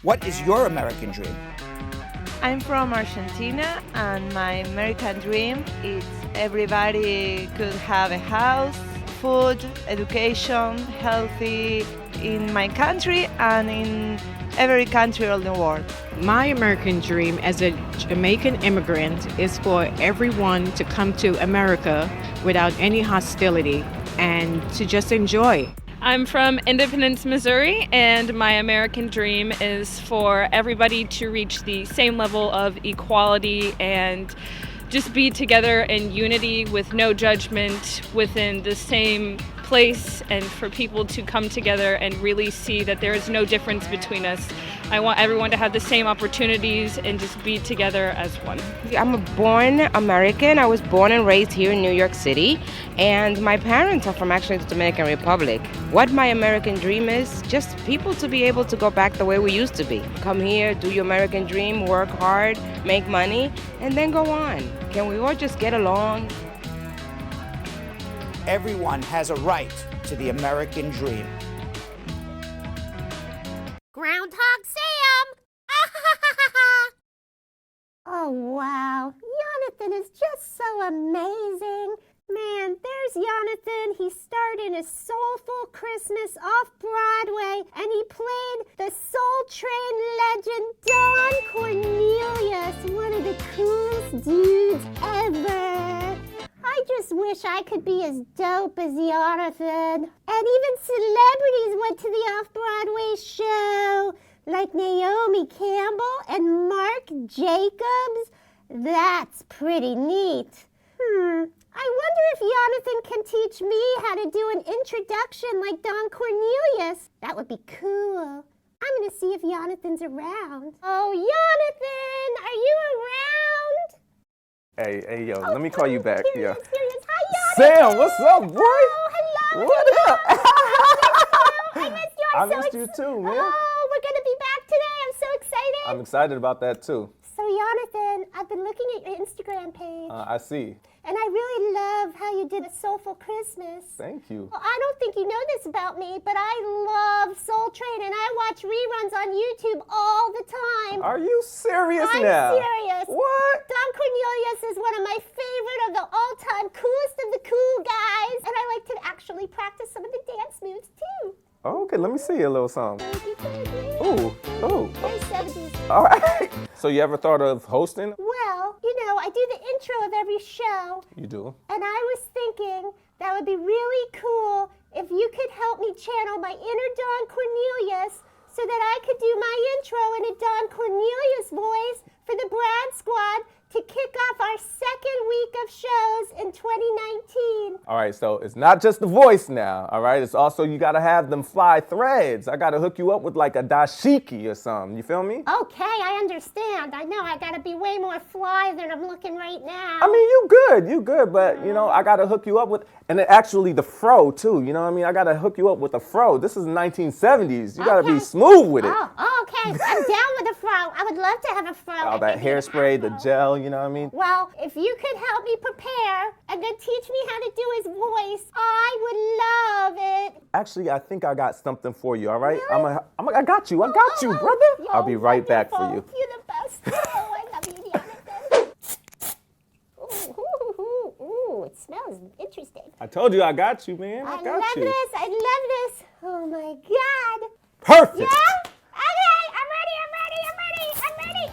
What is your American dream? I'm from Argentina, and my American dream is everybody could have a house, food, education, healthy in my country and in every country of the world. My American dream as a Jamaican immigrant is for everyone to come to America without any hostility and to just enjoy. I'm from Independence, Missouri, and my American dream is for everybody to reach the same level of equality and just be together in unity with no judgment within the same place, and for people to come together and really see that there is no difference between us. I want everyone to have the same opportunities and just be together as one. I'm a born American. I was born and raised here in New York City, and my parents are from actually the Dominican Republic. What my American dream is, just people to be able to go back the way we used to be. Come here, do your American dream, work hard, make money, and then go on. Can we all just get along? Everyone has a right to the American dream. Groundhog Sam! Oh, wow. Jonathan is just so amazing. Man, there's Jonathan. He starred in A Soulful Christmas off-Broadway, and he played the Soul Train legend Don Cornelius, one of the coolest dudes ever. I just wish I could be as dope as Jonathan. And even celebrities went to the off-Broadway show, like Naomi Campbell and Mark Jacobs. That's pretty neat. I wonder if Jonathan can teach me how to do an introduction like Don Cornelius. That would be cool. I'm going to see if Jonathan's around. Oh, Jonathan, are you around? Hey, yo, let me call you back. Serious. Hi, Jonathan. Sam, what's up, boy? Oh, hello. What up? I missed you. I missed you too, man. Oh, we're going to be back today. I'm so excited. I'm excited about that too. So, Jonathan, I've been looking at your Instagram page. I see. And I really love how you did A Soulful Christmas. Thank you. Well, I don't think you know this about me, but I love Soul Train, and I watch reruns on YouTube all the time. Are you serious I'm now? serious. What? Don Cornelius is one of my favorite of the all-time coolest of the cool guys, and I like to actually practice some of the dance moves, too. Okay, let me see a little something. Ooh. Very 70s. All right. So you ever thought of hosting? Well, you know, I do the intro of every show. You do? And I was thinking that would be really cool if you could help me channel my inner Don Cornelius so that I could do my intro in a Don Cornelius voice for the Brad Squad to kick off our second week of shows in 2019. All right, so it's not just the voice now, all right? It's also you gotta have them fly threads. I gotta hook you up with like a dashiki or something, you feel me? Okay, I understand. I know I gotta be way more fly than I'm looking right now. I mean, you good, but you know, I gotta hook you up with, and then actually the fro too, you know what I mean? I gotta hook you up with a fro. This is 1970s. You gotta be smooth with it. Oh, okay. I'm down with a fro. I would love to have a fro. All that hairspray, the gel, you know what I mean? Well, if you could help me prepare and then teach me how to do his voice, I would love it. Actually, I think I got something for you, all right? Really? I got you, brother. I'll be right back for you. You're the best. Oh, I love you, Jonathan. Ooh, it smells interesting. I told you I got you, man. I got you. I love this. Oh my God. Perfect. Yeah? Okay, I'm ready.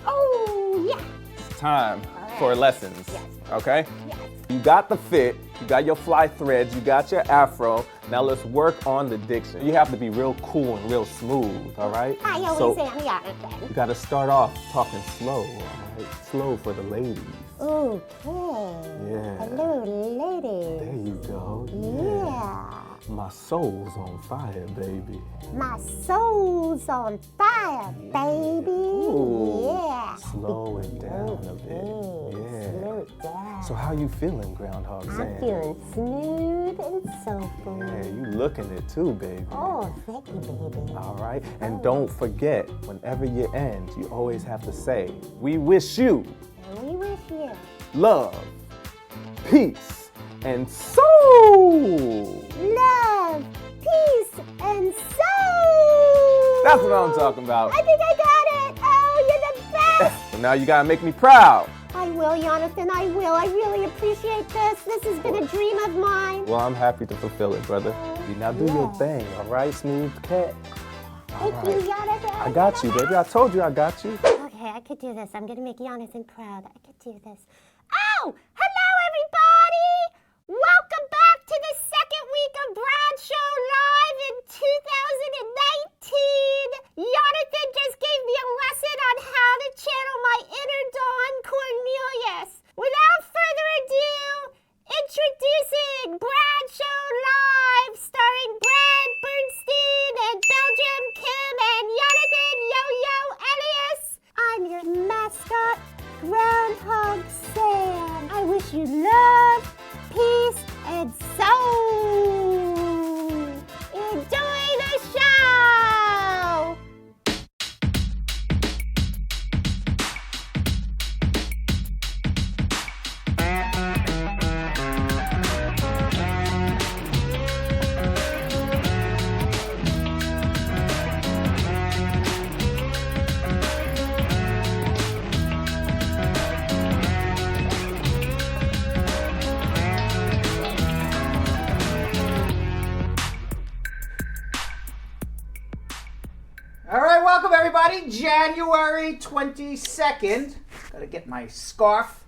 Oh, yeah. It's time for lessons, Yes. okay? Yes. You got the fit, you got your fly threads, you got your afro. Now let's work on the diction. You have to be real cool and real smooth, all right? I always am Jonathan. You gotta start off talking slow, all right? Slow for the ladies. Okay. Yeah. Hello, lady. There you go. Yeah. My soul's on fire, baby. My soul's on fire, baby. Ooh. Yeah. Slow it down a bit. Yeah. Slow it down. So how you feeling, Groundhog Sam? I'm feeling smooth and soulful. Yeah, you looking it too, baby. Oh, thank you, baby. All right, and don't forget, whenever you end, you always have to say, we wish you And we wish you love, peace, and soul. love, peace, and soul. That's what I'm talking about. I think I got Now you gotta make me proud. I will, Jonathan, I will. I really appreciate this. This has been a dream of mine. Well, I'm happy to fulfill it, brother. Now do your thing, all right, smooth cat? Thank you, Jonathan. I got you, baby. I told you I got you. Okay, I could do this. I'm gonna make Jonathan proud. I could do this. Oh, hello, everybody! Welcome back to the second week of Bradshaw Live in 2019. Jonathan just gave me a lesson on how to channel my inner Dawn Cornelius. Without further ado, introducing Bradshaw Live, starring Brad Bernstein and Belgium Kim and Jonathan Yo-Yo Elyse. I'm your mascot, Groundhog Sam. I wish you love, peace, and soul. Enjoy the show! All right, welcome everybody. January 22nd. Gotta get my scarf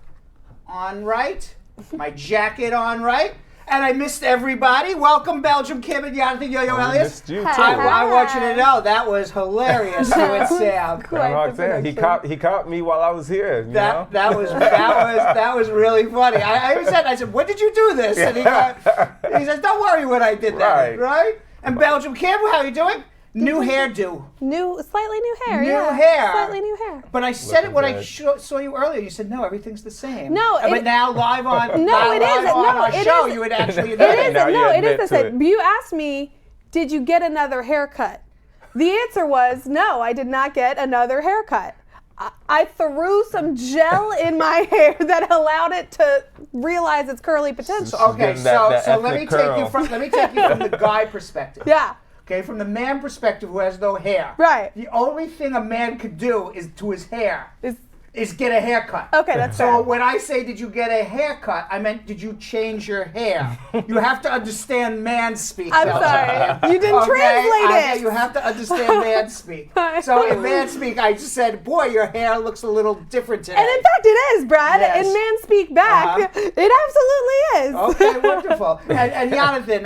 on right, my jacket on right. And I missed everybody. Welcome, Belgium Kim and Jonathan Yo-Yo Elyse. Missed you too. I want you to know that was hilarious. You and Sam. Groundhog Sam. He caught me while I was here. You know? That was really funny. I said, when did you do this? And he says, don't worry when I did that. Right? And Belgium Kim, how are you doing? New hairdo. Slightly new hair. New yeah. hair. Slightly new hair. But I said Looking it when good. I saw you earlier. You said, no, everything's the same. No, but now live on, No, live it isn't. on No, our it show, isn't. you would actually It admit it. isn't. Now you No, it admit is to the it. same. You asked me, did you get another haircut? The answer was, no, I did not get another haircut. I threw some gel in my hair that allowed it to realize its curly potential. Okay, Getting that so let me ethnic take curl. you from the guy perspective. Yeah. Okay, from the man perspective who has no hair. Right. The only thing a man could do is to his hair is get a haircut. Okay, that's So fair. when I say did you get a haircut, I meant did you change your hair? You have to understand man speak. I'm Belgium. sorry. You didn't translate it. You have to understand man speak. So in man speak, I just said, boy, your hair looks a little different today. And in fact, it is, Brad. Yes. In man speak back, it absolutely is. Okay, wonderful. And Jonathan,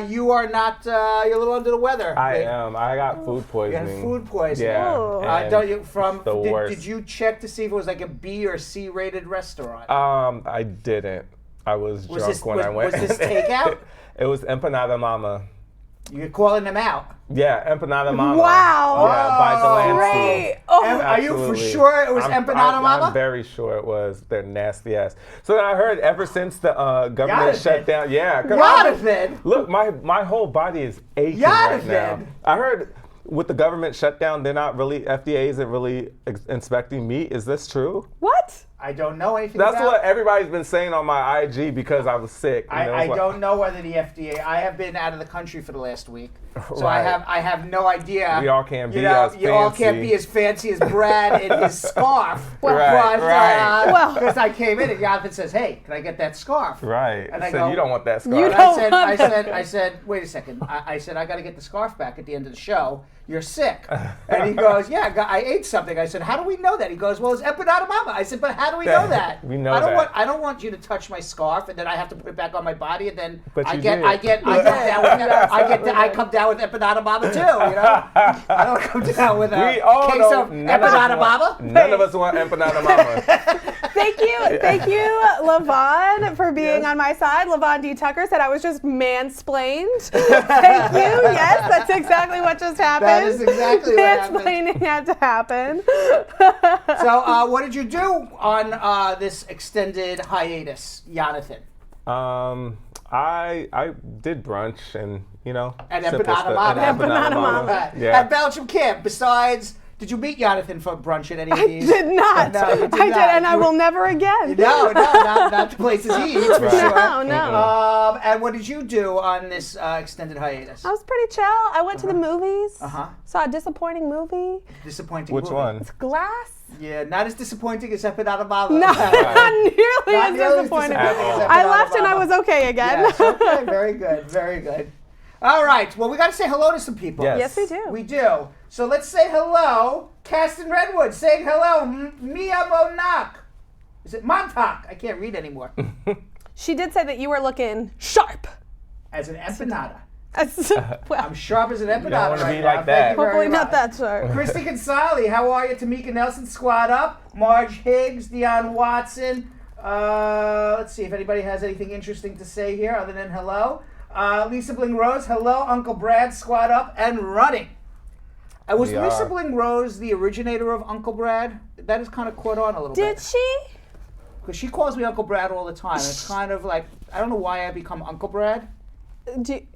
you are not, you're a little under the weather. I am. I got food You poisoning. got food poisoning. Yeah. Oh. and Don't you, the worst. did you check to see if it was like a B or C rated restaurant? I didn't. I was drunk when I went. Was this takeout? It was Empanada Mama. You're calling them out. Yeah, Empanada Mama. Wow. Yeah, by Delancey. Great. Oh, Are you for Absolutely. sure it was Empanada Mama? I'm very sure it was. They're nasty ass. So then I heard ever since the government Jonathan. shut down. Yeah. 'cause Jonathan. Look, my whole body is aching right now. Jonathan. I heard with the government shutdown, they're not really, FDA isn't really inspecting meat. Is this true? what? I don't know anything That's about what everybody's been saying on my IG because I was sick. and it was I like- don't know whether the FDA. I have been out of the country for the last week, so Right. I have no idea. We all can't be you know, as you all can't fancy. be as fancy as Brad in his scarf. Right, right. Well- because I came in and Jonathan says, "Hey, can I get that scarf?" Right. And I so go, you don't want that scar. You And don't I said, wait a second. I said, I got to get the scarf back at the end of the show. You're sick. And he goes, yeah, I ate something. I said, how do we know that? He goes, well, it's Empanada Mama. I said, but how do we know that? We know I don't that. I don't want you to touch my scarf and then I have to put it back on my body and then But I you get did. I come down with Empanada Mama too. You know, I don't come down with a We all case know of Empanada Mama. None of us want Empanada Mama. Thank you, Lavon, for being on my side. Lavon D. Tucker said I was just mansplained. Thank you. Yes, that's exactly what just happened. That is exactly what happened. Mansplaining had to happen. So, what did you do on this extended hiatus, Jonathan? I did brunch and And simple Empanada stuff. Mama. And Empanada Empanada Mama. Mama. Yeah. At Belgium Camp, besides Did you meet Jonathan for brunch at any of I these? did not. No, you did I did, not. and I will never again. No, not the places he eats for sure. No. And what did you do on this extended hiatus? I was pretty chill. I went to the movies. Uh-huh. Saw a disappointing movie. Disappointing Which movie. one? Glass. Yeah, not as disappointing as Epidata Baba. No, not nearly Not as nearly as disappointing. disappointing as I Epidata left and I Baba. was okay again. Yes, okay, very good, very good. All right, well, we got to say hello to some people. Yes. Yes, we do. We do. So let's say hello. Caston Redwood saying hello. Mia Monak. Is it Montauk? I can't read anymore. She did say that you were looking sharp. As an empanada. Well, I'm sharp as an empanada don't wanna right be now. like that. Thank you very hopefully not much. that sharp. Christy Consali, how are you? Tamika Nelson, squad up. Marge Higgs, Dionne Watson. Let's see if anybody has anything interesting to say here other than hello. Lisa Bling Rose, hello. Uncle Brad, squad up and running. Was We Lisa are. Bling Rose the originator of Uncle Brad? That has kind of caught on a little Did bit. she? Because she calls me Uncle Brad all the time. It's kind of like, I don't know why I become Uncle Brad.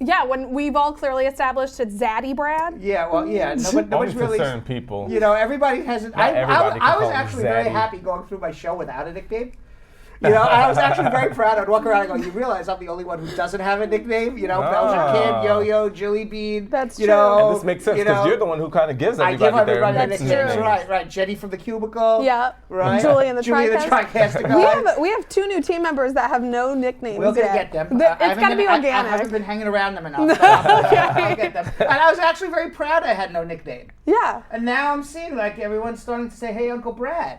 Yeah, when we've all clearly established it's Zaddy Brad. Yeah, well, yeah. Nobody's Only really. concerned people. You know, everybody has. everybody can I was call him actually very Zaddy. happy going through my show without a nickname. You know, I was actually very proud. I'd walk around and go, you realize I'm the only one who doesn't have a nickname? You know, Belgian Kid, Yo-Yo, Jilly Bean. That's you true. know, And this makes sense you because know, you're the one who kind of gives I everybody, give everybody their a mixed nickname. nicknames. Right. Jenny from the Cubicle. Yeah. Right. Julie and the TriCaster guy. We have 2 new team members that have no nicknames We're gonna yet. get them. It's got to be I organic. haven't been hanging around them enough. I'll get them. And I was actually very proud I had no nickname. Yeah. And now I'm seeing like everyone's starting to say, "Hey, Uncle Brad."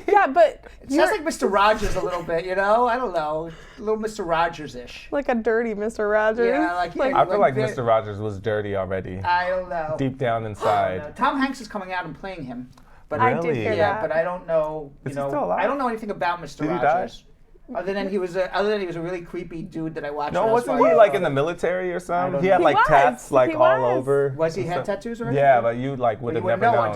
Yeah, but It sounds like Mr. Rogers a little bit, you know? I don't know. A little Mr. Rogers-ish. like a dirty Mr. Rogers. Yeah, like I feel like that- Mr. Rogers was dirty already, I don't know. deep down I don't inside. know. Tom Hanks is coming out and playing him. But I did Really? hear yeah, that. but I don't know, you Is he know, still alive? I don't know anything about Mr. Did he die? Rogers. Other than he was a really creepy dude that I watched. No, when I was wasn't he five like years in the old. military or I something? don't He had know. like He was. tats like He all was. over. Was he and had stuff. tattoos or anything? Yeah, but you like would You have wouldn't never know known.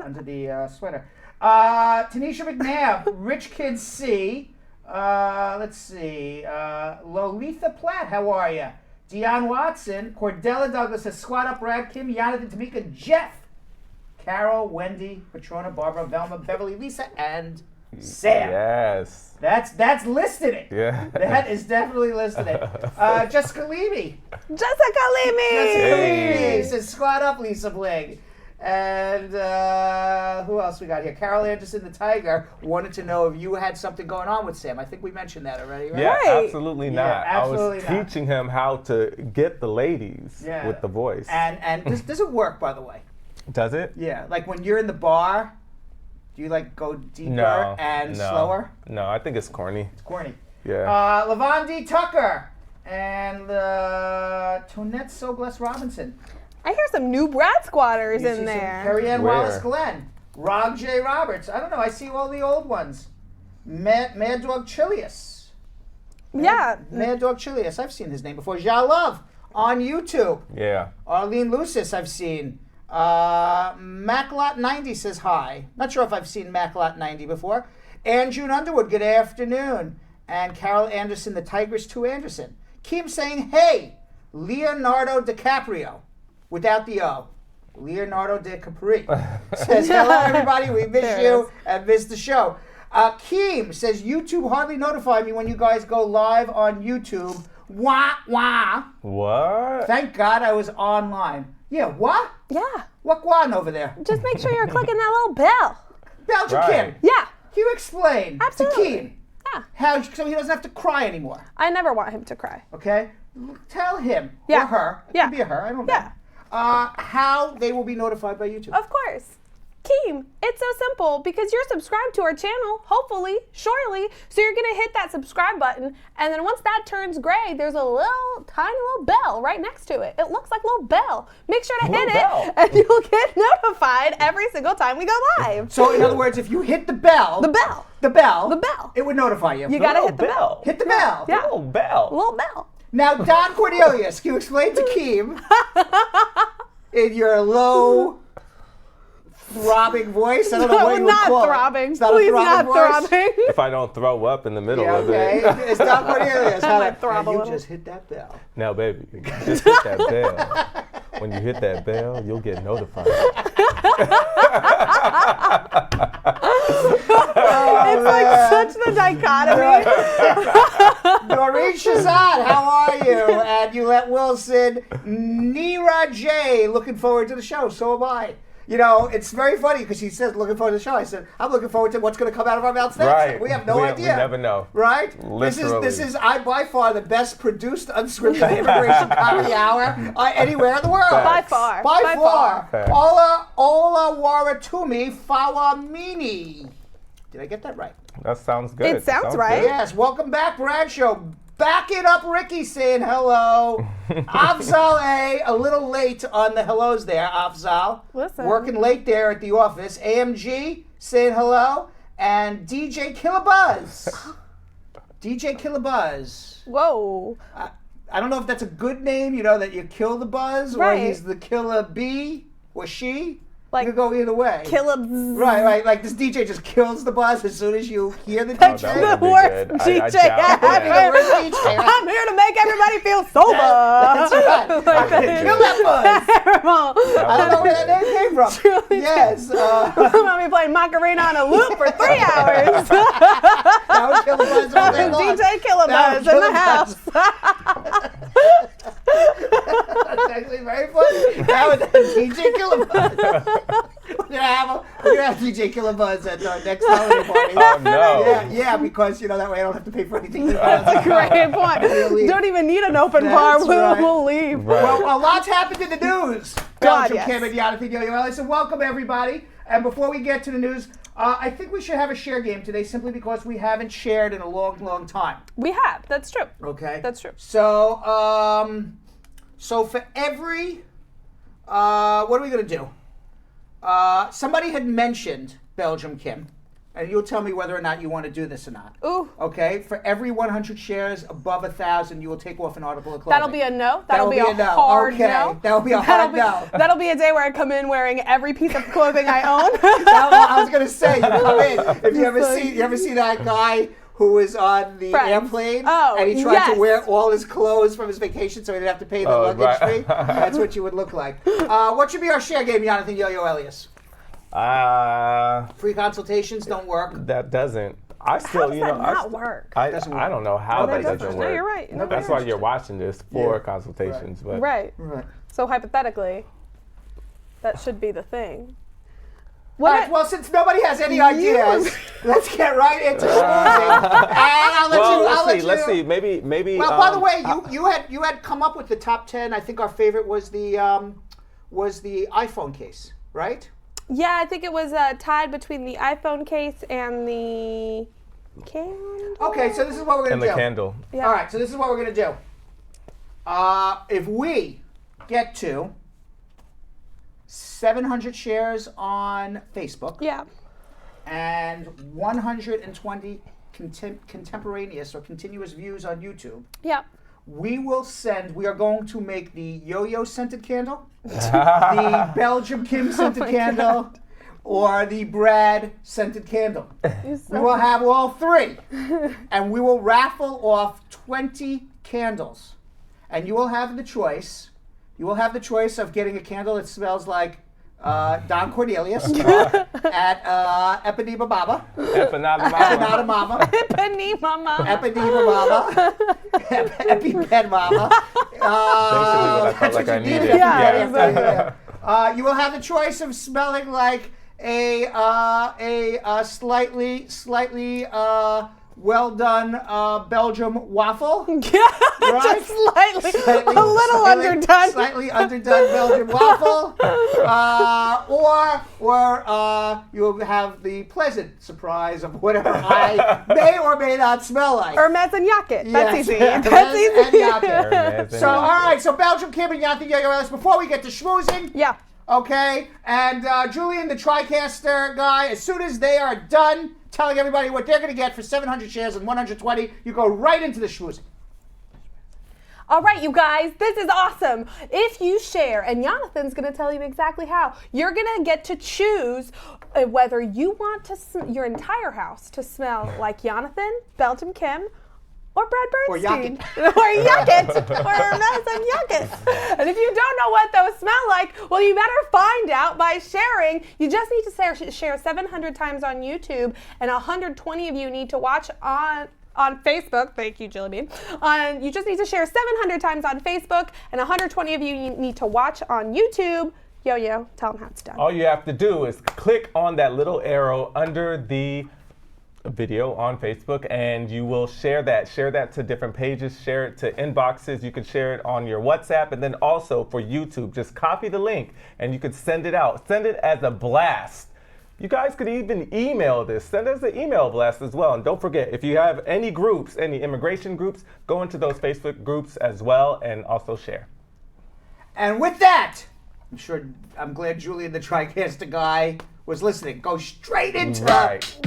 under the sweater. Tanisha McNabb, Rich Kid C. Let's see. Lolitha Platt, how are you? Dionne Watson, Cordella Douglas says, squad up, Brad, Kim, Jonathan, Tamika, Jeff, Carol, Wendy, Patrona, Barbara, Velma, Beverly, Lisa, and Sam. Yes. That's listed it. Yeah. That is definitely listed it. Jessica Levy. Jessica Levy! Jessica Hey. Levy says, squad up, Lisa Bling. And who else we got here? Carol Anderson, the Tiger, wanted to know if you had something going on with Sam. I think we mentioned that already, right? Yeah, Right. absolutely Yeah, not. absolutely I not. was teaching him how to get the ladies Yeah. with the voice. And does it work, by the way? Does it? Yeah. Like when you're in the bar, do you like go deeper No. and no, slower? No, I think it's corny. It's corny. Yeah. Levon D. Tucker and Tonette Sobless Robinson. I hear some new Brad squatters You in see some there. Carrie Ann Where? Wallace Glenn. Rob J. Roberts. I don't know. I see all the old ones. Mad Dog Chilius. Yeah. Mad Dog Chilius. I've seen his name before. Ja Love on YouTube. Yeah. Arlene Lucis I've seen. Maclot90 says hi. Not sure if I've seen Maclot90 before. And June Underwood, good afternoon. And Carol Anderson, the Tigress 2 Anderson. Keep saying, hey, Leonardo DiCaprio, without the O. Leonardo DiCaprio says, hello, everybody. We miss There it you is. and miss the show. Keem says, YouTube hardly notify me when you guys go live on YouTube. Wah, wah. What? Thank God I was online. Yeah, what? Yeah. What guan over there? Just make sure you're clicking that little bell. Belgian Right. Kim. Yeah. Can you explain Absolutely. to Keem Yeah. how so he doesn't have to cry anymore? I never want him to cry. Okay, tell him Yeah. or her. It Yeah. could be a her. I don't know. Yeah. How they will be notified by YouTube. Of course. Keem, it's so simple because you're subscribed to our channel, hopefully, shortly. So you're going to hit that subscribe button. And then once that turns gray, there's a little tiny little bell right next to it. It looks like a little bell. Make sure to hit bell. it and you'll get notified every single time we go live. So in other words, if you hit the bell, The bell. the bell, The bell. it would notify you. You got to Little hit the bell. hit the bell. Yeah. Little bell. Little bell. Now, Don Cornelius, can you explain to Keem in your low, throbbing voice? I don't know what you would Not call throbbing. it. It's not Please a throbbing not voice. throbbing. If I don't throw up in the middle Yeah, of okay. it. It's Don Cornelius. I might throb a You little. just hit that bell. Now, baby, just hit that bell. When you hit that bell, you'll get notified. It's like such the dichotomy. Noreen Shazad, how are you? And Yulette Wilson, Nira J, looking forward to the show. So am I. You know, it's very funny because she says looking forward to the show. I said, I'm looking forward to what's going to come out of our mouths next. Right. We have no idea. We never know. Right? Literally. This is by far the best produced unscripted immigration comedy hour anywhere in the world. By far. By far. Facts. Ola Waratumi Fawamini. Did I get that right? That sounds good. It sounds right. good. Yes. Welcome back, Brad Show. Back it up, Ricky saying hello. Afzal a little late on the hellos there, Afzal. Listen. Working late there at the office. AMG saying hello. And DJ Killabuzz. DJ Killabuzz. Whoa. I don't know if that's a good name, you know, that you kill the buzz, or Right. he's the killer bee, or she. Like, you could go either way. Killabuzz. Right. Like this DJ just kills the buzz as soon as you hear the That's DJ. that the would be worst good. I DJ doubt that. ever. Worst DJ. I'm here to make everybody feel sober. That's right. I'm gonna kill that buzz. Terrible. I don't know where that name came from. Yes. I'm gonna be playing Macarena on a loop for 3 hours. That would kill the buzz all day long. DJ Killabuzz That would in the kill house. That's actually very funny. That was DJ Killabuzz. We're gonna have DJ Killabuzz at our next holiday party. Oh no. Yeah, because you know that way I don't have to pay for anything. That's a great point. leave. Don't even need an open That's bar. right. We'll leave. Right. Well, a lot's happened in the news. God, Belgium, yes. Kim, and Jonathan Yo-Yo Elyse, and welcome everybody. And before we get to the news, I think we should have a share game today, simply because we haven't shared in a long, long time. We have. That's true. Okay, That's true. So, so for every, what are we gonna do? Somebody had mentioned Belgium, Kim, and you'll tell me whether or not you want to do this or not. Ooh. Okay, for every 100 shares above 1,000, you will take off an article of clothing. That'll be a no. That'll be a no. hard Okay, no. that'll be a hard no. That'll be a day where I come in wearing every piece of clothing I own. I was gonna say, you come in. If you ever Just see, that guy who was on the Friends. airplane, Oh, and he tried yes. to wear all his clothes from his vacation, so he didn't have to pay the luggage right. fee. That's what you would look like. What should be our share game, Jonathan Yo-Yo Elyse? Free consultations don't work. That doesn't. I still, How does you know, that not work? I Doesn't work. don't know how Nobody that does. doesn't No, work. you're right. No, That's you're why you're watching this for Yeah. consultations. But right. Right. So hypothetically, that should be the thing. All right, well, since nobody has any ideas, let's get right into schmoozing. I'll let well, you. let's see. Maybe. Well, by the way, you had come up with the top 10. I think our favorite was the iPhone case, right? Yeah, I think it was tied between the iPhone case and the candle. Okay, so this is what we're gonna and do. the candle. Yeah. All right, so this is what we're gonna do. If we get to 700 shares on Facebook Yeah. and 120 contemporaneous or continuous views on YouTube, Yeah. we are going to make the yo-yo scented candle, the Belgium Kim scented candle, or the Brad scented candle. We will have all three, and we will raffle off 20 candles, and you will have the choice. You will have the choice of getting a candle that smells like Don Cornelius at Epanema Baba. Epanema Mama. Eponine Mama. Epanema Mama. EpiPen Mama. Basically what I felt like I needed. Yeah, exactly. You will have the choice of smelling like a slightly well done Belgium waffle. Yeah, Right? just slightly a little underdone. Slightly underdone Belgian waffle. Or you'll have the pleasant surprise of whatever I may or may not smell like. Hermes and Yacket. That's Yes, easy. Hermes That's easy. and Yacket. Hermes and So, all Yacket. right, so Belgium, Kim, and Jonathan Yo-Yo Elyse, before we get to schmoozing, Yeah. okay, and Julian, the TriCaster guy, as soon as they are done telling everybody what they're going to get for 700 shares and 120, you go right into the schmoozing. All right, you guys, this is awesome. If you share, and Jonathan's going to tell you exactly how, you're going to get to choose whether you want to your entire house to smell like Jonathan, Belgium Kim, Or Brad Or Bernstein. Yuck It. Or Yuck It. Or Madison Yuck It. And if you don't know what those smell like, well, you better find out by sharing. You just need to share 700 times on YouTube, and 120 of you need to watch on Facebook. Thank you, Jilly Bean. You just need to share 700 times on Facebook, and 120 of you need to watch on YouTube. Yo-Yo, tell them how it's done. All you have to do is click on that little arrow under the video on Facebook, and you will share that to different pages, share it to inboxes. You can share it on your WhatsApp, and then also for YouTube, just copy the link and you could send it out. Send it as a blast. You guys could even email this. Send us an email blast as well. And don't forget, if you have any groups, any immigration groups, go into those Facebook groups as well and also share. And with that, I'm glad Julian, the TriCaster guy, was listening. Go straight into Right.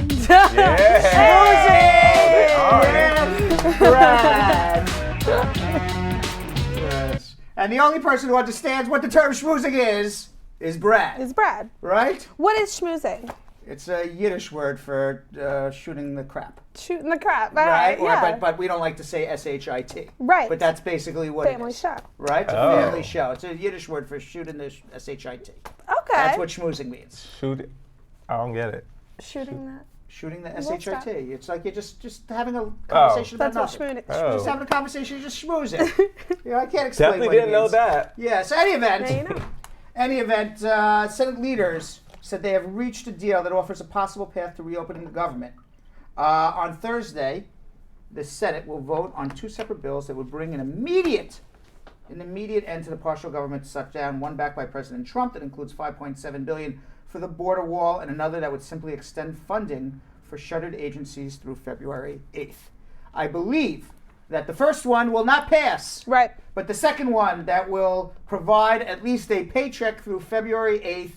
Brad. Yes. And the only person who understands what the term schmoozing is Brad. It's Brad. Right? What is schmoozing? It's a Yiddish word for shooting the crap. Shooting the crap. Right? Yeah. But we don't like to say SHIT. Right. But that's basically what Family it is. show. Right? It's a Oh. family show. It's a Yiddish word for shooting the SHIT. Okay. That's what schmoozing means. Shoot it. I don't get it. Shooting that. Shooting the What's that? SHIT. It's like you're just having a conversation about That's what nothing. schmoozing. Just having a conversation, you're just schmoozing. I can't explain Definitely what it didn't know means. that. Yeah, so any Now event, you know. Senate leaders said they have reached a deal that offers a possible path to reopening the government. On Thursday, the Senate will vote on two separate bills that would bring an immediate end to the partial government shutdown, one backed by President Trump that includes $5.7 billion for the border wall, and another that would simply extend funding for shuttered agencies through February 8th. I believe that the first one will not pass. Right. But the second one that will provide at least a paycheck through February 8th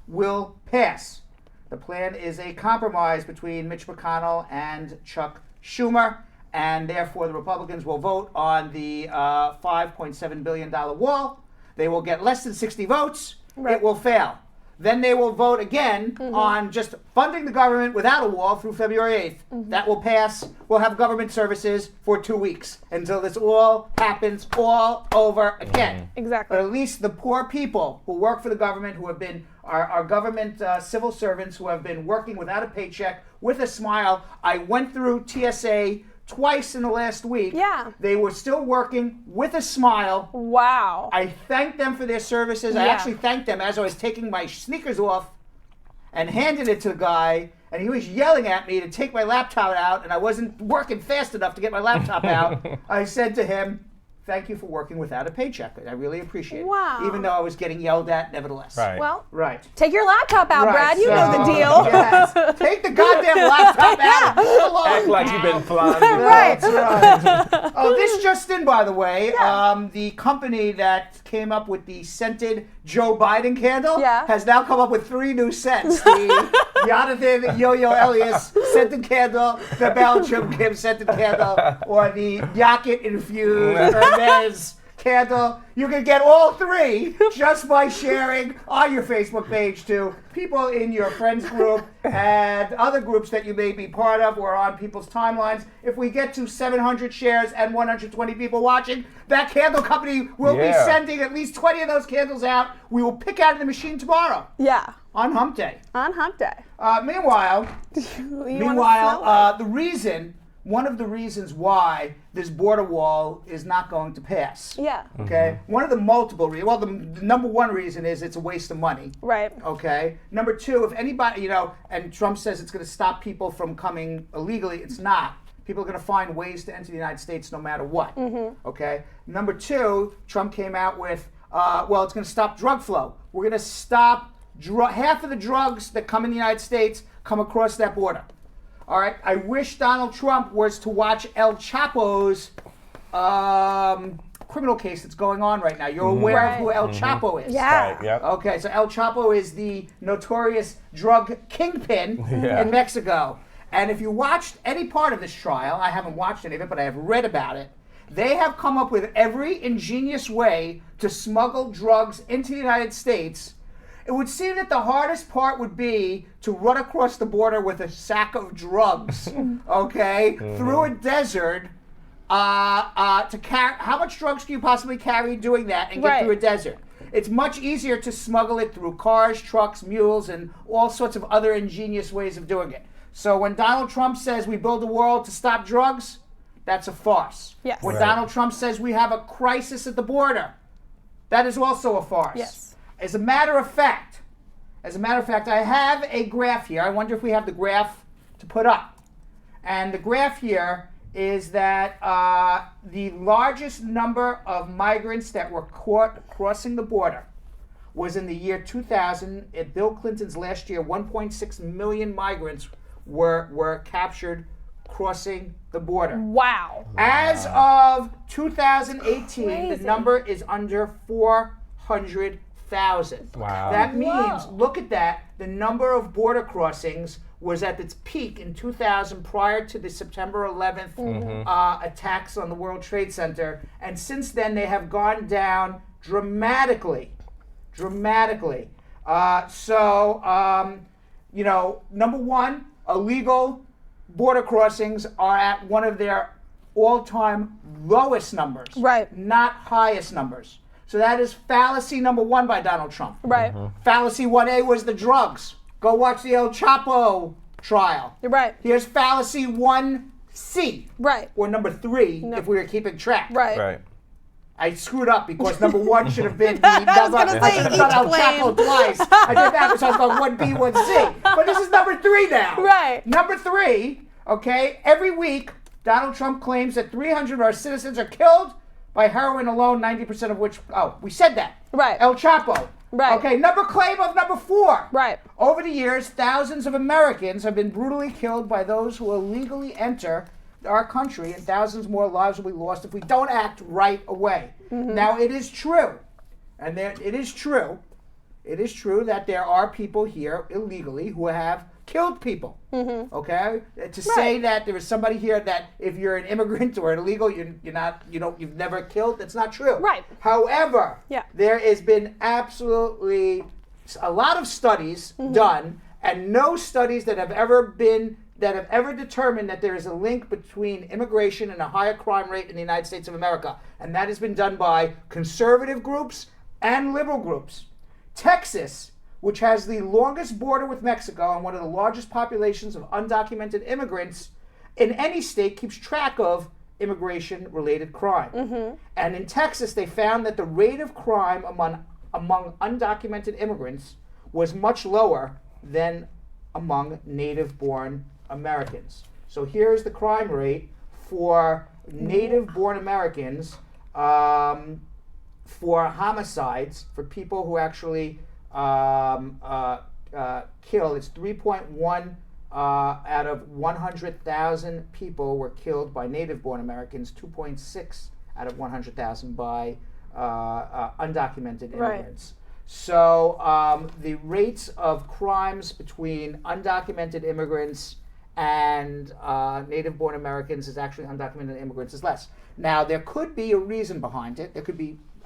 will pass. The plan is a compromise between Mitch McConnell and Chuck Schumer, and therefore the Republicans will vote on the $5.7 billion wall. They will get less than 60 votes. Right. It will fail. Then they will vote again on just funding the government without a wall through February 8th. That will pass. We'll have government services for 2 weeks until this all happens all over again. Exactly. But at least the poor people who work for the government, who have been our government civil servants, who have been working without a paycheck, with a smile. I went through TSA twice in the last week. Yeah. They were still working with a smile. Wow. I thanked them for their services. I Yeah. actually thanked them as I was taking my sneakers off and handed it to the guy, and he was yelling at me to take my laptop out, and I wasn't working fast enough to get my laptop out. I said to him, thank you for working without a paycheck. I really appreciate it. Wow. Even though I was getting yelled at nevertheless. Right. Well, Right. take your laptop out, Right, Brad. You so- know the deal. Yes. Take the goddamn laptop out and move along. Act like you've been flying. Right. That's right. Oh, this just in, by the way, the company that came up with the scented Joe Biden candle has now come up with 3 new scents. The Jonathan Yo-Yo Elias scented candle, the Belgium Kim scented candle, or the Yakit infused Hermes candle. You can get all 3 just by sharing on your Facebook page to people in your friends group and other groups that you may be part of or on people's timelines. If we get to 700 shares and 120 people watching, that candle company will be sending at least 20 of those candles out. We will pick out of the machine tomorrow Yeah. on Hump Day. On Hump Day. Meanwhile, You one of the reasons why this border wall is not going to pass. Yeah. Okay. One of the multiple reasons. Well, the number one reason is it's a waste of money. Right. Okay. Number 2, if anybody, and Trump says it's going to stop people from coming illegally, it's not. People are going to find ways to enter the United States no matter what. Okay. Number 2, Trump came out with, it's going to stop drug flow. We're going to stop half of the drugs that come in the United States come across that border. All right. I wish Donald Trump was to watch El Chapo's criminal case that's going on right now. You're aware of who El Chapo is. Yeah. Right, yep. Okay, so El Chapo is the notorious drug kingpin in Mexico. And if you watched any part of this trial, I haven't watched any of it, but I have read about it, they have come up with every ingenious way to smuggle drugs into the United States. It would seem that the hardest part would be to run across the border with a sack of drugs, okay, through a desert, to carry. How much drugs can you possibly carry doing that and get Right. through a desert? It's much easier to smuggle it through cars, trucks, mules, and all sorts of other ingenious ways of doing it. So when Donald Trump says we build a world to stop drugs, that's a farce. Yes. When Right. Donald Trump says we have a crisis at the border, that is also a farce. Yes. As a matter of fact, I have a graph here. I wonder if we have the graph to put up. And the graph here is that the largest number of migrants that were caught crossing the border was in the year 2000. At Bill Clinton's last year, 1.6 million migrants were captured crossing the border. Wow. As of 2018, the Crazy. number is under 400,000. Wow. That means, Whoa. look at that, the number of border crossings was at its peak in 2000 prior to the September 11th attacks on the World Trade Center. And since then, they have gone down dramatically. Dramatically. Number one, illegal border crossings are at one of their all-time lowest numbers. Right. Not highest numbers. So that is fallacy number one by Donald Trump. Right. Fallacy 1A was the drugs. Go watch the El Chapo trial. You're right. Here's fallacy 1C. Right. Or number 3, if we were keeping track. Right. Right. I screwed up because number 1 should have been the I was gonna say, I should have done El each Chapo twice. I did that because I was going 1B, 1C. But this is number 3 now. Right. Number 3, okay, every week, Donald Trump claims that 300 of our citizens are killed by heroin alone, 90% of which, we said that. Right. El Chapo. Right. Okay, claim of number 4. Right. Over the years, thousands of Americans have been brutally killed by those who illegally enter our country, and thousands more lives will be lost if we don't act right away. Now, it is true, and it is true that there are people here illegally who have killed people. Okay, to say that there is somebody here that if you're an immigrant or an illegal, you've never killed. That's not true. Right. However, Yeah. there has been absolutely a lot of studies done, and no studies that have ever determined that there is a link between immigration and a higher crime rate in the United States of America. And that has been done by conservative groups and liberal groups. Texas, which has the longest border with Mexico and one of the largest populations of undocumented immigrants in any state, keeps track of immigration-related crime. And in Texas, they found that the rate of crime among undocumented immigrants was much lower than among native-born Americans. So here's the crime rate for native-born Americans for homicides, for people who actually kill. It's 3.1 out of 100,000 people were killed by native-born Americans, 2.6 out of 100,000 by undocumented immigrants. So the rates of crimes between undocumented immigrants and native-born Americans is actually undocumented immigrants is less. Now, there could be a reason behind it.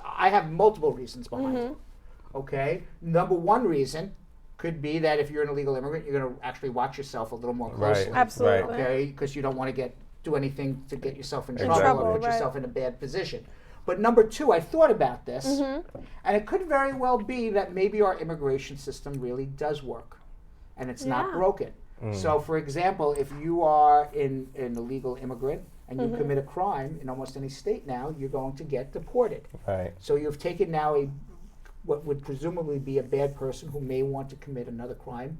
I have multiple reasons behind it. Okay? Number one reason could be that if you're an illegal immigrant, you're going to actually watch yourself a little more closely. Right. Absolutely. Okay? Because you don't want to do anything to get yourself in Exactly. trouble or put right. yourself in a bad position. But number two, I thought about this, and it could very well be that maybe our immigration system really does work, and it's not broken. So, for example, if you are an illegal immigrant and you commit a crime in almost any state now, you're going to get deported. Right. So you've taken now what would presumably be a bad person who may want to commit another crime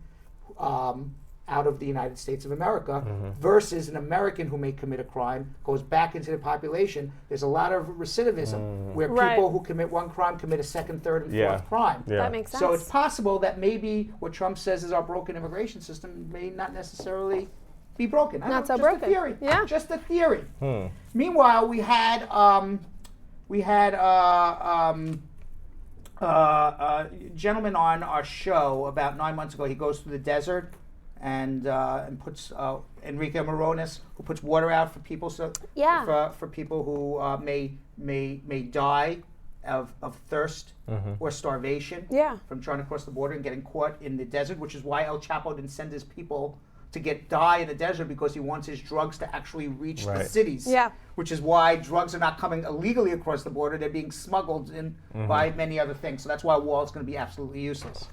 out of the United States of America versus an American who may commit a crime, goes back into the population. There's a lot of recidivism where people who commit one crime commit a second, third, and fourth crime. Yeah. That makes sense. So it's possible that maybe what Trump says is our broken immigration system may not necessarily be broken. I Not don't so know, broken. Just a theory. Yeah. Just a theory. Meanwhile, we had a gentleman on our show about 9 months ago. He goes through the desert and puts Enrique Morones, who puts water out for people for people who may die of thirst or starvation from trying to cross the border and getting caught in the desert, which is why El Chapo didn't send his people to die in the desert because he wants his drugs to actually reach the Right. cities. Yeah. Which is why drugs are not coming illegally across the border. They're being smuggled in by many other things. So that's why a wall is going to be absolutely useless.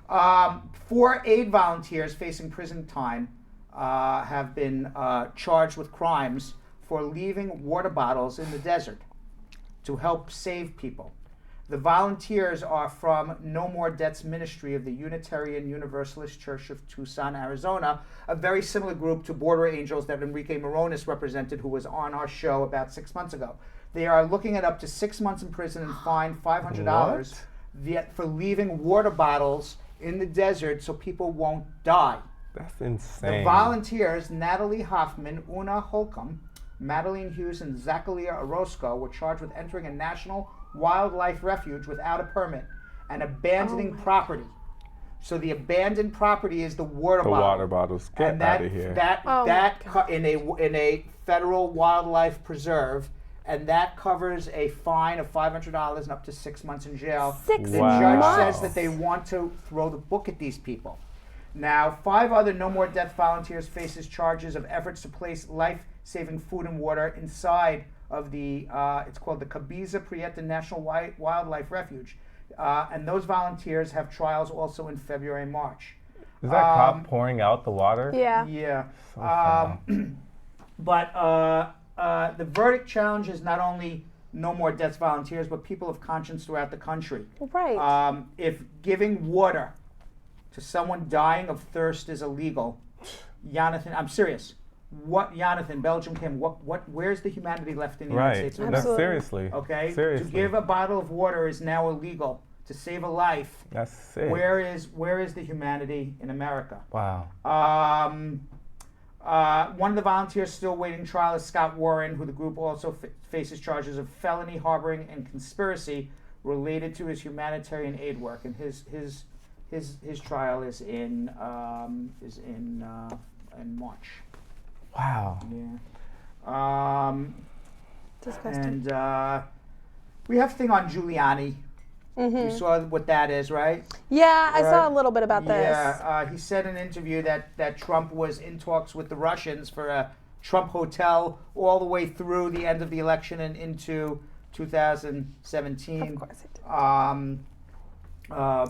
4 aid volunteers facing prison time have been charged with crimes for leaving water bottles in the desert to help save people. The volunteers are from No More Debts Ministry of the Unitarian Universalist Church of Tucson, Arizona, a very similar group to Border Angels that Enrique Moronis represented, who was on our show about 6 months ago. They are looking at up to 6 months in prison and fined $500 for leaving water bottles in the desert so people won't die. That's insane. The volunteers, Natalie Hoffman, Una Holcomb, Madeline Hughes, and Zacharia Orozco, were charged with entering a national wildlife refuge without a permit and abandoning property. So the abandoned property is the water The bottle. water bottles. Get out of here. In a federal wildlife preserve, and that covers a fine of $500 and up to 6 months in jail. The judge says that they want to throw the book at these people. Now, 5 other No More Death volunteers faces charges of efforts to place life-saving food and water inside of the, it's called the Cabeza Prieta National Wildlife Refuge. And those volunteers have trials also in February and March. Is that cop pouring out the water? Yeah. Yeah. So foul. But the verdict challenges not only No More Deaths volunteers, but people of conscience throughout the country. Right. If giving water to someone dying of thirst is illegal, Jonathan, I'm serious. Jonathan, Belgium Kim, where's the humanity left in the United States of America? That's seriously. Okay? Seriously. To give a bottle of water is now illegal. To save a life, That's sick. where is the humanity in America? Wow. One of the volunteers still waiting trial is Scott Warren, who the group also faces charges of felony harboring and conspiracy related to his humanitarian aid work, and his trial is in March. Wow. Yeah. Disgusting. And we have a thing on Giuliani. You saw what that is, right? Yeah, I saw a little bit about this. Yeah, he said in an interview that Trump was in talks with the Russians for a Trump hotel all the way through the end of the election and into 2017. Of course it did.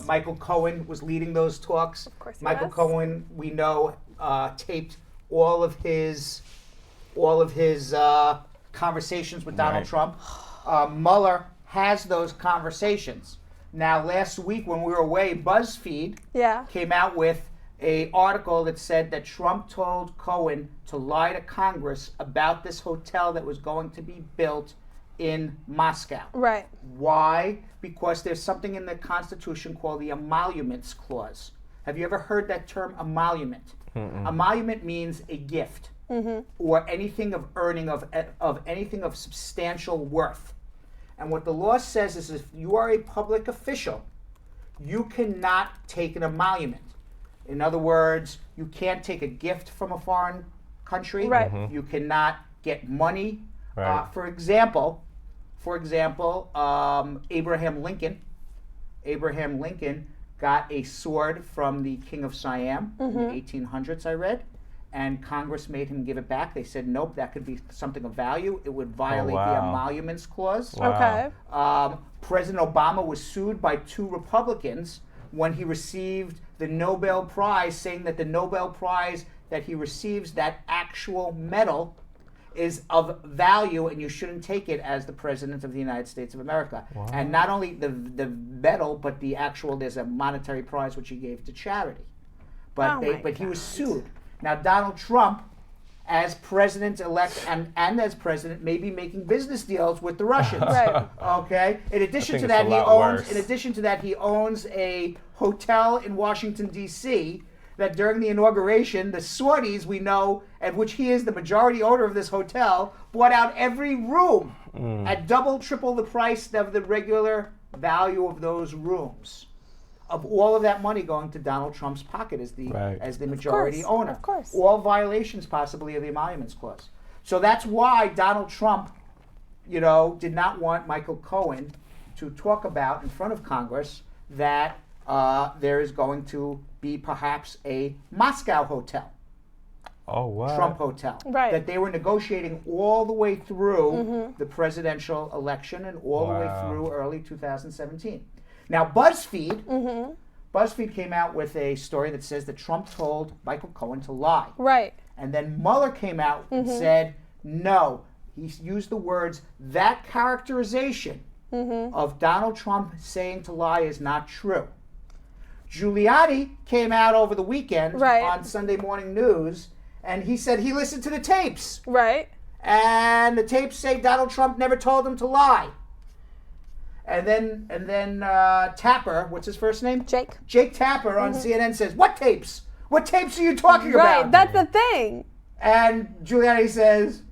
Michael Cohen was leading those talks. Of course he Michael was. Cohen, we know, taped all of his conversations with Donald Right. Trump. Mueller has those conversations. Now, last week when we were away, BuzzFeed came out with an article that said that Trump told Cohen to lie to Congress about this hotel that was going to be built in Moscow. Right. Why? Because there's something in the Constitution called the Emoluments Clause. Have you ever heard that term, emolument? Emolument means a gift or anything of earning of anything of substantial worth. And what the law says is if you are a public official, you cannot take an emolument. In other words, you can't take a gift from a foreign country. Right. You cannot get money. Right. For example, Abraham Lincoln got a sword from the King of Siam in the 1800s, I read, and Congress made him give it back. They said, nope, that could be something of value. It would violate the wow. Emoluments Clause. Wow. Okay. President Obama was sued by 2 Republicans when he received the Nobel Prize, saying that the Nobel Prize that he receives, that actual medal, is of value and you shouldn't take it as the President of the United States of America. Wow. And not only the medal, but the actual, there's a monetary prize which he gave to charity. But he was sued. Now Donald Trump, as president-elect and as president, may be making business deals with the Russians. Right. Okay. In addition think to it's that, a lot worse. he owns a hotel in Washington D.C. that during the inauguration, the Saudis, we know, at which he is the majority owner of this hotel, bought out every room at double, triple the price of the regular value of those rooms. Of all of that money going to Donald Trump's pocket as the majority owner. Of course. All violations possibly of the Emoluments Clause. So that's why Donald Trump, did not want Michael Cohen to talk about in front of Congress that there is going to be perhaps a Moscow hotel. Trump Hotel. Right. That they were negotiating all the way through the presidential election and all the way through early 2017. Now, BuzzFeed came out with a story that says that Trump told Michael Cohen to lie. Right. And then Mueller came out and said, no, he used the words, that characterization of Donald Trump saying to lie is not true. Giuliani came out over the weekend on Sunday Morning News, and he said he listened to the tapes. Right. And the tapes say Donald Trump never told him to lie. And then Tapper, what's his first name? Jake Tapper on CNN says, what tapes? What tapes are you talking about? Right, that's the thing. And Giuliani says,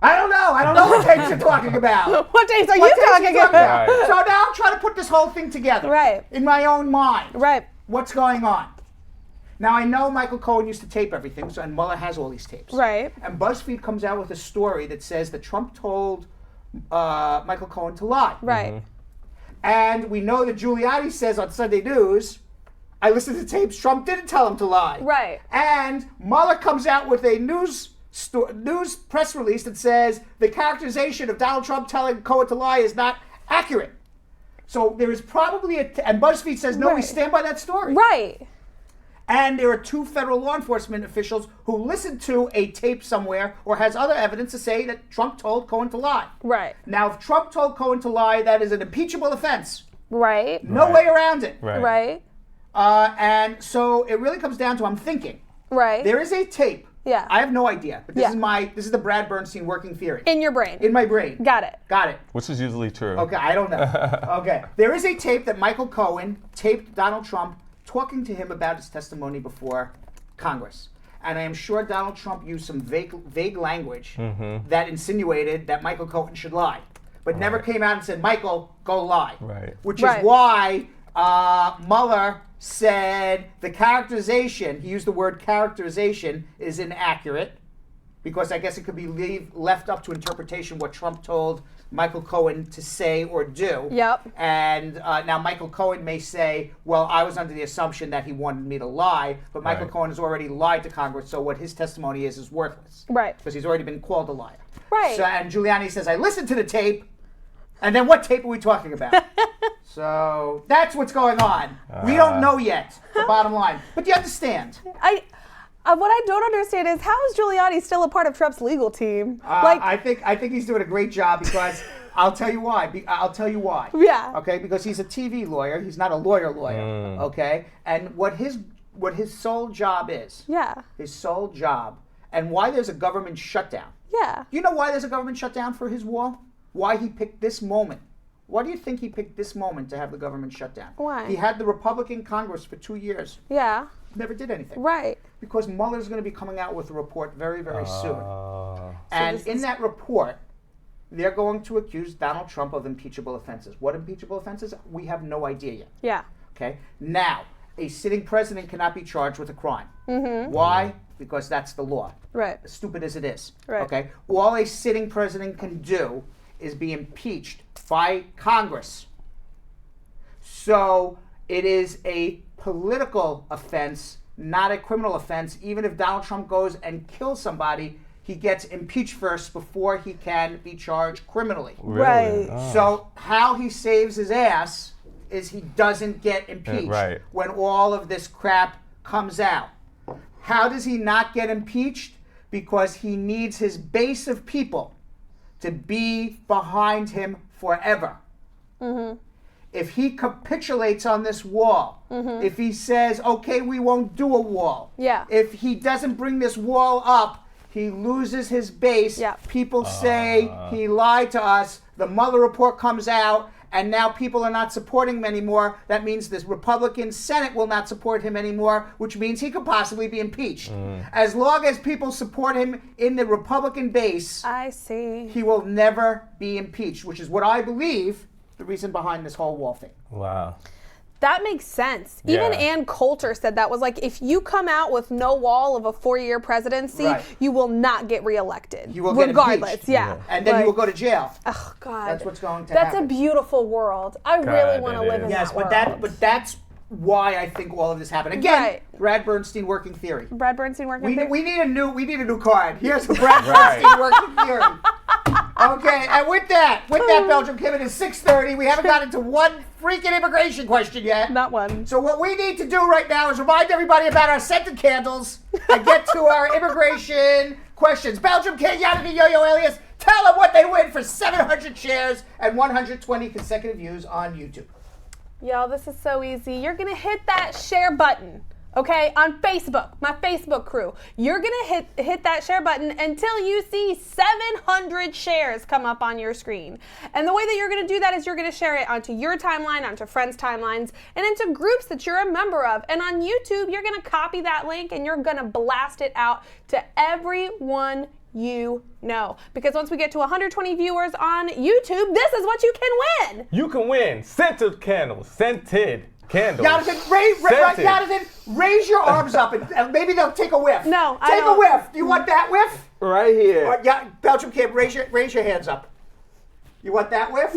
I don't know what tapes you're talking about. What tapes are you talking about? Right. So now I'm trying to put this whole thing together. Right. In my own mind. Right. What's going on? Now I know Michael Cohen used to tape everything, and Mueller has all these tapes. Right. And BuzzFeed comes out with a story that says that Trump told Michael Cohen to lie. Right. And we know that Giuliani says on Sunday News, I listened to tapes, Trump didn't tell him to lie. Right. And Mueller comes out with a news press release that says the characterization of Donald Trump telling Cohen to lie is not accurate. So there is probably and BuzzFeed says, no, we stand by that story. Right. And there are 2 federal law enforcement officials who listened to a tape somewhere or has other evidence to say that Trump told Cohen to lie. Right. Now, if Trump told Cohen to lie, that is an impeachable offense. Right. No way around it. Right. And so it really comes down to, I'm thinking, there is a tape. Yeah. I have no idea, but this is the Brad Bernstein working theory. In your brain. In my brain. Got it. Which is usually true. Okay, I don't know. Okay. There is a tape that Michael Cohen taped Donald Trump talking to him about his testimony before Congress. And I am sure Donald Trump used some vague language that insinuated that Michael Cohen should lie, but never came out and said, Michael, go lie. Right. Which is why Mueller said the characterization, he used the word characterization, is inaccurate, because I guess it could be left up to interpretation what Trump told Michael Cohen to say or do. Yep. And now Michael Cohen may say, well, I was under the assumption that he wanted me to lie, but Michael Cohen has already lied to Congress, so what his testimony is worthless. Right. Because he's already been called a liar. Right. So, and Giuliani says, I listened to the tape, and then what tape are we talking about? So that's what's going on. We don't know yet, the bottom line. But you understand. What I don't understand is, how is Giuliani still a part of Trump's legal team? I think he's doing a great job, because I'll tell you why. Yeah. Okay, because he's a TV lawyer. He's not a lawyer. Okay, and what his sole job is. Yeah. His sole job, and why there's a government shutdown. Yeah. You know why there's a government shutdown for his wall? Why he picked this moment? Why do you think he picked this moment to have the government shut down? Why? He had the Republican Congress for 2 years. Yeah. Never did anything. Right. Because Mueller's going to be coming out with a report very, very soon. And in that report, they're going to accuse Donald Trump of impeachable offenses. What impeachable offenses? We have no idea yet. Yeah. Okay? Now, a sitting president cannot be charged with a crime. Why? Because that's the law. Right. As stupid as it is. Right. Okay? All a sitting president can do is be impeached by Congress. So it is a political offense, not a criminal offense. Even if Donald Trump goes and kills somebody, he gets impeached first before he can be charged criminally. Right. So how he saves his ass is he doesn't get impeached when all of this crap comes out. How does he not get impeached? Because he needs his base of people to be behind him forever. If he capitulates on this wall, if he says, okay, we won't do a wall, if he doesn't bring this wall up, he loses his base. People say he lied to us. The Mueller report comes out, and now people are not supporting him anymore. That means this Republican Senate will not support him anymore, which means he could possibly be impeached. As long as people support him in the Republican base, I see. He will never be impeached, which is what I believe the reason behind this whole wall thing. Wow. That makes sense. Even Ann Coulter said that was like, if you come out with no wall of a 4-year presidency, you will not get reelected. You will regardless. Get impeached. And then you will go to jail. Oh God. That's what's going to happen. That's a beautiful world. I really want to live in that world. But that's why I think all of this happened. Again, Right. Brad Bernstein working theory. Brad Bernstein working. We need a new card. Here's the Brad Bernstein working theory. Okay, and with that, Belgium Kim, it is 6:30. We haven't gotten to one freaking immigration question yet. Not one. So what we need to do right now is remind everybody about our scented candles and get to our immigration questions. Belgium Kim, Jonathan Yo-Yo Elyse, tell them what they win for 700 shares and 120 consecutive views on YouTube. Y'all, this is so easy. You're gonna hit that share button, okay, on Facebook, my Facebook crew. You're gonna hit that share button until you see 700 shares come up on your screen. And the way that you're gonna do that is you're gonna share it onto your timeline, onto friends' timelines, and into groups that you're a member of. And on YouTube, you're gonna copy that link and you're gonna blast it out to everyone you know. Because once we get to 120 viewers on YouTube, this is what you can win. You can win scented candles. Scented candles. Jonathan, raise your arms up and maybe they'll take a whiff. No, I take don't. a whiff. Do you want that whiff? Right here. Or, Belgium Kim, raise your hands up. You want that whiff?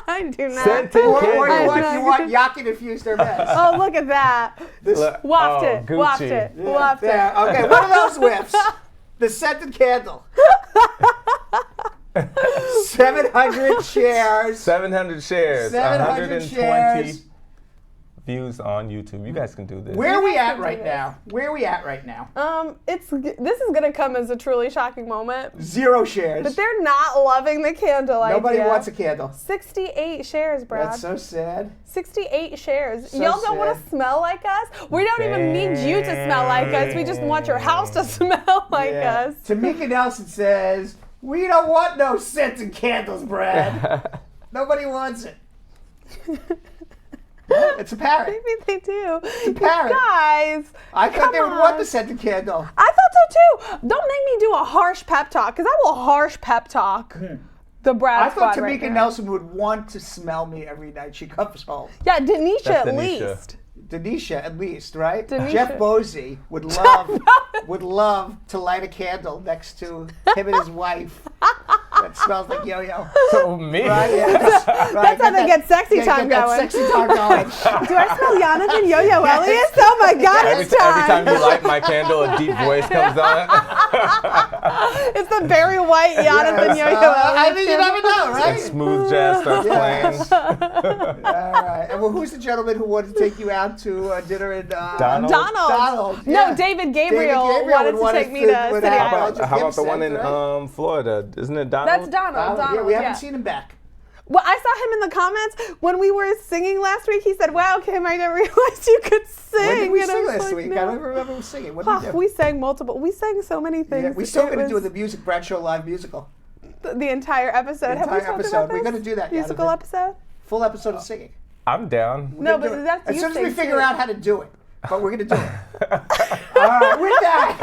I do not. Scented Or candles. you want Yakin infused Hermes? Oh, look at that. Waft it. Gucci. Waft it. Waft it. There. Okay, what are those whiffs? The scented candle. 700 shares. 700 shares. 700 120 shares. views on YouTube. You guys can do this. Where are we at right now? This is gonna come as a truly shocking moment. 0 shares. But they're not loving the candle Nobody idea. wants a candle. 68 shares, Brad. That's so sad. 68 shares. So Y'all don't want sad. to smell like us? We don't even need you to smell like us. We just want your house to smell like us. Tamika Nelson says, we don't want no scented candles, Brad. Nobody wants it. It's a parrot. Maybe they do. It's a parrot. Guys, I thought they would come want on. the scented candle. I thought so too. Don't make me do a harsh pep talk, because I will harsh pep talk the Brad I thought squad right Tamika now. Nelson would want to smell me every night she comes home. Yeah, Denisha That's at Denisha. least. Denisha, at least, right? Denisha. Jeff Bosey would love to light a candle next to him and his wife that smells like yo-yo. So me. Right? Yes. Right. That's how they get sexy time get that going. Sexy time going. Do I smell Jonathan Yo-Yo Elyse? Oh my God, Every it's time. time you light my candle, a deep voice comes on. It's the very white Jonathan Yo-Yo Elyse. I mean, you never know, And right? smooth jazz starts Yes. playing. All right. And well, who's the gentleman who wanted to take you out to dinner in Donald. Donald? No, Yeah. David Gabriel would wanted to want take me to would City have Island. Belgium How about the Kim one in sent, right? Florida? Isn't it Donald? That's Donald. Yeah, we haven't seen him back. Well, I saw him in the comments when we were singing last week. He said, "Wow, Kim, I didn't realize you could sing." When did we And I sing was last like, week? "No." I don't remember singing. What did we do? We sang multiple. We sang so many things. Yeah, we still It going to do was the music Bradshaw Live musical. the entire episode. The Have we entire talked episode. about We're this? gonna do that, musical Jonathan. episode. Full episode of singing. I'm down. No, We're gonna but do it. that's as you soon as we sing, figure too. out how to do it. But we're going to do it. All right, with that,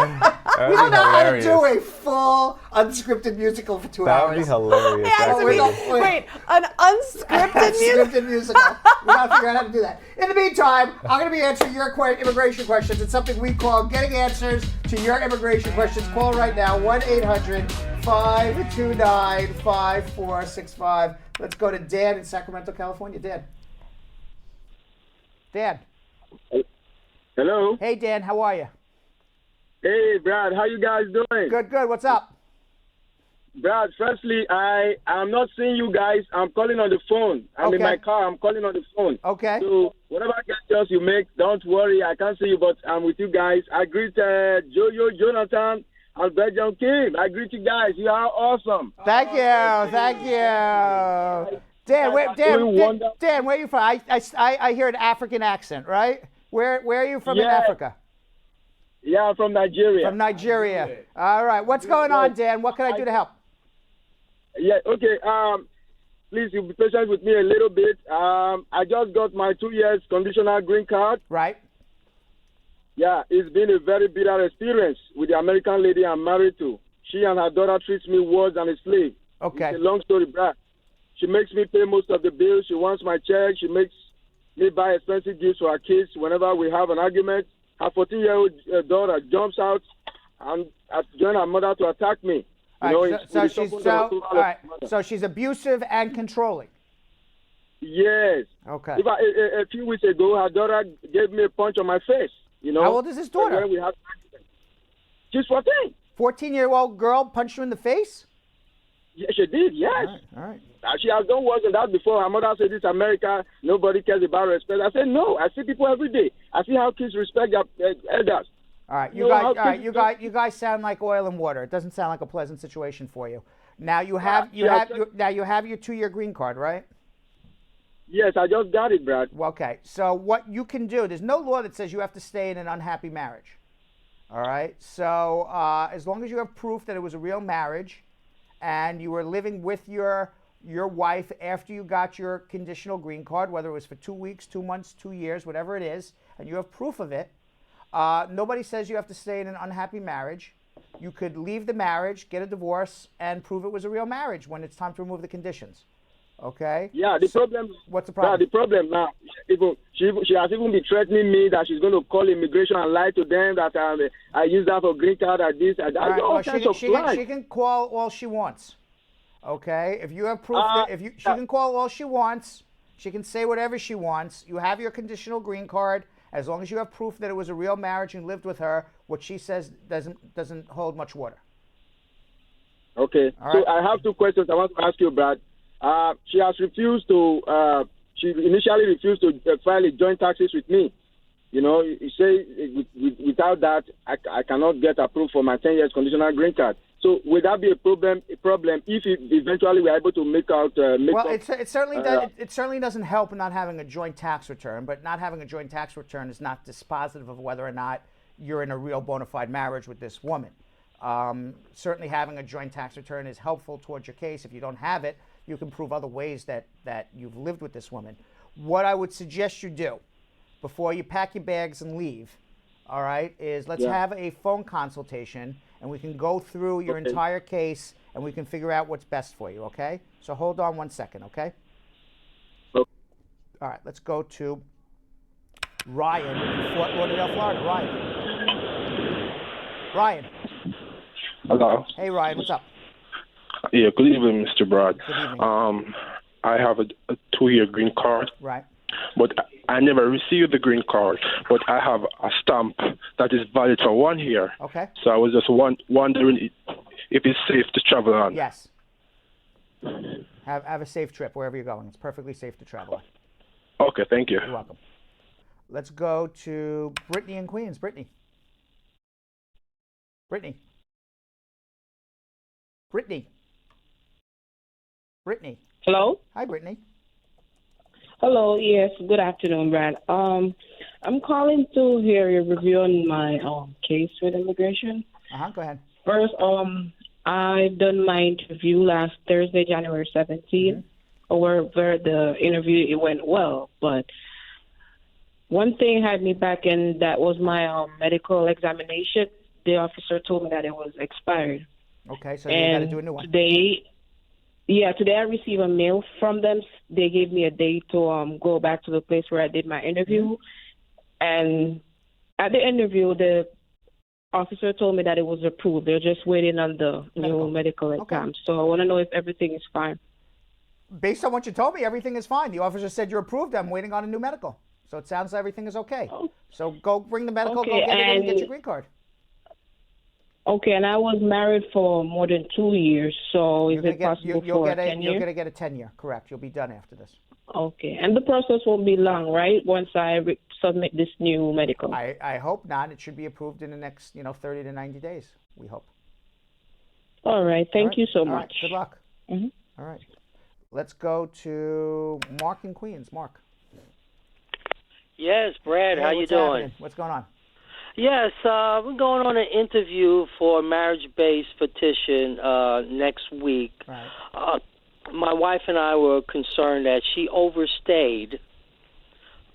we don't know how to do a full unscripted musical for 2 That hours. would be hilarious. It has to we're be, not- wait, an unscripted music. Unscripted musical. We got to figure out how to do that. In the meantime, I'm going to be answering your immigration questions. It's something we call getting answers to your immigration questions. Call right now, 1-800-529-5465. Let's go to Dan in Sacramento, California. Dan. Hello. Hey, Dan. How are you? Hey, Brad. How you guys doing? Good. What's up? Brad, firstly, I'm not seeing you guys. I'm calling on the phone. I'm in Okay. my car. I'm calling on the phone. Okay. So whatever gestures you make, don't worry. I can't see you, but I'm with you guys. I greet Jojo, Jonathan, and Belgium Kim. I greet you guys. You are awesome. Thank you. Dan, where are you from? I hear an African accent, right? Where are you from in Yeah. Africa? Yeah, I'm from Nigeria. From Nigeria. All right. What's going on, Dan? What can I do to help? Yeah, okay. Please, you be patient with me a little bit. I just got my 2 years conditional green card. Right. Yeah, it's been a very bitter experience with the American lady I'm married to. She and her daughter treats me worse than a slave. Okay. It's a long story, Brad. She makes me pay most of the bills. She wants my check. She makes me buy expensive gifts for our kids whenever we have an argument. Her 14-year-old daughter jumps out and joins her mother to attack me. All right. So she's abusive and controlling. Yes. Okay. A few weeks ago, her daughter gave me a punch on my face. You know. How old is his daughter? When we had, she's 14. 14-year-old girl punched you in the face? Yes, she did. Yes. All right. She has done worse than that before. Her mother said, "This America, nobody cares about respect." I said, "No. I see people every day. I see how kids respect their elders." All right, you guys sound like oil and water. It doesn't sound like a pleasant situation for you. Now you have your 2-year green card, right? Yes, I just got it, Brad. Okay, so what you can do, there's no law that says you have to stay in an unhappy marriage. All right, so as long as you have proof that it was a real marriage and you were living with your wife after you got your conditional green card, whether it was for 2 weeks, 2 months, 2 years, whatever it is, and you have proof of it, nobody says you have to stay in an unhappy marriage. You could leave the marriage, get a divorce, and prove it was a real marriage when it's time to remove the conditions. Okay? Yeah, problem. What's the problem? Yeah, the problem now, she has even been threatening me that she's going to call immigration and lie to them that I used that for green card at this. All right, well, she can call all she wants. Okay? If you have proof, she can call all she wants. She can say whatever she wants. You have your conditional green card. As long as you have proof that it was a real marriage and lived with her, what she says doesn't hold much water. Okay. All so right. I have 2 questions I want to ask you, Brad. She has refused to. She initially refused to file a joint taxes with me. You know, you say without that, I cannot get approved for my 10 years conditional green card. So would that be a problem if eventually we're able to make out? It certainly doesn't help not having a joint tax return, but not having a joint tax return is not dispositive of whether or not you're in a real bona fide marriage with this woman. Certainly having a joint tax return is helpful towards your case. If you don't have it, you can prove other ways that you've lived with this woman. What I would suggest you do before you pack your bags and leave, all right, is let's have a phone consultation and we can go through your entire case and we can figure out what's best for you, okay? So hold on 1 second, okay? Okay. All right, let's go to Ryan in Fort Lauderdale, Florida. Ryan. Hello. Hey, Ryan, what's up? Yeah, good evening, Mr. Broad. Good evening. I have a 2-year green card. Right. But I never received the green card. But I have a stamp that is valid for 1 year. Okay. So I was just wondering if it's safe to travel on. Yes. Have a safe trip wherever you're going. It's perfectly safe to travel on. Okay, thank you. You're welcome. Let's go to Brittany in Queens. Brittany. Hello? Hi, Brittany. Hello, yes, good afternoon, Brad. I'm calling to hear your review on my case with immigration. Go ahead. First, I've done my interview last Thursday, January 17th, where the interview, it went well, but one thing had me back, and that was my medical examination. The officer told me that it was expired. Okay, so you got to do a new one. Today I received a mail from them. They gave me a date to go back to the place where I did my interview. And at the interview, the officer told me that it was approved. They're just waiting on the new medical exam. So I want to know if everything is fine. Based on what you told me, everything is fine. The officer said you're approved. I'm waiting on a new medical. So it sounds like everything is okay. So go bring the medical, go get it and get your green card. Okay, and I was married for more than 2 years, so is it possible for 10 years? You're going to get a 10-year, correct. You'll be done after this. Okay, and the process won't be long, right, once I submit this new medical? I hope not. It should be approved in the next 30 to 90 days, we hope. All right, thank you so much. Right, good luck. All right. Let's go to Mark in Queens. Mark. Yes, Brad, how you doing? Happening? What's going on? Yes, we're going on an interview for a marriage-based petition next week. Right. My wife and I were concerned that she overstayed.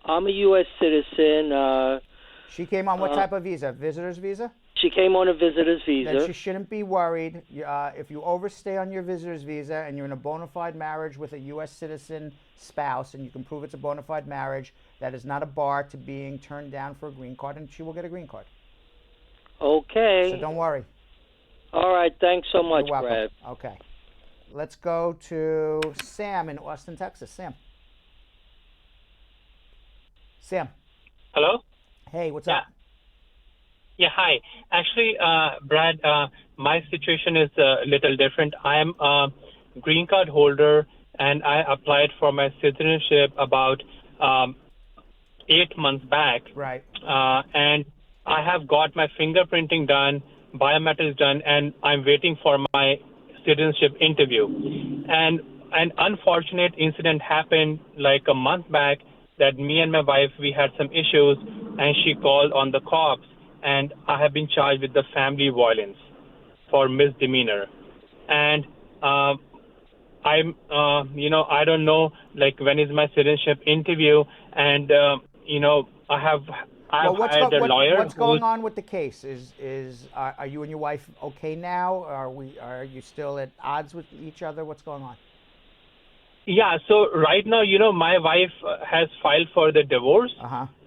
I'm a U.S. citizen. She came on what type of visa? Visitor's visa? She came on a visitor's visa. Then she shouldn't be worried. If you overstay on your visitor's visa and you're in a bona fide marriage with a U.S. citizen spouse and you can prove it's a bona fide marriage, that is not a bar to being turned down for a green card, and she will get a green card. Okay. So don't worry. All right. Thanks so much, You're welcome. Brad. Okay. Let's go to Sam in Austin, Texas. Sam. Sam. Hello? Hey, what's up? Yeah, hi. Actually, Brad, my situation is a little different. I am a green card holder, and I applied for my citizenship about 8 months back. Right. And I have got my fingerprinting done, biometrics done, and I'm waiting for my citizenship interview. And an unfortunate incident happened like a month back that me and my wife, we had some issues, and she called on the cops, and I have been charged with the family violence for misdemeanor. And I'm, I don't know, like, when is my citizenship interview, and, I've hired a lawyer. What's going on with the case? Are you and your wife okay now? Are you still at odds with each other? What's going on? Yeah, so right now, my wife has filed for the divorce,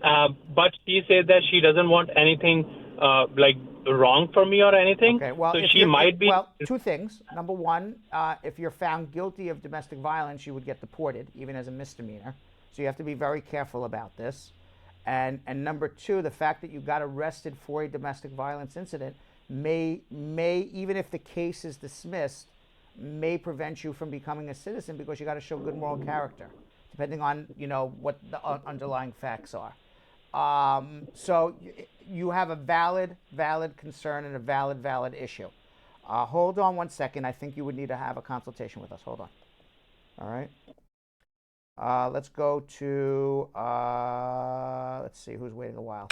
but she said that she doesn't want anything wrong for me or anything. Okay, well, so she might be. Well, two things. Number one, if you're found guilty of domestic violence, you would get deported, even as a misdemeanor. So you have to be very careful about this. And number two, the fact that you got arrested for a domestic violence incident may even if the case is dismissed, may prevent you from becoming a citizen because you got to show good moral character, depending on what the underlying facts are. So you have a valid concern and a valid issue. Hold on one second. I think you would need to have a consultation with us. Hold on. All right. Let's go to let's see who's waiting a while.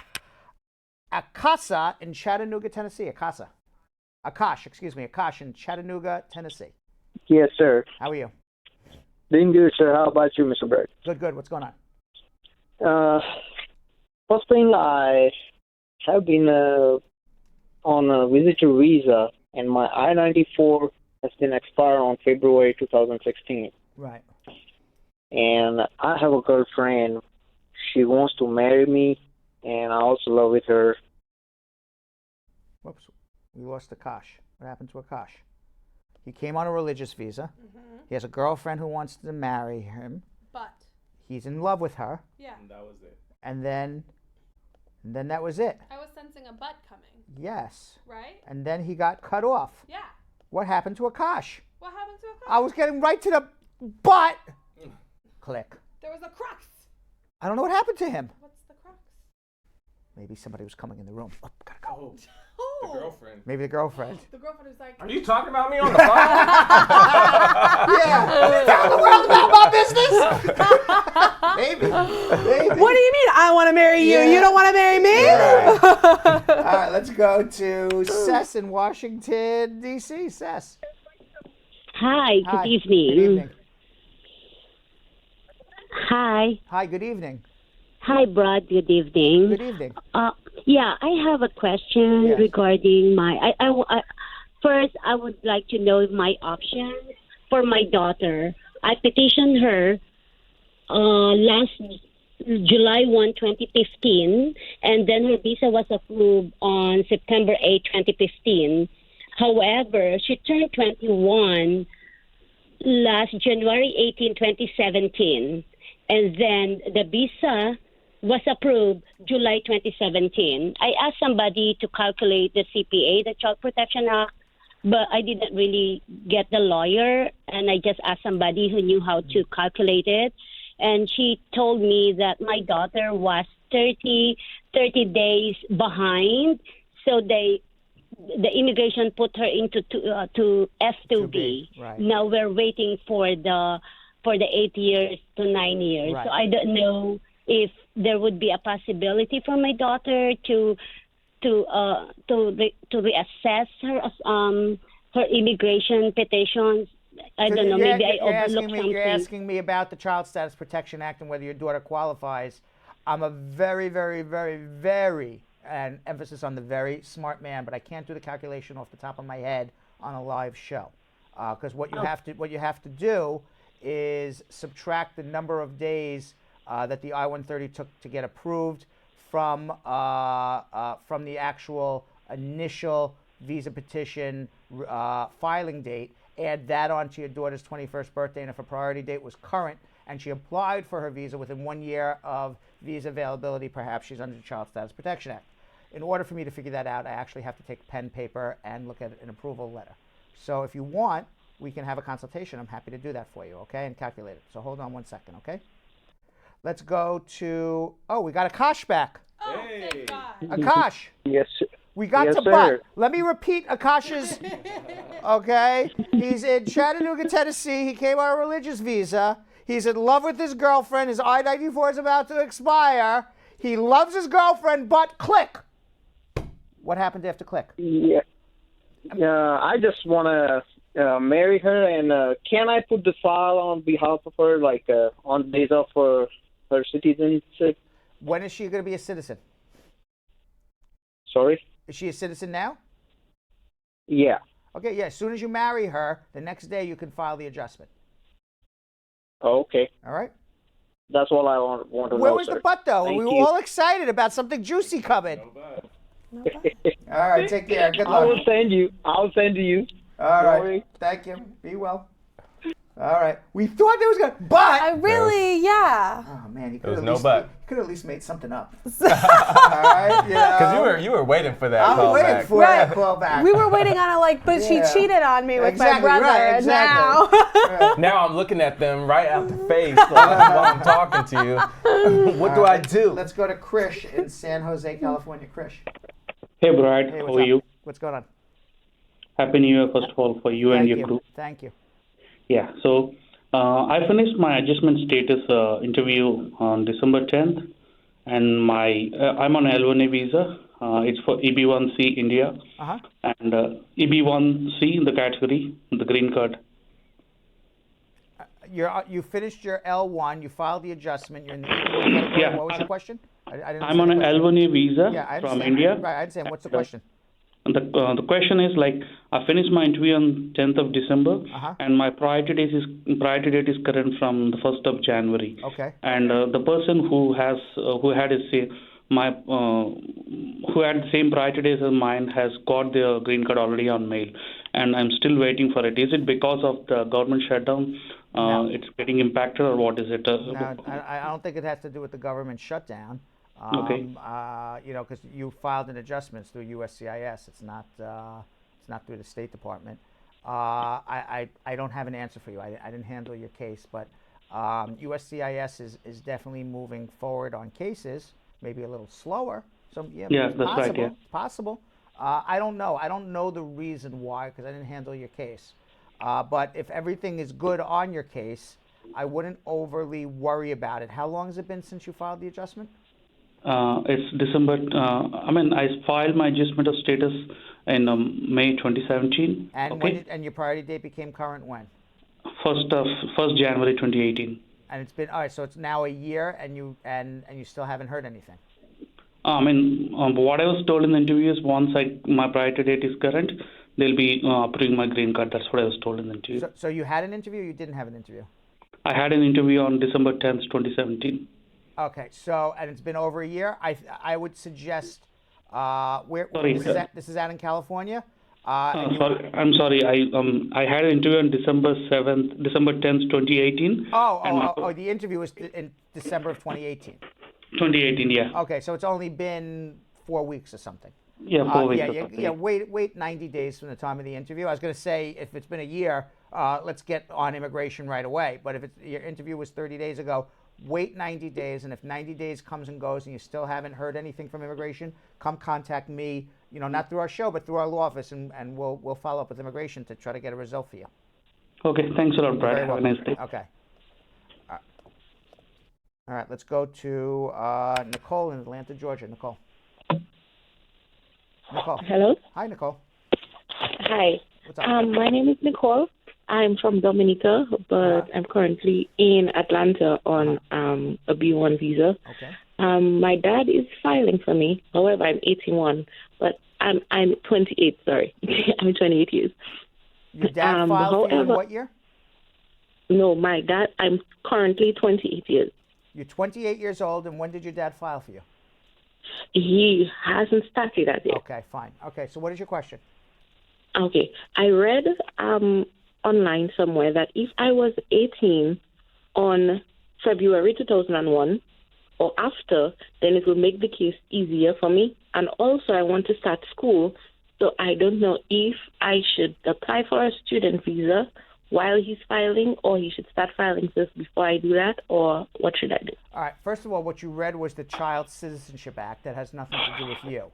Akasa in Chattanooga, Tennessee. Akash in Chattanooga, Tennessee. Yes, sir. How are you? Doing good, sir. How about you, Mr. Bird? Good. What's going on? First thing, I have been on a visitor visa, and my I-94 has been expired on February 2016. Right. And I have a girlfriend. She wants to marry me, and I also love with her. Whoops. We lost Akash. What happened to Akash? He came on a religious visa. Mm-hmm. He has a girlfriend who wants to marry him. But he's in love with her. Yeah. And that was it. And then that was it. I was sensing a but coming. Yes. Right? And then he got cut off. Yeah. What happened to Akash? What happened to Akash? I was getting right to the but. Click. There was a crux. I don't know what happened to him. What's the crux? Maybe somebody was coming in the room. Oh, gotta go. Oh. The girlfriend. Maybe the girlfriend. The girlfriend was like, Are you talking about me on the phone? Yeah. Are you telling the world about my business? Maybe. What do you mean? I want to marry you. Yeah. You don't want to marry me? Right. All right, let's go to Sess in Washington, D.C. Sess. Hi, good evening. Good evening. Hi. Hi, good evening. Hi, Brad. Good evening. Good evening. Yeah, I have a question regarding my. First, I would like to know my options for my daughter. I petitioned her last July 1, 2015, and then her visa was approved on September 8, 2015. However, she turned 21 last January 18, 2017, and then the visa was approved July 2017. I asked somebody to calculate the CPA, the Child Protection Act, but I didn't really get the lawyer, and I just asked somebody who knew how to calculate it. And she told me that my daughter was 30 days behind, so the immigration put her into to F2B. Right. Now we're waiting for the 8 years to 9 years. Right. So I don't know if there would be a possibility for my daughter to reassess her immigration petitions. I don't know. Maybe I overlooked something. You're asking me about the Child Status Protection Act and whether your daughter qualifies. I'm a very, very, very, very, and emphasis on the very smart man, but I can't do the calculation off the top of my head on a live show, because what you have to do is subtract the number of days that the I-130 took to get approved from the actual initial visa petition filing date, add that on to your daughter's 21st birthday, and if a priority date was current and she applied for her visa within 1 year of visa availability, perhaps she's under the Child Status Protection Act. In order for me to figure that out, I actually have to take pen, paper, and look at an approval letter. So if you want, we can have a consultation. I'm happy to do that for you, okay, and calculate it. So hold on 1 second, okay? Let's go to, we got Akash back. Oh, thank God. Akash. Yes, sir. We got Yes, to sir. Butt. Let me repeat Akash's, okay? He's in Chattanooga, Tennessee. He came on a religious visa. He's in love with his girlfriend. His I-94 is about to expire. He loves his girlfriend, but click. What happened after click? Yeah. I just want to marry her, and can I put the file on behalf of her, like on days of her citizenship? When is she going to be a citizen? Sorry? Is she a citizen now? Yeah. Okay, yeah. As soon as you marry her, the next day you can file the adjustment. Okay. All right? That's all I want to know, Where was sir. the butt, though? Thank We were you. all excited about something juicy coming. All right, take care. Good luck. I'll send you. All right. worry. Thank you. Be well. All right. We thought there was going to, but. I really, yeah. Oh, man. He There was could no least, but. He could at least made something up. All right? You know? Because you were waiting for that I'm call waiting back. for that call back. We were waiting on it, but Yeah. she cheated on me with Exactly, my brother, right, and exactly. now. Now I'm looking at them right out the face while I'm talking to you. What do I do? Let's go to Krish in San Jose, California. Krish. Hey, Brad. Hey, How what's are up? you? What's going on? Happy New Year, first of all, for you and Thank your you. group. Thank you. Yeah, so I finished my adjustment status interview on December 10th, and I'm on L1A visa. It's for EB1C India, Uh-huh. and EB1C in the category, the green card. You finished your L1. You filed the adjustment. You're in the EB1 category. Yeah. What was the question? I didn't I'm on an understand the question. L1A visa Yeah, I from understand. India. Right, I understand. What's the question? And the question is, like, I finished my interview on 10th of December, Uh-huh. and my priority date is current from the 1st of January. Okay. And the person who had the same priority days as mine has got their green card already on mail, and I'm still waiting for it. Is it because of the government shutdown? No. It's getting impacted, or what is it? No, I don't think it has to do with the government shutdown. Okay. You know, because you filed an adjustment through USCIS. It's not through the State Department. I don't have an answer for you. I didn't handle your case, but USCIS is definitely moving forward on cases, maybe a little slower. So yeah, it's that's possible. right. Yeah. It's possible. I don't know. I don't know the reason why because I didn't handle your case. But if everything is good on your case, I wouldn't overly worry about it. How long has it been since you filed the adjustment? It's December. I filed my adjustment of status in May 2017. And okay. and your priority date became current when? 1st January 2018. And it's been all right. So it's now a year, and you still haven't heard anything. What I was told in the interview is once my priority date is current, they'll be approving my green card. That's what I was told in the interview. So you had an interview. Or you didn't have an interview. I had an interview on December 10th, 2017. Okay. So and it's been over a year. I would suggest where Sorry, this is out in California. I'm sorry. I had an interview on December 10th, 2018. The interview was in December of 2018. 2018, yeah. Okay, so it's only been 4 weeks or something. Yeah, 4 weeks or something. Yeah, wait 90 days from the time of the interview. I was going to say, if it's been a year, let's get on immigration right away. But if your interview was 30 days ago, wait 90 days. And if 90 days comes and goes and you still haven't heard anything from immigration, come contact me, not through our show, but through our law office, and we'll follow up with immigration to try to get a result for you. Okay, thanks a lot, Brad. Have a nice day. Okay. All right, let's go to Nicole in Atlanta, Georgia. Nicole. Hello. Hi, Nicole. Hi. What's up? My name is Nicole. I'm from Dominica, but I'm currently in Atlanta on a B1 visa. Okay. My dad is filing for me. However, I'm 81, but I'm 28. Sorry, I'm 28 years. Your dad filed for you in what year? No, my dad. I'm currently 28 years. You're 28 years old, and when did your dad file for you? He hasn't started that yet. Okay, fine. Okay, so what is your question? Okay, I read online somewhere that if I was 18 on February 2001 or after, then it will make the case easier for me. And also, I want to start school, so I don't know if I should apply for a student visa while he's filing, or he should start filing first before I do that, or what should I do? All right. First of all, what you read was the Child Citizenship Act. That has nothing to do with you.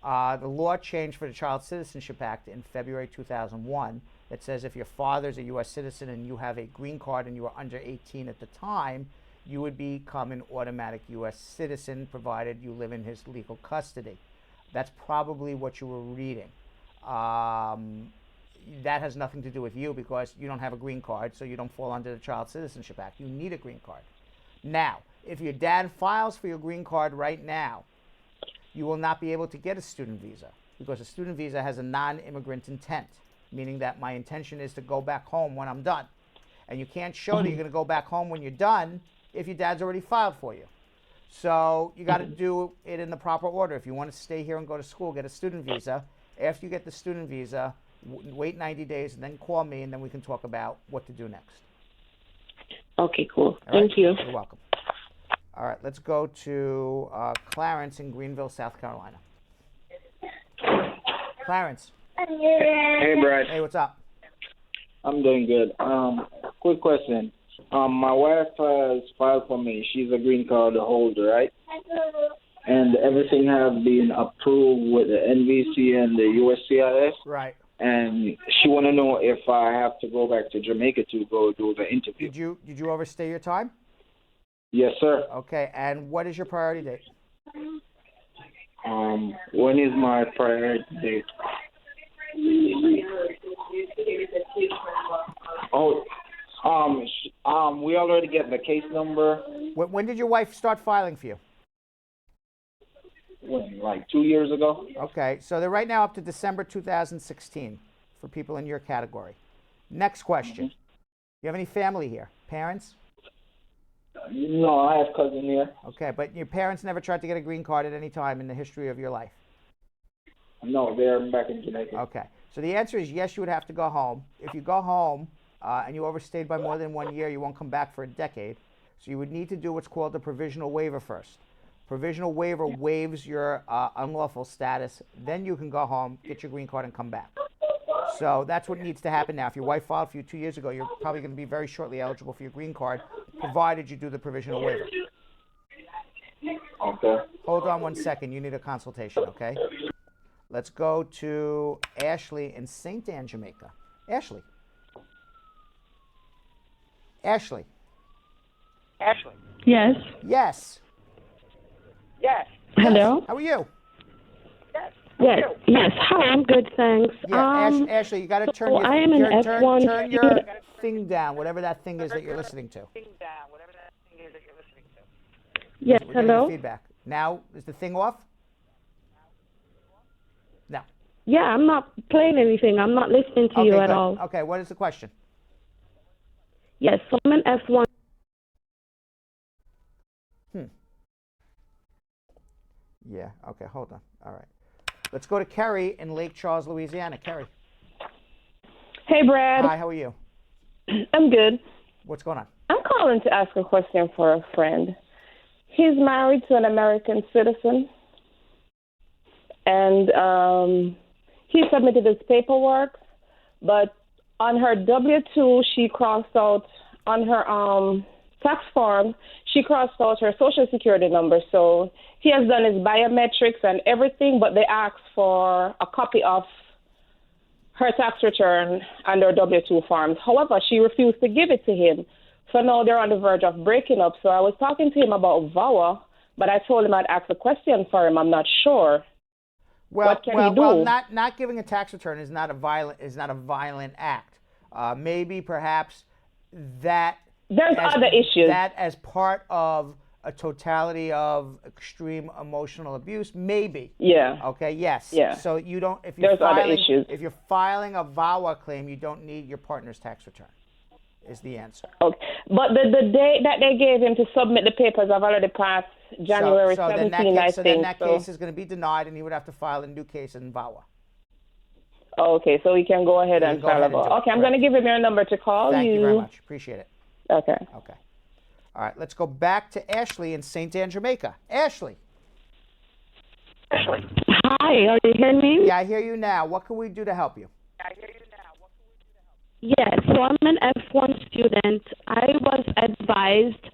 The law changed for the Child Citizenship Act in February 2001 that says if your father's a U.S. citizen and you have a green card and you were under 18 at the time, you would become an automatic U.S. citizen provided you live in his legal custody. That's probably what you were reading. That has nothing to do with you because you don't have a green card, so you don't fall under the Child Citizenship Act. You need a green card. Now, if your dad files for your green card right now, you will not be able to get a student visa because a student visa has a non-immigrant intent, meaning that my intention is to go back home when I'm done. And you can't show that you're going to go back home when you're done if your dad's already filed for you. So you got to do it in the proper order. If you want to stay here and go to school, get a student visa. After you get the student visa, wait 90 days and then call me, and then we can talk about what to do next. Okay, cool. All Thank right? you. You're welcome. All right, let's go to Clarence in Greenville, South Carolina. Clarence. Hey, Brad. Hey, what's up? I'm doing good. Quick question. My wife has filed for me. She's a green card holder, right? And everything has been approved with the NVC and the USCIS. Right. And she want to know if I have to go back to Jamaica to go do the interview. Did you overstay your time? Yes, sir. Okay, and what is your priority date? When is my priority date? We already get the case number. When did your wife start filing for you? When, like 2 years ago? Okay, so they're right now up to December 2016 for people in your category. Next question. You have any family here? Parents? No, I have cousin here. Okay, but your parents never tried to get a green card at any time in the history of your life? No, they're back in Jamaica. Okay, so the answer is yes, you would have to go home. If you go home and you overstayed by more than 1 year, you won't come back for a decade. So you would need to do what's called a provisional waiver first. Provisional waiver waives your unlawful status. Then you can go home, get your green card, and come back. So that's what needs to happen now. If your wife filed for you 2 years ago, you're probably going to be very shortly eligible for your green card, provided you do the provisional waiver. Okay. Hold on 1 second. You need a consultation, okay? Let's go to Ashley in St. Anne, Jamaica. Ashley. Ashley. Ashley. Yes. Yes. Yes. Hello. How are you? Yes. Yes. Hi. I'm good. Thanks. Yeah, Ashley, you got to turn I am an F1 turn your thing down, whatever that thing is that you're listening to. Yes. We're getting Hello. feedback. Now, is the thing off? No. Yeah, I'm not playing anything. I'm not listening to you at good. all. Okay. What is the question? Yes. So I'm an F1. Yeah. Okay. Hold on. All right. Let's go to Kerry in Lake Charles, Louisiana. Kerry. Hey, Brad. Hi. How are you? I'm good. What's going on? I'm calling to ask a question for a friend. He's married to an American citizen, and he submitted his paperwork, but on her W-2, she crossed out, on her tax form, she crossed out her Social Security number. So he has done his biometrics and everything, but they asked for a copy of her tax return and her W-2 forms. However, she refused to give it to him. So now they're on the verge of breaking up. So I was talking to him about VAWA, but I told him I'd ask a question for him. I'm not sure. What can he do? Well, not giving a tax return is not a violent act. Maybe perhaps that there's other issues. That as part of a totality of extreme emotional abuse, maybe. Yeah. Okay. Yes. Yeah. So you don't. If you're there's other filing, issues. If you're filing a VAWA claim, you don't need your partner's tax return. Is the answer. Okay. But the date that they gave him to submit the papers have already passed January 17, I think. So then that case is going to be denied, and he would have to file a new case in VAWA. Okay, so we can go ahead and file a vote. Okay, I'm going to give him your number to call Thank you very much. Appreciate it. Okay. Okay. All right, let's go back to Ashley in St. Anne, Jamaica. Ashley. Hi, are you hearing me? Yeah, I hear you now. What can we do to help you? Yes, so I'm an F1 student. I was advised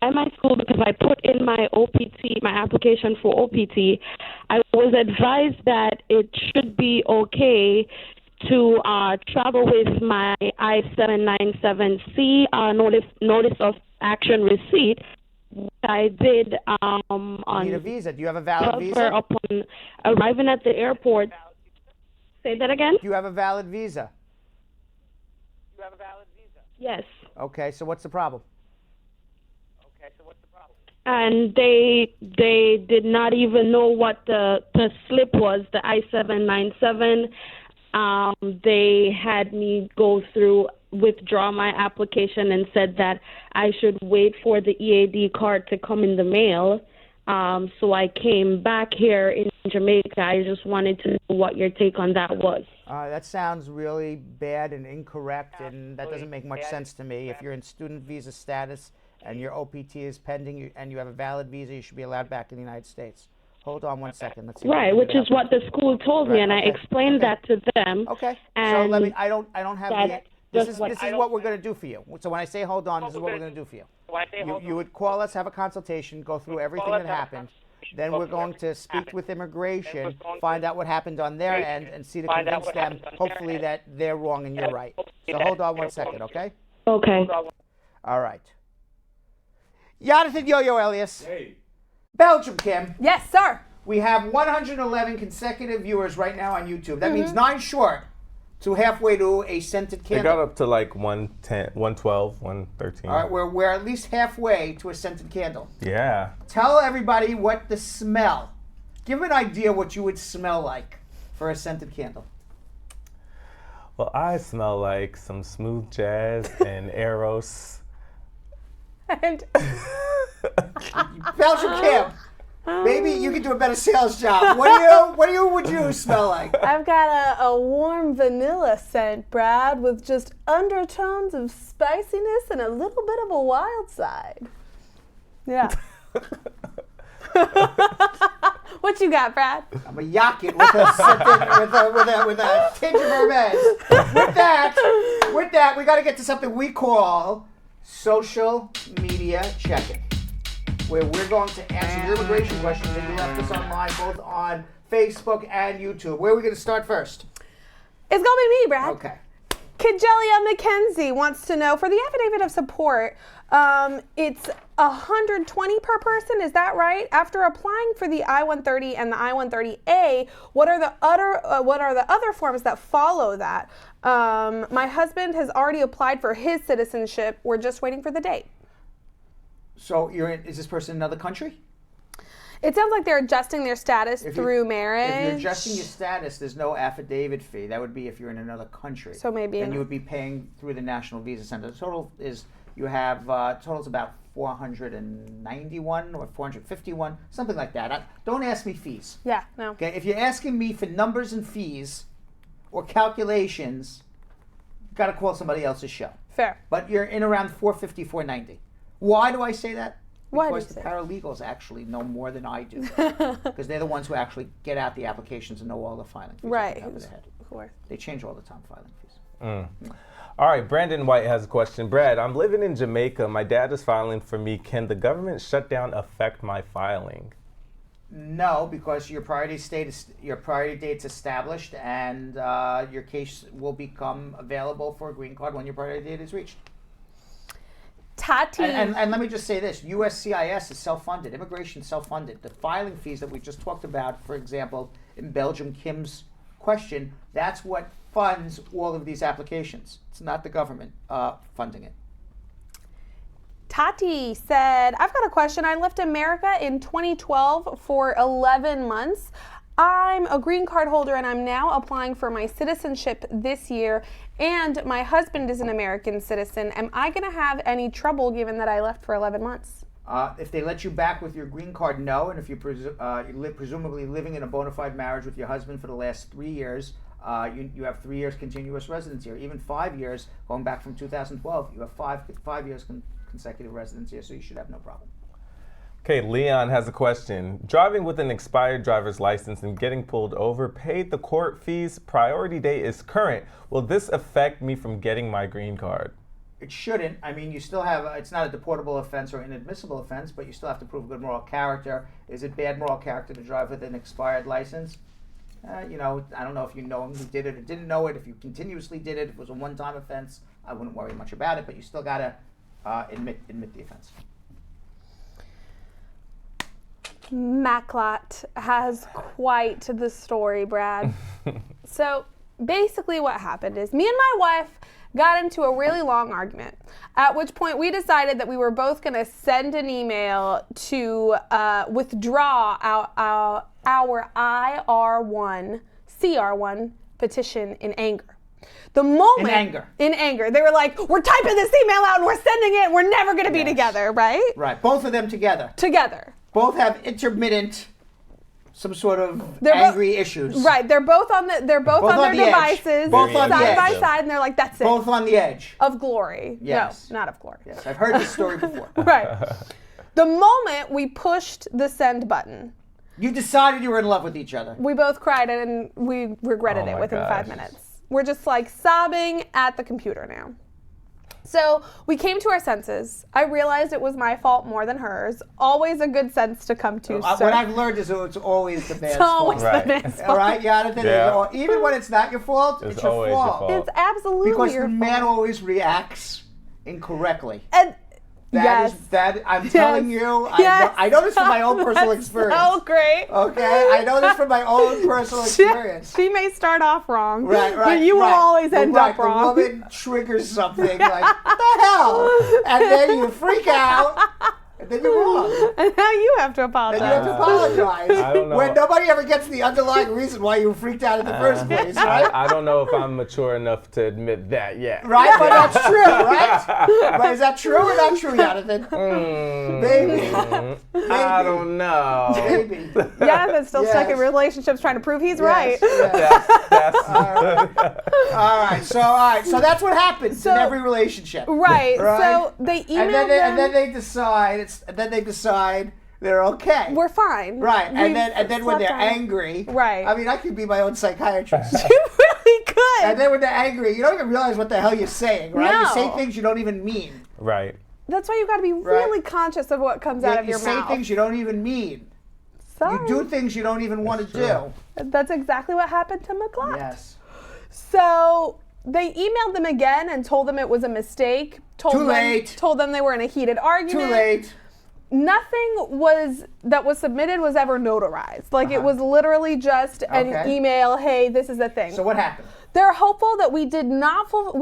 at my school because I put in my OPT, my application for OPT. I was advised that it should be okay to travel with my I-797C notice of action receipt. I did on You need a visa. Do you have a valid visa? upon arriving at the airport. Say that again? Do you have a valid visa? Yes. Okay, so what's the problem? And they did not even know what the slip was, the I-797. They had me withdraw my application and said that I should wait for the EAD card to come in the mail. So I came back here in Jamaica. I just wanted to know what your take on that was. That sounds really bad and incorrect, and that doesn't make much sense to me. If you're in student visa status and your OPT is pending and you have a valid visa, you should be allowed back in the United States. Hold on one second. Let's see. Right, which is what the school told me, and I explained that to them. Okay. And so I don't have this is just what we're going to do for you. So when I say hold on, this is what we're going to do for you. You would call us, have a consultation, go through everything that happened. Then we're going to speak with immigration, find out what happened on their end, and see to convince them, hopefully, that they're wrong and you're right. So hold on one second, okay? Okay. All right. Jonathan Yo-Yo Elias. Hey. Belgium, Kim. Yes, sir. We have 111 consecutive viewers right now on YouTube. That means 9 short to halfway to a scented They candle. got up to like 110, 112, 113. All right, we're at least halfway to a scented candle. Yeah. Tell everybody what the smell. Give an idea what you would smell like for a scented candle. Well, I smell like some smooth jazz and Eros. And Belgium Kim, maybe you could do a better sales job. Would you smell like? I've got a warm vanilla scent, Brad, with just undertones of spiciness and a little bit of a wild side. Yeah. What you got, Brad? I'm a yakin with a tinge of vermouth. With that, we got to get to something we call social media check-in, where we're going to answer your immigration questions that you left us online, both on Facebook and YouTube. Where are we going to start first? It's going to be me, Brad. Okay. Kajelia McKenzie wants to know, for the affidavit of support, it's $120 per person, is that right? After applying for the I-130 and the I-130A, what are the other forms that follow that? My husband has already applied for his citizenship. We're just waiting for the date. So is this person in another country? It sounds like they're adjusting their status through marriage. If you're adjusting your status, there's no affidavit fee. That would be if you're in another country. So maybe. And you would be paying through the National Visa Center. The total is, you have, total's about 491 or 451, something like that. Don't ask me fees. Yeah, no. Okay, if you're asking me for numbers and fees or calculations, you've got to call somebody else's show. Fair. But you're in around 450, 490. Why do I say that? Why Because the paralegals actually know more than I do. Because they're the ones who actually get out the applications and know all the filing fees. Right. Of course. They change all the time, filing fees. All right, Brandon White has a question. Brad, I'm living in Jamaica. My dad is filing for me. Can the government shutdown affect my filing? No, because your priority date's established, and your case will become available for a green card when your priority date is reached. Tati. And let me just say this, USCIS is self-funded, immigration is self-funded. The filing fees that we just talked about, for example, in Belgium, Kim's question, that's what funds all of these applications. It's not the government funding it. Tati said, I've got a question. I left America in 2012 for 11 months. I'm a green card holder and I'm now applying for my citizenship this year, and my husband is an American citizen. Am I going to have any trouble given that I left for 11 months? If they let you back with your green card, no. And if you're presumably living in a bona fide marriage with your husband for the last 3 years, You have 3 years continuous residence here. Even 5 years, going back from 2012, you have five years consecutive residence here, so you should have no problem. Okay, Leon has a question. Driving with an expired driver's license and getting pulled over, paid the court fees, priority date is current. Will this affect me from getting my green card? It shouldn't. I mean, you still have, it's not a deportable offense or inadmissible offense, but you still have to prove good moral character. Is it bad moral character to drive with an expired license? You know, I don't know if you know him who did it or didn't know it. If you continuously did it, if it was a one-time offense, I wouldn't worry much about it, but you still got to admit the offense. Maclot has quite the story, Brad. So basically what happened is me and my wife got into a really long argument, at which point we decided that we were both going to send an email to withdraw our IR1, CR1 petition in anger. The moment in anger, they were like, we're typing this email out and we're sending it, we're never going to be together, right? Right, both of them together. Both have intermittent, some sort of angry issues. Right, they're both on their devices, both on the side by edge. side, and they're like, that's it. Both on the edge. Of glory. Yes. No, not of glory. Yes, I've heard this story before. Right. The moment we pushed the send button, you decided you were in love with each other. We both cried and we regretted it within 5 minutes. We're just like sobbing at the computer now. So we came to our senses. I realized it was my fault more than hers. Always a good sense to come to. What I've learned is it's always the man's It's always fault. the man's fault. All right, Jonathan? Yeah. Even when it's not your fault, it's your fault. It's absolutely because your the man always reacts incorrectly. And I'm telling you, I know this from my own personal experience. Oh, great. Okay, I know this from my own personal experience. She may start off wrong, right, but you will always end up wrong. The woman triggers something like, what the hell? And then you freak out. And then you're wrong. And now you have to apologize. Then you have to apologize. I don't know. When nobody ever gets the underlying reason why you were freaked out in the first place, right? I don't know if I'm mature enough to admit that yet. Right, but that's true, right? But is that true or not true, Jonathan? Maybe. I don't know. Maybe. Jonathan's still stuck in relationships trying to prove he's right. All right, so that's what happens in every relationship. Right. So they emailed them. And then they decide they're okay. We're fine. Right. And then when they're angry. Right. I mean, I could be my own psychiatrist. You really could. And then when they're angry, you don't even realize what the hell you're saying, right? No. You say things you don't even mean. Right. That's why you got to be really conscious of what comes out of your mouth. You say things you don't even mean. Sorry. You do things you don't even want to do. That's exactly what happened to McLeod. Yes. So they emailed them again and told them it was a mistake. Too late. Told them they were in a heated argument. Too late. Nothing that was submitted was ever notarized. Like it was literally just an email. Hey, this is the thing. So what happened? They're hopeful that we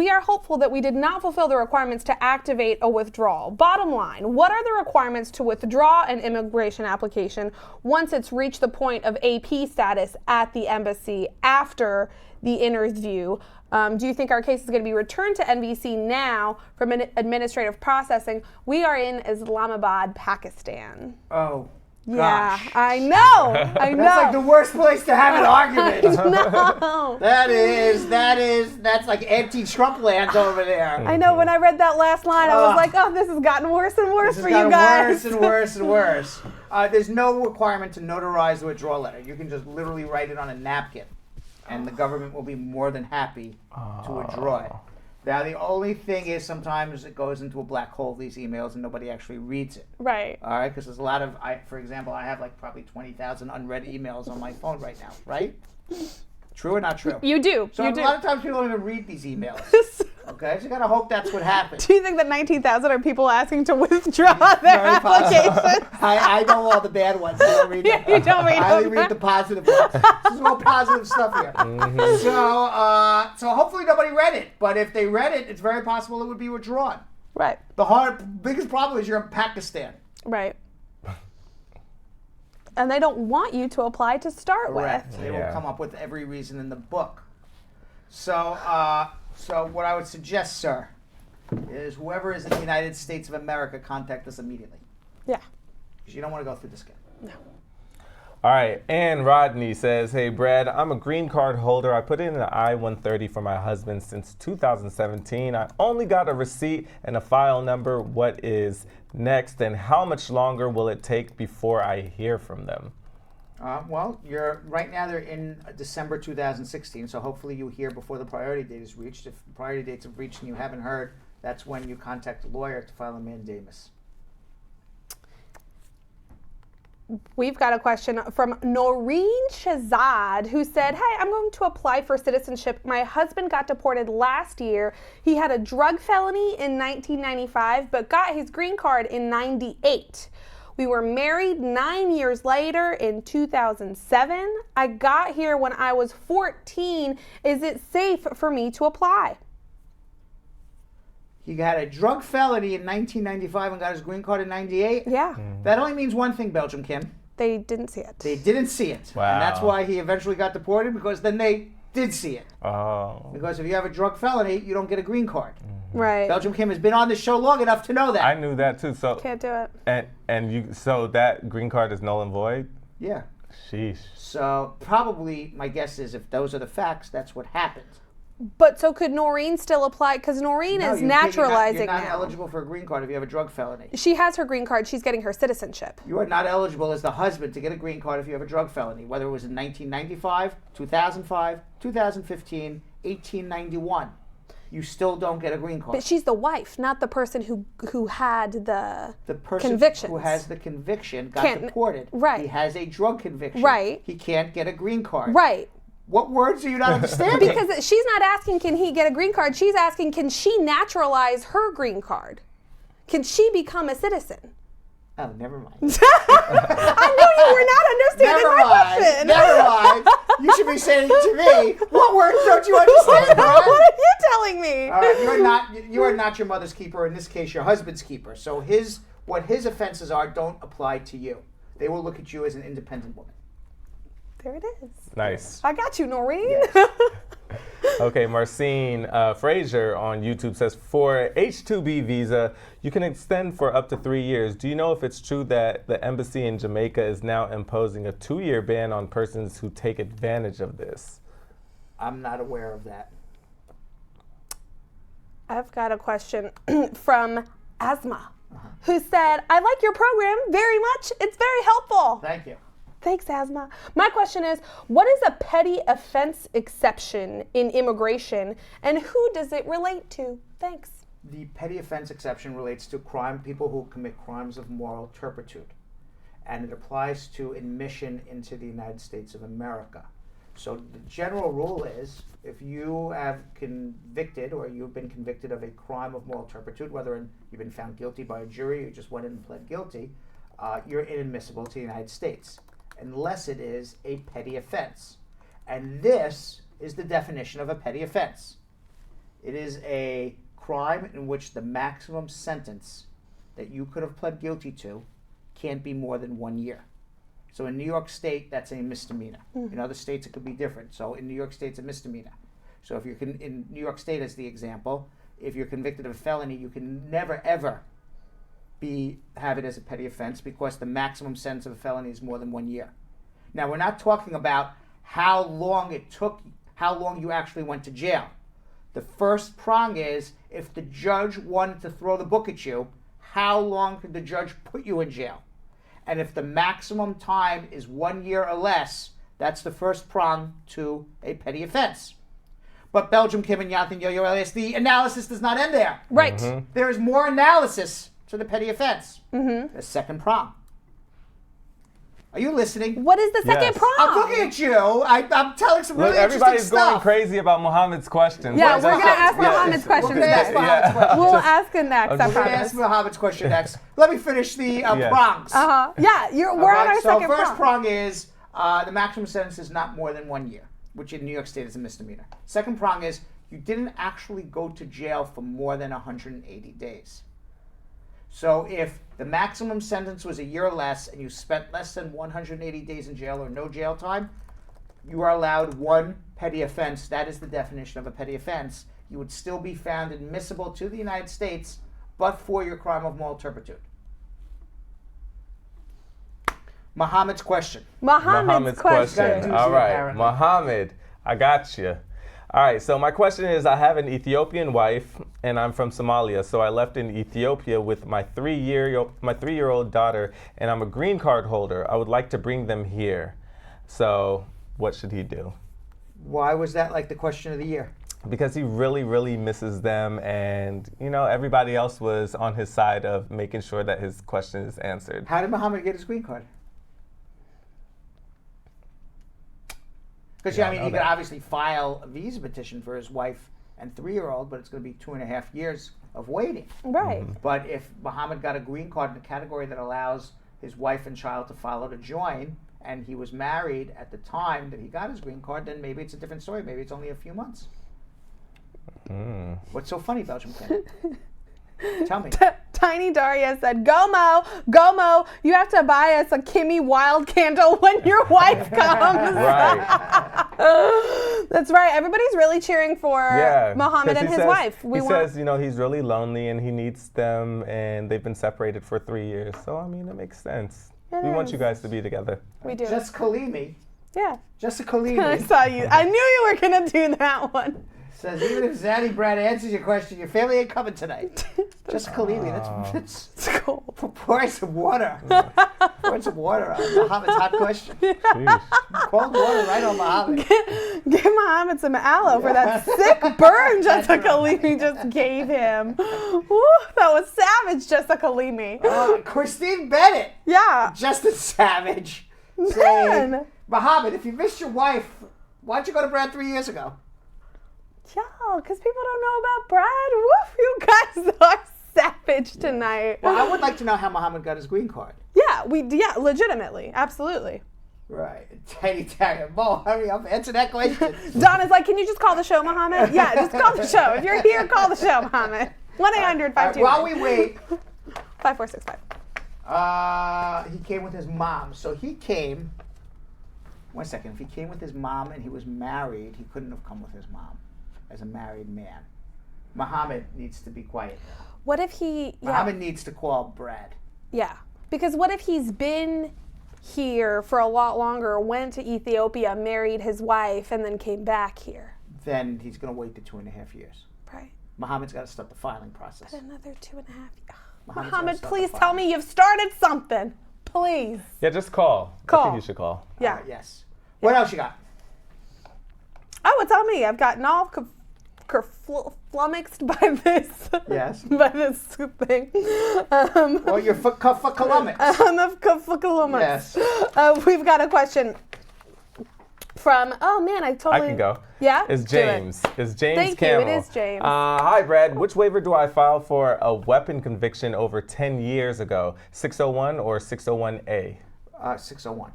are hopeful that we did not fulfill the requirements to activate a withdrawal. Bottom line, what are the requirements to withdraw an immigration application once it's reached the point of AP status at the embassy after the interview? Do you think our case is going to be returned to NVC now from an administrative processing? We are in Islamabad, Pakistan. Oh. Yeah, gosh. I know. That's like the worst place to have an argument. No. That's like anti-Trump land over there. I know. When I read that last line, I was like, oh, this has gotten worse and worse for you guys. Worse and worse and worse. There's no requirement to notarize the withdrawal letter. You can just literally write it on a napkin, and the government will be more than happy to withdraw it. Now, the only thing is sometimes it goes into a black hole, these emails, and nobody actually reads it. Right. All right? Because there's a lot of, for example, I have like probably 20,000 unread emails on my phone right now, right? True or not true? You do. So a lot of times people don't even read these emails. Okay? So you got to hope that's what happens. Do you think that 19,000 are people asking to withdraw their application? I know all the bad ones. I don't read them. You don't read them. I only read the positive ones. This is all positive stuff here. Mm-hmm. So hopefully nobody read it. But if they read it, it's very possible it would be withdrawn. Right. The biggest problem is you're in Pakistan. Right. And they don't want you to apply to start Correct. with. They will come up with every reason in the book. So what I would suggest, sir, is whoever is in the United States of America, contact us immediately. Yeah. Because you don't want to go through this again. No. All right, and Rodney says, hey, Brad, I'm a green card holder. I put in an I-130 for my husband since 2017. I only got a receipt and a file number. What is next, and how much longer will it take before I hear from them? Well, right now they're in December 2016, so hopefully you hear before the priority date is reached. If the priority dates have reached and you haven't heard, that's when you contact a lawyer to file a mandamus. We've got a question from Noreen Shazad, who said, hey, I'm going to apply for citizenship. My husband got deported last year. He had a drug felony in 1995, but got his green card in 98. We were married 9 years later in 2007. I got here when I was 14. Is it safe for me to apply? He got a drug felony in 1995 and got his green card in 98? Yeah. That only means one thing, Belgium Kim. They didn't see it. They didn't see it. Wow. And that's why he eventually got deported, because then they did see it. Oh. Because if you have a drug felony, you don't get a green card. Right. Belgium Kim has been on this show long enough to know that. I knew that too. So can't do it. So that green card is null and void? Yeah. Sheesh. So probably my guess is if those are the facts, that's what happened. But so could Noreen still apply? Because Noreen is naturalizing you're not now. eligible for a green card if you have a drug felony. She has her green card. She's getting her citizenship. You are not eligible as the husband to get a green card if you have a drug felony, whether it was in 1995, 2005, 2015, 1891. You still don't get a green card. But she's the wife, not the person who had the person convictions. Who has the conviction got deported. Right. He has a drug conviction. Right. He can't get a green card. Right. What words are you not understanding? Because she's not asking, can he get a green card? She's asking, can she naturalize her green card? Can she become a citizen? Oh, never mind. I knew you were not understanding my question. Never mind. You should be saying to me, what words don't you understand, Brian? What are you telling me? You are not your mother's keeper, in this case, your husband's keeper. So what his offenses are don't apply to you. They will look at you as an independent woman. There it is. Nice. I got you, Noreen. Yes. Okay, Marcine Frazier on YouTube says, for H-2B visa, you can extend for up to 3 years. Do you know if it's true that the embassy in Jamaica is now imposing a 2-year ban on persons who take advantage of this? I'm not aware of that. I've got a question from Asma, who said, I like your program very much. It's very helpful. Thank you. Thanks, Asma. My question is, what is a petty offense exception in immigration, and who does it relate to? Thanks. The petty offense exception relates to people who commit crimes of moral turpitude, and it applies to admission into the United States of America. So the general rule is, if you have convicted or you've been convicted of a crime of moral turpitude, whether you've been found guilty by a jury or you just went in and pled guilty, you're inadmissible to the United States, unless it is a petty offense. And this is the definition of a petty offense. It is a crime in which the maximum sentence that you could have pled guilty to can't be more than 1 year. So in New York State, that's a misdemeanor. In other states, it could be different. So in New York State, it's a misdemeanor. So if you're in New York State, as the example, if you're convicted of a felony, you can never, ever have it as a petty offense, because the maximum sentence of a felony is more than 1 year. Now, we're not talking about how long it took, how long you actually went to jail. The first prong is, if the judge wanted to throw the book at you, how long could the judge put you in jail? And if the maximum time is 1 year or less, that's the first prong to a petty offense. But Belgium, Kim, and Yathin, Yo-Yo, Elyse, the analysis does not end there. Right. There is more analysis to the petty offense. The second prong. Are you listening? What is the second prong? I'm looking at you. I'm telling some really everybody's interesting stuff. going crazy about Muhammad's questions. Yeah, we're going to ask Muhammad's question next. We'll ask him next. We're going to ask Muhammad's question next. Let me finish the prongs. Yeah, we're on our second prong. So first prong is the maximum sentence is not more than 1 year, which in New York State is a misdemeanor. Second prong is you didn't actually go to jail for more than 180 days. So if the maximum sentence was 1 year or less and you spent less than 180 days in jail or no jail time, you are allowed one petty offense. That is the definition of a petty offense. You would still be found admissible to the United States, but for your crime of moral turpitude. Muhammad's question. Muhammad's question. All right, Muhammad, I got you. All right, so my question is, I have an Ethiopian wife, and I'm from Somalia, so I left in Ethiopia with my three-year-old daughter, and I'm a green card holder. I would like to bring them here. So what should he do? Why was that like the question of the year? Because he really, really misses them, and everybody else was on his side of making sure that his question is answered. How did Muhammad get his green card? Because he could obviously file a visa petition for his wife and 3-year-old, but it's going to be 2.5 years of waiting. Right. But if Muhammad got a green card in a category that allows his wife and child to follow to join, and he was married at the time that he got his green card, then maybe it's a different story. Maybe it's only a few months. What's so funny, Belgium Ken? Tell me. Tiny Daria said, Gomo, you have to buy us a Kimmy Wild candle when your wife comes. Right. That's right. Everybody's really cheering for Muhammad and his wife. He says, he's really lonely and he needs them, and they've been separated for 3 years. So, it makes sense. We want you guys to be together. We do. Just Kalimi. Yeah. Just a Kalimi. I saw you. I knew you were going to do that one. Says, even if Zaddy Brad answers your question, your family ain't coming tonight. Just Kalimi. That's cool. Pour some water. Pour some water on Muhammad's hot question. Cold water right on Muhammad. Give Muhammad some aloe for that sick burn Jessica Kalimi just gave him. Woo, that was savage, Jessica Kalimi. Christine Bennett. Yeah. Just a savage. Saying, Muhammad, if you missed your wife, why'd you go to Brad 3 years ago? Yeah, because people don't know about Brad. Woof, you guys are savage tonight. Well, I would like to know how Muhammad got his green card. Yeah, legitimately, absolutely. Right. Teddy Tiger. Mo, hurry up, answer that question. Donna's like, can you just call the show, Muhammad? Yeah, just call the show. If you're here, call the show, Muhammad. 1-800-529. While we wait. 5465. He came with his mom. So he came. 1 second. If he came with his mom and he was married, he couldn't have come with his mom as a married man. Muhammad needs to be quiet now. What if he... Muhammad needs to call Brad. Yeah. Because what if he's been here for a lot longer, went to Ethiopia, married his wife, and then came back here? Then he's going to wait the 2.5 years. Right. Muhammad's got to start the filing process. But another 2.5 years. Muhammad, please tell me you've started something. Please. Yeah, just call. I think you should call. Yeah. Yes. What else you got? Oh, it's on me. I've gotten all flummoxed by this. Yes. By this thing. Well, you're flummoxed. I'm flummoxed. Yes. We've got a question from, I can go. Yeah? It's James. It's James Thank Campbell. you, it is James. Hi, Brad. Which waiver do I file for a weapon conviction over 10 years ago? 601 or 601A? 601.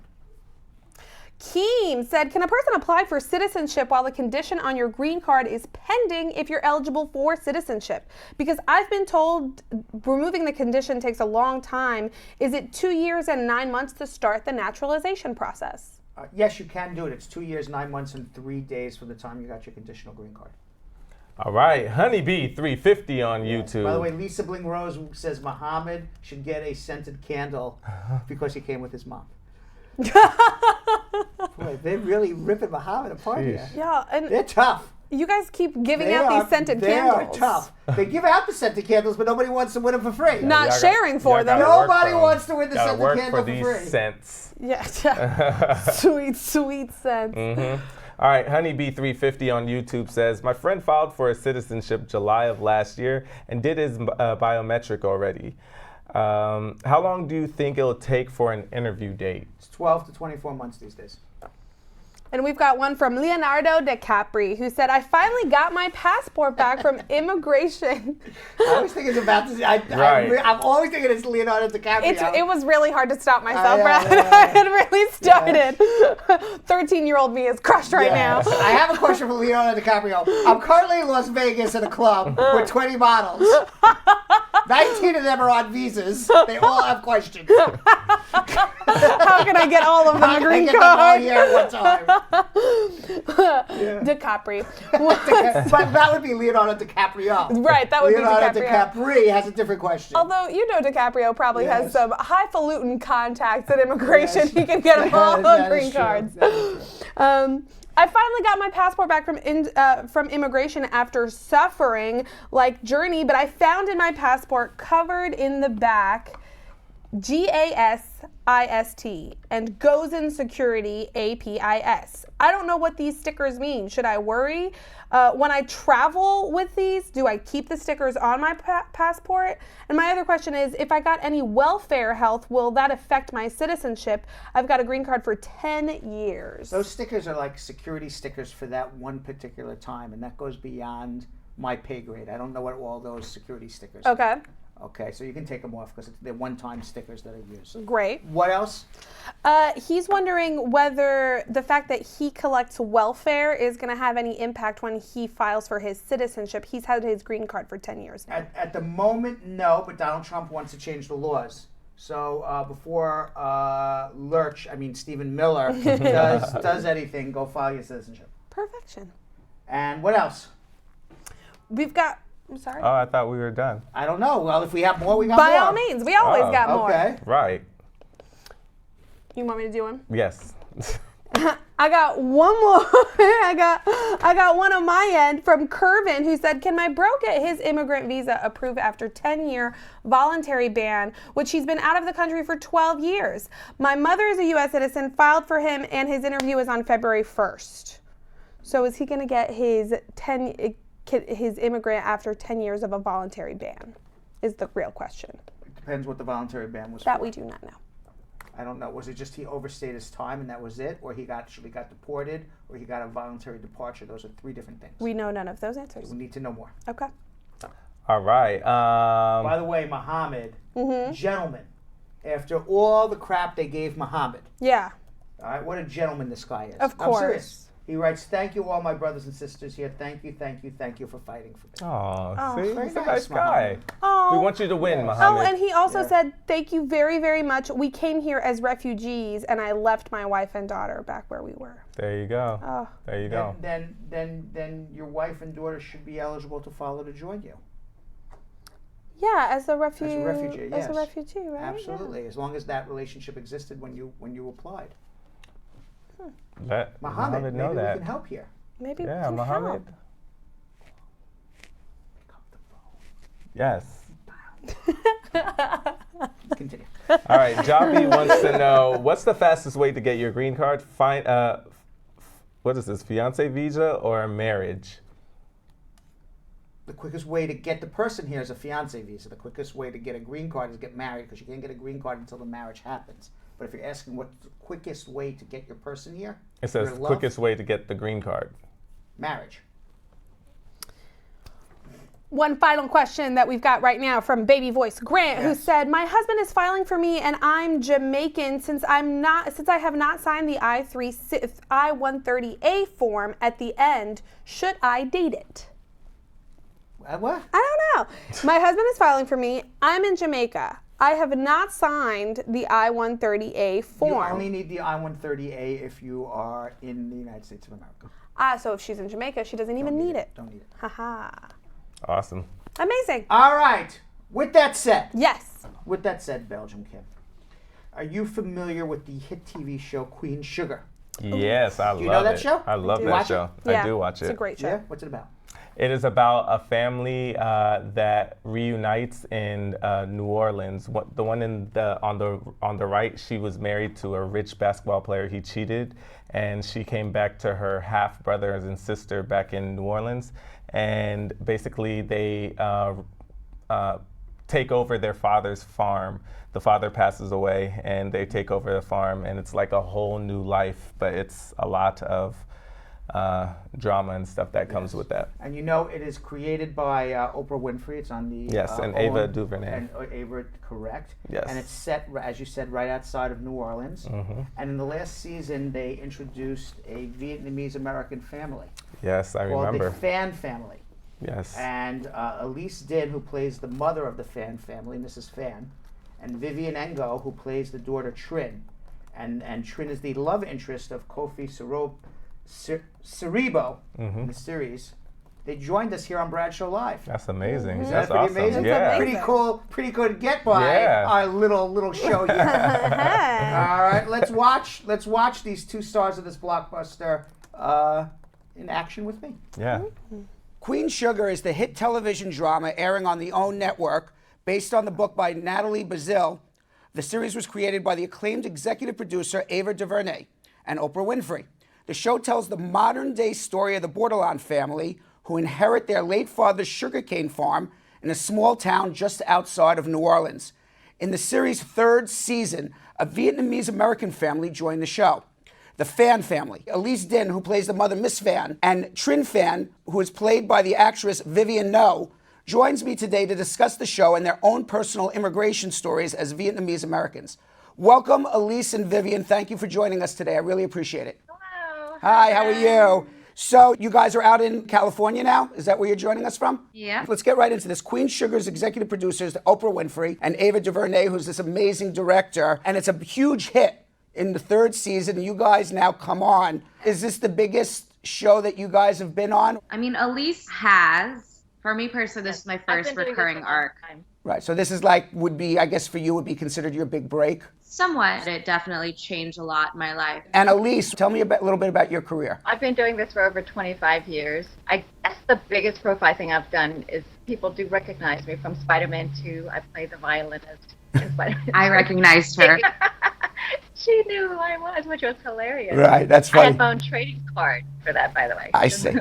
Keem said, can a person apply for citizenship while the condition on your green card is pending if you're eligible for citizenship? Because I've been told removing the condition takes a long time. Is it 2 years and 9 months to start the naturalization process? Yes, you can do it. It's 2 years, 9 months, and 3 days from the time you got your conditional green card. All right, Honeybee 350 on YouTube. By the way, Lisa Bling Rose says Muhammad should get a scented candle because he came with his mom. Boy, they're really ripping Muhammad apart here. Yeah, and they're tough. You guys keep giving out these scented candles. They are tough. They give out the scented candles, but nobody wants to win them for free. Not sharing for them. Nobody wants to win the scented candle for these free. Scents. Yeah. Sweet scents. Mm-hmm. All right, Honeybee 350 on YouTube says, my friend filed for his citizenship July of last year and did his biometric already. How long do you think it'll take for an interview date? It's 12 to 24 months these days. And we've got one from Leonardo DiCaprio, who said, I finally got my passport back from immigration. I always think it's about to... I'm always thinking it's Leonardo DiCaprio. It was really hard to stop myself, Brad. I had really started. 13-year-old me is crushed right now. I have a question for Leonardo DiCaprio. I'm currently in Las Vegas at a club with 20 models. 19 of them are on visas. They all have questions. How can I get all of them a green card? How can I get them all here at one time? DiCaprio. But that would be Leonardo DiCaprio. Right, that would Leonardo be DiCaprio. DiCaprio has a different question. Although, DiCaprio probably has some highfalutin contacts at immigration. He can get them all green cards. I finally got my passport back from immigration after suffering like Journey, but I found in my passport covered in the back GASIST and goes in security APIS. I don't know what these stickers mean. Should I worry? When I travel with these, do I keep the stickers on my passport? And my other question is, if I got any welfare health, will that affect my citizenship? I've got a green card for 10 years. Those stickers are like security stickers for that one particular time, and that goes beyond my pay grade. I don't know what all those security stickers are. Okay. Okay, so you can take them off because they're one-time stickers that are used. Great. What else? He's wondering whether the fact that he collects welfare is going to have any impact when he files for his citizenship. He's had his green card for 10 years now. At the moment, no, but Donald Trump wants to change the laws. So before Stephen Miller does anything, go file your citizenship. Perfection. And what else? We've got... I'm sorry? Oh, I thought we were done. I don't know. Well, if we have more, we got more. By all means. We always got more. Okay. Right. You want me to do one? Yes. I got one more. I got one on my end from Kervin, who said, can my bro get his immigrant visa approved after 10-year voluntary ban, which he's been out of the country for 12 years? My mother is a U.S. citizen, filed for him, and his interview is on February 1st. So is he going to get his immigrant after 10 years of a voluntary ban is the real question. It depends what the voluntary ban was that for. We do not know. I don't know. Was it just he overstayed his time and that was it? Or he actually got deported? Or he got a voluntary departure? Those are three different things. We know none of those answers. We need to know more. Okay. All right. By the way, Muhammad, gentleman, after all the crap they gave Muhammad. Yeah. All right, what a gentleman this guy is. Of course. I'm serious. He writes, thank you, all my brothers and sisters here. Thank you for fighting for me. Oh, see? Very He's a nice guy. Muhammad. Oh. We want you to win, Muhammad. Oh, and he also said, thank you very, very much. We came here as refugees, and I left my wife and daughter back where we were. There you go. Oh. There you go. Then your wife and daughter should be eligible to follow to join you. Yeah, as a refugee. As a refugee, yes. As a refugee, right? Absolutely, as long as that relationship existed when you applied. Let Muhammad, know maybe that. we can help here. Maybe yeah, we can Muhammad. help. Yes. Continue. All right, Javi wants to know, what's the fastest way to get your green card? What is this, fiance visa or marriage? The quickest way to get the person here is a fiance visa. The quickest way to get a green card is get married, because you can't get a green card until the marriage happens. But if you're asking what's the quickest way to get your person here, it says quickest way to get the green card. Marriage. One final question that we've got right now from Baby Voice Grant, who said, my husband is filing for me and I'm Jamaican. Since I have not signed the I-130A form at the end, should I date it? What? I don't know. My husband is filing for me. I'm in Jamaica. I have not signed the I-130A form. You only need the I-130A if you are in the United States of America. So if she's in Jamaica, she doesn't even need it. Don't need it. Haha. Awesome. Amazing. All right. With that said. Yes. With that said, Belgium Kim, are you familiar with the hit TV show Queen Sugar? Yes, I love it. Do you know that show? I love that show. Yeah, I do watch it. It's a great show. Yeah? What's it about? It is about a family that reunites in New Orleans. The one on the right, she was married to a rich basketball player. He cheated, and she came back to her half brothers and sister back in New Orleans, and basically they take over their father's farm. The father passes away, and they take over the farm, and it's like a whole new life. But it's a lot of drama and stuff that comes with that. And you know, it is created by Oprah Winfrey. It's on the and Ava DuVernay. And Ava, correct. Yes. And it's set, as you said, right outside of New Orleans. Mm-hmm. And in the last season, they introduced a Vietnamese-American family. Yes, I remember. Called the Fan family. Yes. And Elyse Dinh, who plays the mother of the Fan family, Mrs. Fan, and Vivien who plays the daughter Trin. and Trin is the love interest of Kofi Cerebo in the series. They joined us here on Brad-Show Live. That's amazing. Is That's that pretty awesome. amazing? Yeah. Pretty cool, pretty good get by our little show here. All right, let's watch these two stars of this blockbuster in action with me. Yeah. Queen Sugar is the hit television drama airing on the OWN network based on the book by Natalie Bazile. The series was created by the acclaimed executive producer Ava DuVernay and Oprah Winfrey. The show tells the modern-day story of the Bordelon family who inherit their late father's sugarcane farm in a small town just outside of New Orleans. In the series' third season, a Vietnamese-American family joined the show. The Phan family, Elyse Dinh, who plays the mother, Miss Phan, and Trin Phan, who is played by the actress Vivien, joins me today to discuss the show and their own personal immigration stories as Vietnamese-Americans. Welcome, Elyse and Vivien. Thank you for joining us today. I really appreciate it. Hello. Hi, how are you? So you guys are out in California now? Is that where you're joining us from? Yeah. Let's get right into this. Queen Sugar's executive producers, Oprah Winfrey and Ava DuVernay, who's this amazing director, and it's a huge hit in the third season. You guys now come on. Is this the biggest show that you guys have been on? I mean, Elyse has. For me personally, this is my first recurring arc. Right, so this is like, would be, I guess for you, would be considered your big break? Somewhat. It definitely changed a lot in my life. And Elyse, tell me a little bit about your career. I've been doing this for over 25 years. I guess the biggest profile thing I've done is people do recognize me from Spider-Man 2. I played the violinist in Spider-Man 2. I recognized her. She knew who I was, which was hilarious. Right, that's funny. I had my own trading card for that, by the way. I see.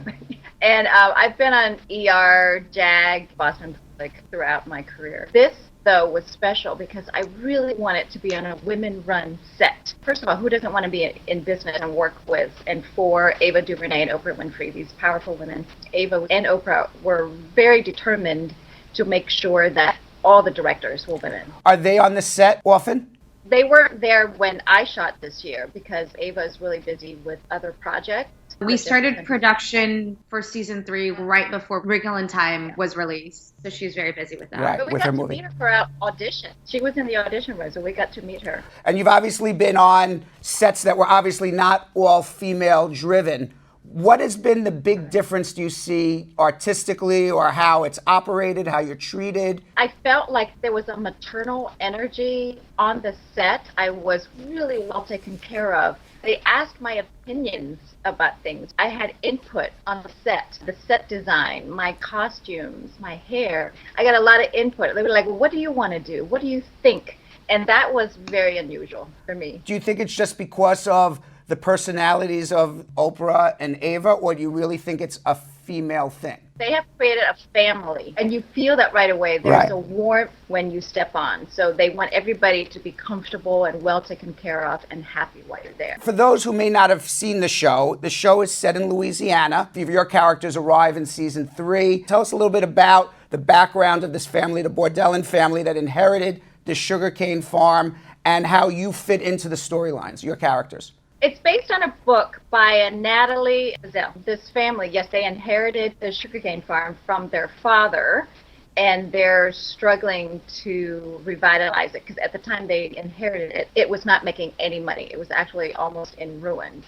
And I've been on ER, JAG, Boston Public throughout my career. This, though, was special because I really wanted to be on a women-run set. First of all, who doesn't want to be in business and work with and for Ava DuVernay and Oprah Winfrey, these powerful women? Ava and Oprah were very determined to make sure that all the directors were women. Are they on the set often? They weren't there when I shot this year because Ava is really busy with other projects. We started production for season 3 right before Wrinkle in Time was released, so she's very busy with that. Right, but we with got her to movie. meet her for our audition. She was in the audition room, so we got to meet her. And you've obviously been on sets that were obviously not all female driven. What has been the big difference, do you see, artistically, or how it's operated, how you're treated? I felt like there was a maternal energy on the set. I was really well taken care of. They asked my opinions about things. I had input on the set design, my costumes, my hair. I got a lot of input. They were like, well, what do you want to do? What do you think? And that was very unusual for me. Do you think it's just because of the personalities of Oprah and Ava, or do you really think it's a female thing? They have created a family, and you feel that right away. There's Right. a warmth when you step on. So they want everybody to be comfortable and well taken care of and happy while you're there. For those who may not have seen the show is set in Louisiana. Your characters arrive in season 3. Tell us a little bit about the background of this family, the Bordelon family that inherited the sugarcane farm, and how you fit into the storylines, your characters. It's based on a book by Natalie Bazile. This family, yes, they inherited the sugarcane farm from their father, and they're struggling to revitalize it because at the time they inherited it, it was not making any money. It was actually almost in ruins.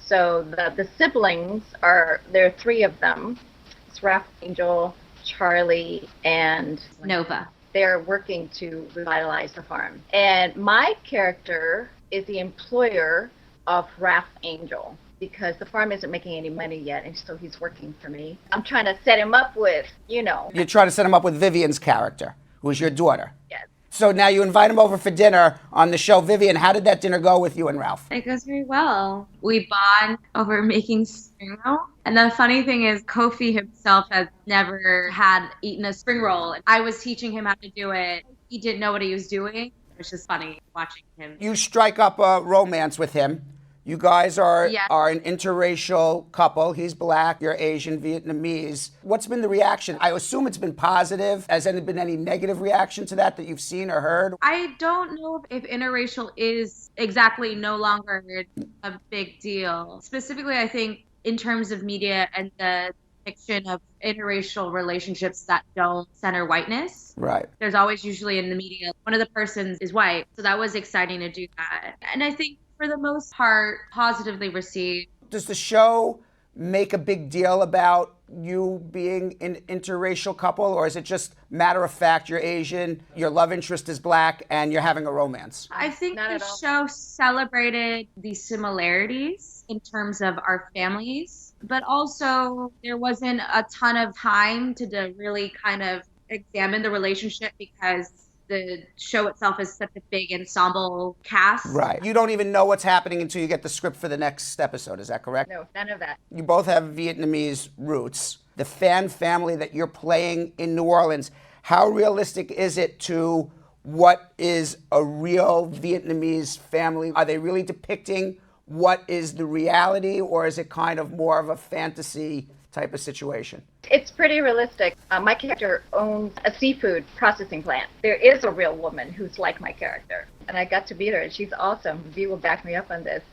So the siblings there are 3 of them. It's Ralph, Angel, Charlie, and Nova. They're working to revitalize the farm. And my character is the employer of Ralph Angel because the farm isn't making any money yet, and so he's working for me. I'm trying to set him up with, You're trying to set him up with Vivien's character, who is your daughter. Yes. So now you invite him over for dinner on the show. Vivien, how did that dinner go with you and Ralph? It goes very well. We bond over making spring roll. And the funny thing is, Kofi himself has never had eaten a spring roll. I was teaching him how to do it. He didn't know what he was doing. It was just funny watching him. You strike up a romance with him. You guys are an interracial couple. He's black, you're Asian, Vietnamese. What's been the reaction? I assume it's been positive. Has there been any negative reaction to that you've seen or heard? I don't know if interracial is exactly no longer a big deal. Specifically, I think in terms of media and the depiction of interracial relationships that don't center whiteness. Right. There's always usually in the media, one of the persons is white. So that was exciting to do that. And I think for the most part, positively received. Does the show make a big deal about you being an interracial couple, or is it just matter of fact you're Asian, your love interest is black, and you're having a romance? I think the show celebrated the similarities in terms of our families, but also there wasn't a ton of time to really kind of examine the relationship because the show itself is such a big ensemble cast. Right. You don't even know what's happening until you get the script for the next episode. Is that correct? No, none of that. You both have Vietnamese roots. The fan family that you're playing in New Orleans, how realistic is it to what is a real Vietnamese family? Are they really depicting what is the reality, or is it kind of more of a fantasy type of situation? It's pretty realistic. My character owns a seafood processing plant. There is a real woman who's like my character, and I got to meet her, and she's awesome. Vee will back me up on this.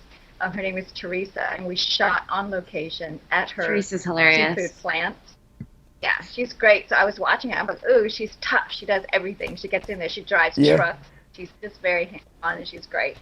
Her name is Teresa, and we shot on location at her Teresa's hilarious. seafood plant. Yeah, she's great. So I was watching her. I'm like, ooh, she's tough. She does everything. She gets in there. She drives trucks. She's just very hands-on, and she's great.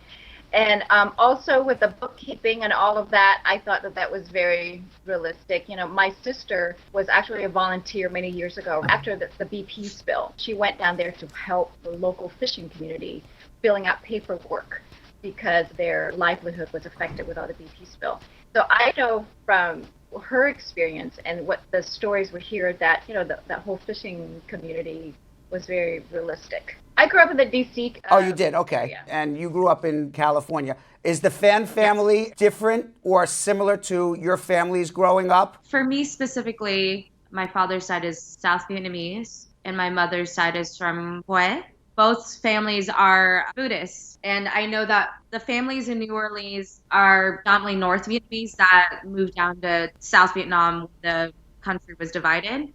And also with the bookkeeping and all of that, I thought that was very realistic. You know, my sister was actually a volunteer many years ago after the BP spill. She went down there to help the local fishing community filling out paperwork because their livelihood was affected with all the BP spill. So I know from her experience and what the stories we hear that, you know, that whole fishing community was very realistic. I grew up in the D.C. Oh, you did? Okay. Yeah. And you grew up in California. Is the fan family different or similar to your families growing up? For me specifically, my father's side is South Vietnamese, and my mother's side is from Hue. Both families are Buddhists, and I know that the families in New Orleans are predominantly North Vietnamese that moved down to South Vietnam when the country was divided.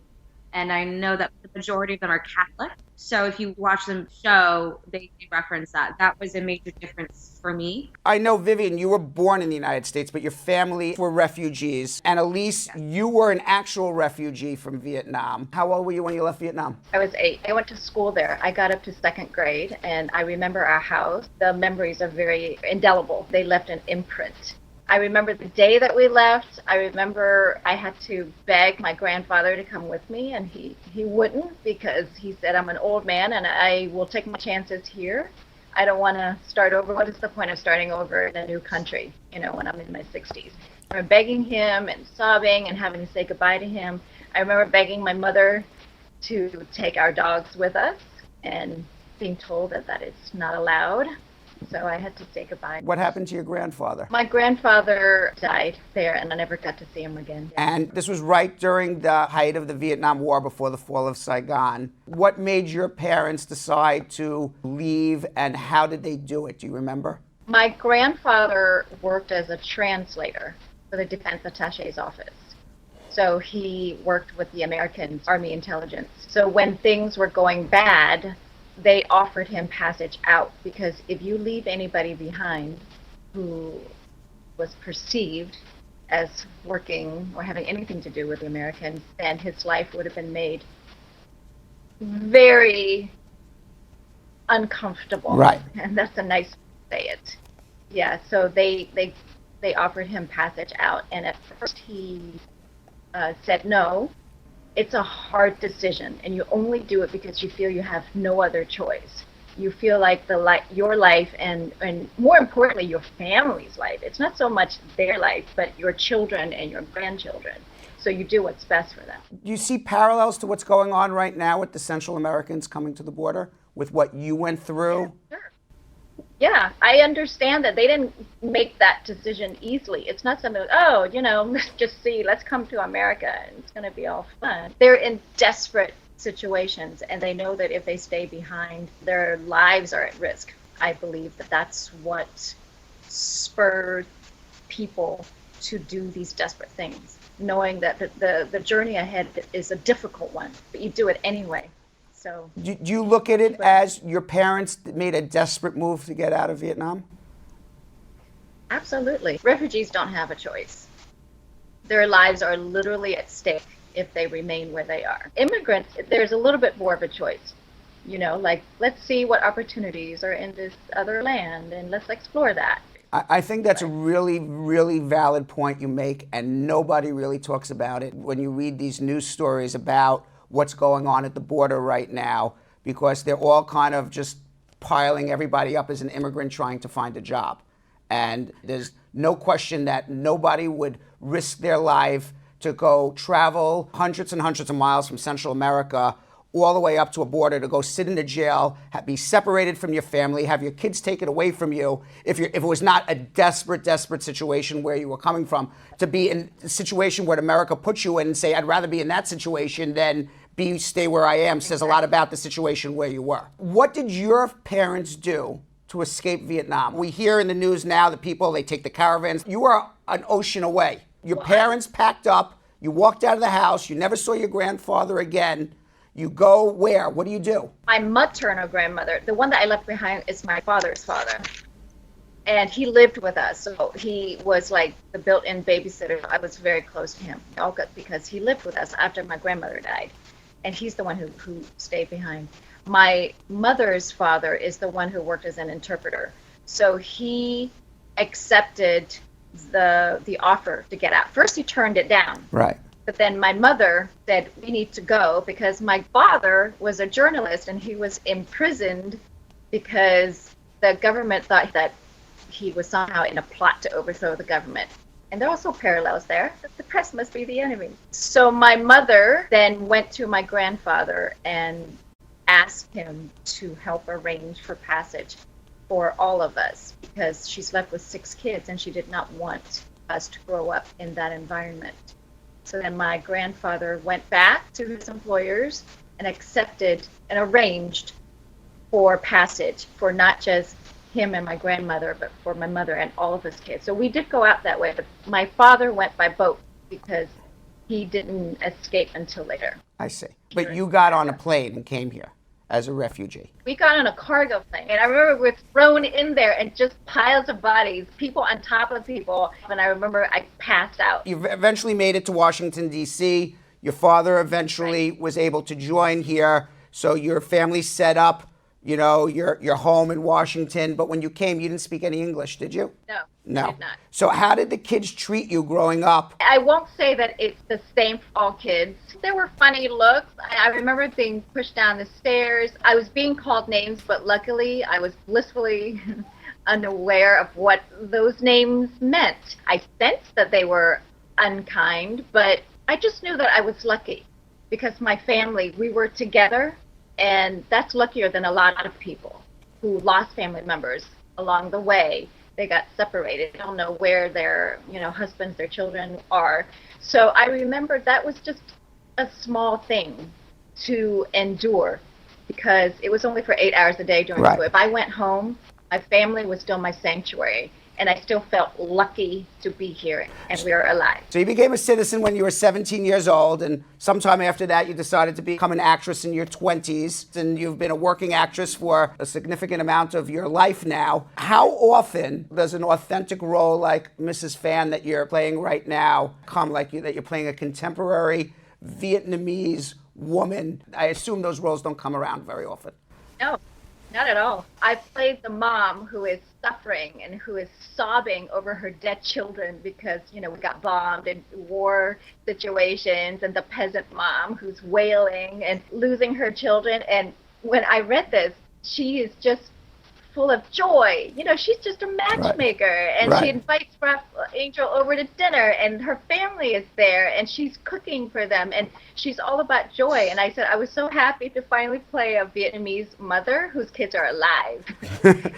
And I know that the majority of them are Catholic. So if you watch the show, they reference that. That was a major difference for me. I know, Vivien, you were born in the United States, but your family were refugees. And Elyse, you were an actual refugee from Vietnam. How old were you when you left Vietnam? I was 8. I went to school there. I got up to 2nd grade, and I remember our house. The memories are very indelible. They left an imprint. I remember the day that we left. I remember I had to beg my grandfather to come with me, and he wouldn't because he said, I'm an old man and I will take my chances here. I don't want to start over. What is the point of starting over in a new country, you know, when I'm in my 60s? I remember begging him and sobbing and having to say goodbye to him. I remember begging my mother to take our dogs with us and being told that that is not allowed. So I had to say goodbye. What happened to your grandfather? My grandfather died there, and I never got to see him again. And this was right during the height of the Vietnam War, before the fall of Saigon. What made your parents decide to leave, and how did they do it? Do you remember? My grandfather worked as a translator for the Defense Attaché's office. So he worked with the American Army intelligence. So when things were going bad, they offered him passage out, because if you leave anybody behind who was perceived as working or having anything to do with the Americans, then his life would have been made very uncomfortable. Right. And that's a nice way to say it. Yeah, so they offered him passage out, and at first he said no. It's a hard decision, and you only do it because you feel you have no other choice. You feel like your life and more importantly, your family's life. It's not so much their life, but your children and your grandchildren. So you do what's best for them. Do you see parallels to what's going on right now with the Central Americans coming to the border, with what you went through? Sure. Yeah, I understand that they didn't make that decision easily. It's not something, oh, you know, let's just see, let's come to America and it's going to be all fun. They're in desperate situations, and they know that if they stay behind, their lives are at risk. I believe that that's what spurred people to do these desperate things, knowing that the journey ahead is a difficult one, but you do it anyway. So, do you look at it as your parents made a desperate move to get out of Vietnam? Absolutely. Refugees don't have a choice. Their lives are literally at stake if they remain where they are. Immigrants, there's a little bit more of a choice. You know, like, let's see what opportunities are in this other land and let's explore that. I think that's a really, really valid point you make, and nobody really talks about it when you read these news stories about what's going on at the border right now, because they're all kind of just piling everybody up as an immigrant trying to find a job. And there's no question that nobody would risk their life to go travel hundreds and hundreds of miles from Central America all the way up to a border to go sit in a jail, be separated from your family, have your kids taken away from you, if it was not a desperate situation where you were coming from, to be in a situation where America puts you in and say, I'd rather be in that situation than stay where I am, says a lot about the situation where you were. What did your parents do to escape Vietnam? We hear in the news now that people, they take the caravans. You were an ocean away. Your parents packed up, you walked out of the house, you never saw your grandfather again. You go where? What do you do? My maternal grandmother, the one that I left behind, is my father's father. And he lived with us. So he was like the built-in babysitter. I was very close to him, all good, because he lived with us after my grandmother died. And he's the one who stayed behind. My mother's father is the one who worked as an interpreter. So he accepted the offer to get out. First, he turned it down. Right. But then my mother said, we need to go, because my father was a journalist and he was imprisoned because the government thought that he was somehow in a plot to overthrow the government. And there are also parallels there. The press must be the enemy. So my mother then went to my grandfather and asked him to help arrange for passage for all of us, because she's left with 6 kids and she did not want us to grow up in that environment. So then my grandfather went back to his employers and accepted and arranged for passage for not just him and my grandmother, but for my mother and all of his kids. So we did go out that way, but my father went by boat because he didn't escape until later. I see. But you got on a plane and came here as a refugee. We got on a cargo plane, and I remember we were thrown in there and just piles of bodies, people on top of people, and I remember I passed out. You eventually made it to Washington, D.C. Your father eventually was able to join here, so your family set up, your home in Washington, but when you came, you didn't speak any English, did you? No, I did not. So how did the kids treat you growing up? I won't say that it's the same for all kids. There were funny looks. I remember being pushed down the stairs. I was being called names, but luckily I was blissfully unaware of what those names meant. I sensed that they were unkind, but I just knew that I was lucky because my family, we were together, and that's luckier than a lot of people who lost family members along the way. They got separated. They don't know where their, husbands, their children are. So I remember that was just a small thing to endure because it was only for 8 hours a day during school. If I went home, my family was still my sanctuary, and I still felt lucky to be here, and we are alive. So you became a citizen when you were 17 years old, and sometime after that you decided to become an actress in your 20s, and you've been a working actress for a significant amount of your life now. How often does an authentic role like Mrs. Phan that you're playing right now come, that you're playing a contemporary Vietnamese woman? I assume those roles don't come around very often. No. Not at all. I played the mom who is suffering and who is sobbing over her dead children because, we got bombed in war situations, and the peasant mom who's wailing and losing her children. And when I read this, she is just full of joy. She's just a matchmaker, and she invites Angel over to dinner, and her family is there, and she's cooking for them, and she's all about joy. And I said I was so happy to finally play a Vietnamese mother whose kids are alive,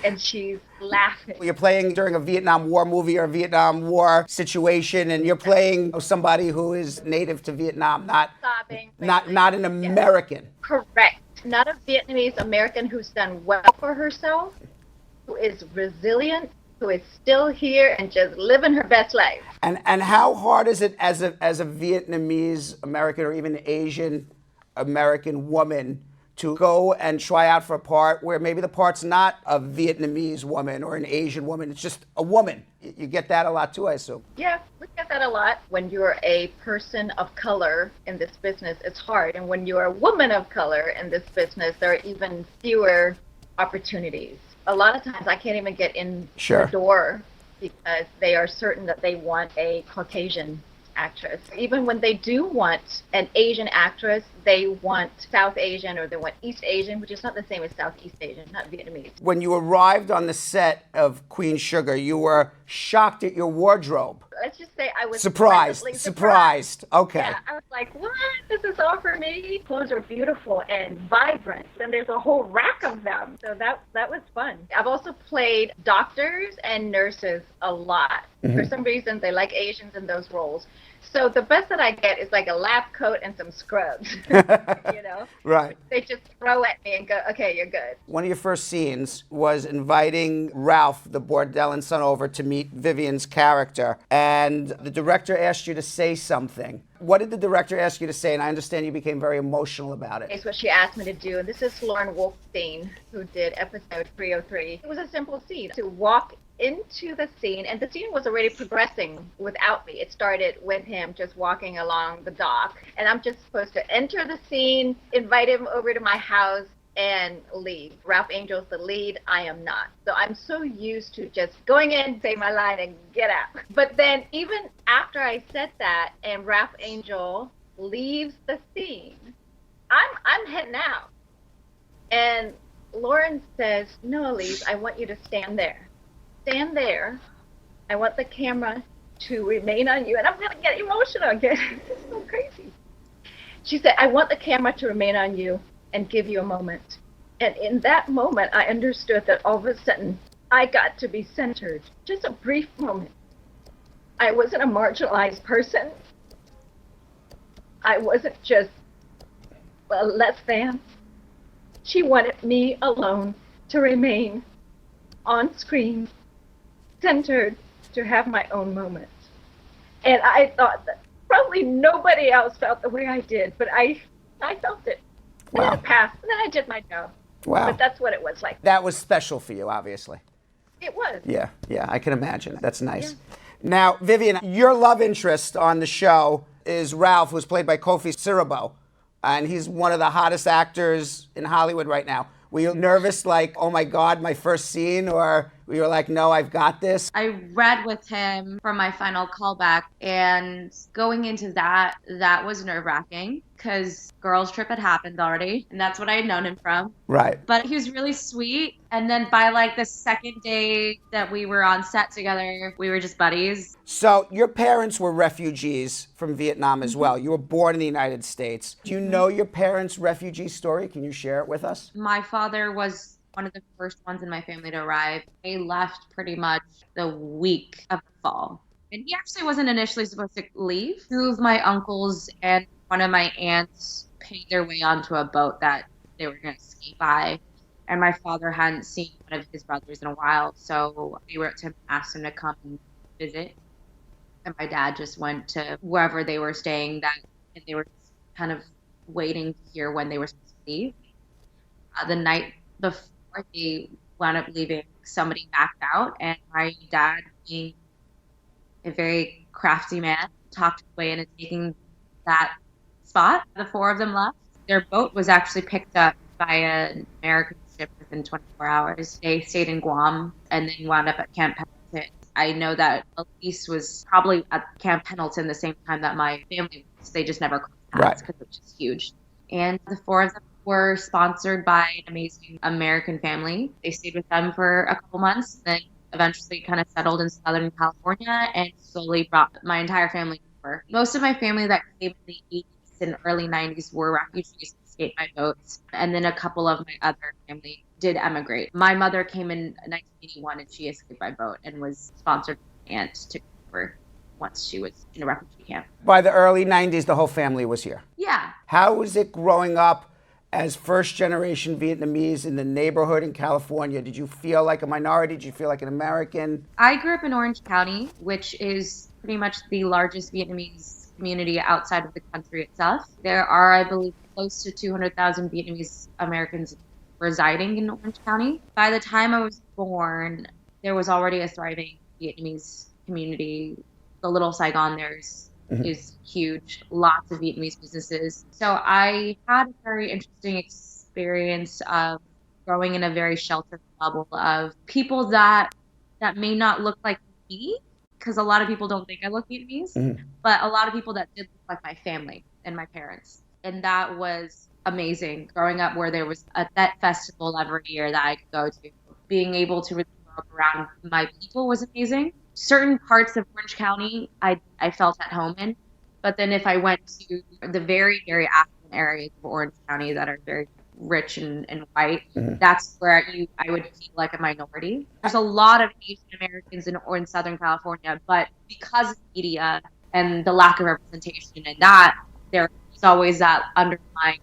and she's laughing. You're playing during a Vietnam War movie or a Vietnam War situation, and you're playing somebody who is native to Vietnam, not an American. Correct. Not a Vietnamese-American who's done well for herself, who is resilient, who is still here and just living her best life. And how hard is it as a Vietnamese-American or even Asian-American woman to go and try out for a part where maybe the part's not a Vietnamese woman or an Asian woman, it's just a woman? You get that a lot too, I assume. Yeah, we get that a lot. When you're a person of color in this business, it's hard. And when you're a woman of color in this business, there are even fewer opportunities. A lot of times I can't even get in the door because they are certain that they want a Caucasian actress. Even when they do want an Asian actress, they want South Asian or they want East Asian, which is not the same as Southeast Asian, not Vietnamese. When you arrived on the set of Queen Sugar, you were shocked at your wardrobe. Let's just say I was Surprised. Okay. Yeah, I was like, what? This is all for me? Clothes are beautiful and vibrant, and there's a whole rack of them. So that was fun. I've also played doctors and nurses a lot. For some reason, they like Asians in those roles. So the best that I get is like a lab coat and some scrubs, you know? Right. They just throw at me and go, okay, you're good. One of your first scenes was inviting Ralph, the bordellan son, over to meet Vivien's character. And the director asked you to say something. What did the director ask you to say? And I understand you became very emotional about it. It's what she asked me to do. And this is Lauren Wolfstein, who did episode 303. It was a simple scene to walk into the scene, and the scene was already progressing without me. It started with him just walking along the dock, and I'm just supposed to enter the scene, invite him over to my house, and leave. Ralph Angel's the lead. I am not. So I'm so used to just going in, say my line, and get out. But then even after I said that, and Ralph Angel leaves the scene, I'm heading out. And Lauren says, "No, Elyse, I want you to stand there. Stand there. I want the camera to remain on you." And I'm going to get emotional again. This is so crazy. She said, "I want the camera to remain on you and give you a moment." And in that moment, I understood that all of a sudden, I got to be centered. Just a brief moment. I wasn't a marginalized person. I wasn't just a less than. She wanted me alone to remain on screen, centered, to have my own moment. And I thought that probably nobody else felt the way I did, but I felt it. And then it passed, and then I did my job. Wow. But that's what it was like. That was special for you, obviously. It was. Yeah, I can imagine. That's nice. Yeah. Now, Vivien, your love interest on the show is Ralph, who's played by Kofi Siriboe, and he's one of the hottest actors in Hollywood right now. Were you nervous, like, oh my God, my first scene, or were you like, no, I've got this? I read with him for my final callback, and going into that was nerve-wracking because Girls Trip had happened already, and that's what I had known him from. Right. But he was really sweet, and then by like the second day that we were on set together, we were just buddies. So your parents were refugees from Vietnam as well. You were born in the United States. Do you know your parents' refugee story? Can you share it with us? My father was one of the first ones in my family to arrive. They left pretty much the week of the fall. And he actually wasn't initially supposed to leave. Two of my uncles and one of my aunts paid their way onto a boat that they were going to escape by. And my father hadn't seen one of his brothers in a while, so we wrote to him and asked him to come and visit. And my dad just went to wherever they were staying, and they were kind of waiting to hear when they were supposed to leave. The night before they wound up leaving, somebody backed out, and my dad, being a very crafty man, talked his way into taking that spot. The four of them left. Their boat was actually picked up by an American ship within 24 hours. They stayed in Guam and then wound up at Camp Pendleton. I know that Elyse was probably at Camp Pendleton the same time that my family was. They just never crossed paths because it was just huge. And the four of them were sponsored by an amazing American family. They stayed with them for a couple months, then eventually kind of settled in Southern California and slowly brought my entire family over. Most of my family that came in the 80s and early 90s were refugees who escaped by boats, and then a couple of my other family did emigrate. My mother came in 1981 and she escaped by boat and was sponsored by my aunt to come over once she was in a refugee camp. By the early 90s, the whole family was here. Yeah. How was it growing up as first-generation Vietnamese in the neighborhood in California? Did you feel like a minority? Did you feel like an American? I grew up in Orange County, which is pretty much the largest Vietnamese community outside of the country itself. There are, I believe, close to 200,000 Vietnamese Americans residing in Orange County. By the time I was born, there was already a thriving Vietnamese community. The Little Saigon is huge, lots of Vietnamese businesses. So I had a very interesting experience of growing in a very sheltered bubble of people that may not look like me, because a lot of people don't think I look Vietnamese, but a lot of people that did look like my family and my parents. And that was amazing. Growing up where there was a Thet festival every year that I could go to, being able to really grow up around my people was amazing. Certain parts of Orange County I felt at home in, but then if I went to the very, very affluent areas of Orange County that are very rich and white, that's where I would feel like a minority. There's a lot of Asian Americans in Southern California, but because of media and the lack of representation and that, there's always that underlying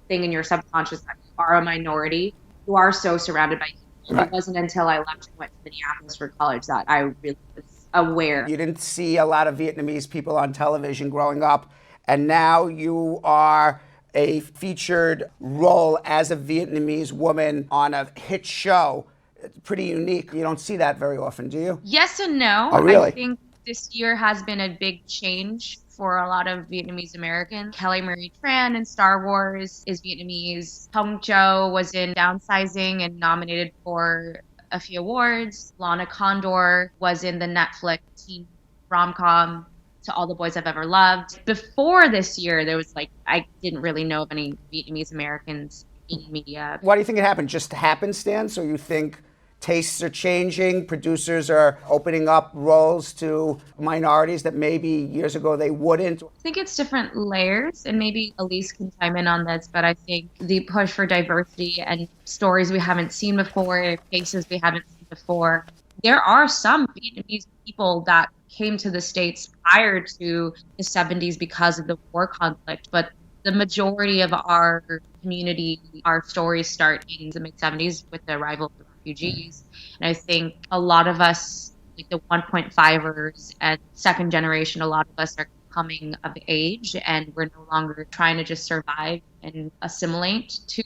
thing in your subconscious that you are a minority. You are so surrounded by people. Right. It wasn't until I left and went to Minneapolis for college that I really was aware. You didn't see a lot of Vietnamese people on television growing up, and now you are a featured role as a Vietnamese woman on a hit show. It's pretty unique. You don't see that very often, do you? Yes and no. Oh, really? I think this year has been a big change for a lot of Vietnamese-American. Kelly Marie Tran in Star Wars is Vietnamese. Hong Cho was in Downsizing and nominated for a few awards. Lana Condor was in the Netflix teen rom-com To All the Boys I've Ever Loved. Before this year, there was I didn't really know of any Vietnamese Americans in media. Why do you think it happened? Just happenstance, or you think tastes are changing, producers are opening up roles to minorities that maybe years ago they wouldn't? I think it's different layers, and maybe Elyse can chime in on this, but I think the push for diversity and stories we haven't seen before, faces we haven't seen before. There are some Vietnamese people that came to the States prior to the 70s because of the war conflict, but the majority of our community, our stories start in the mid-70s with the arrival of the refugees. And I think a lot of us, like the 1.5ers and second generation, a lot of us are coming of age, and we're no longer trying to just survive and assimilate to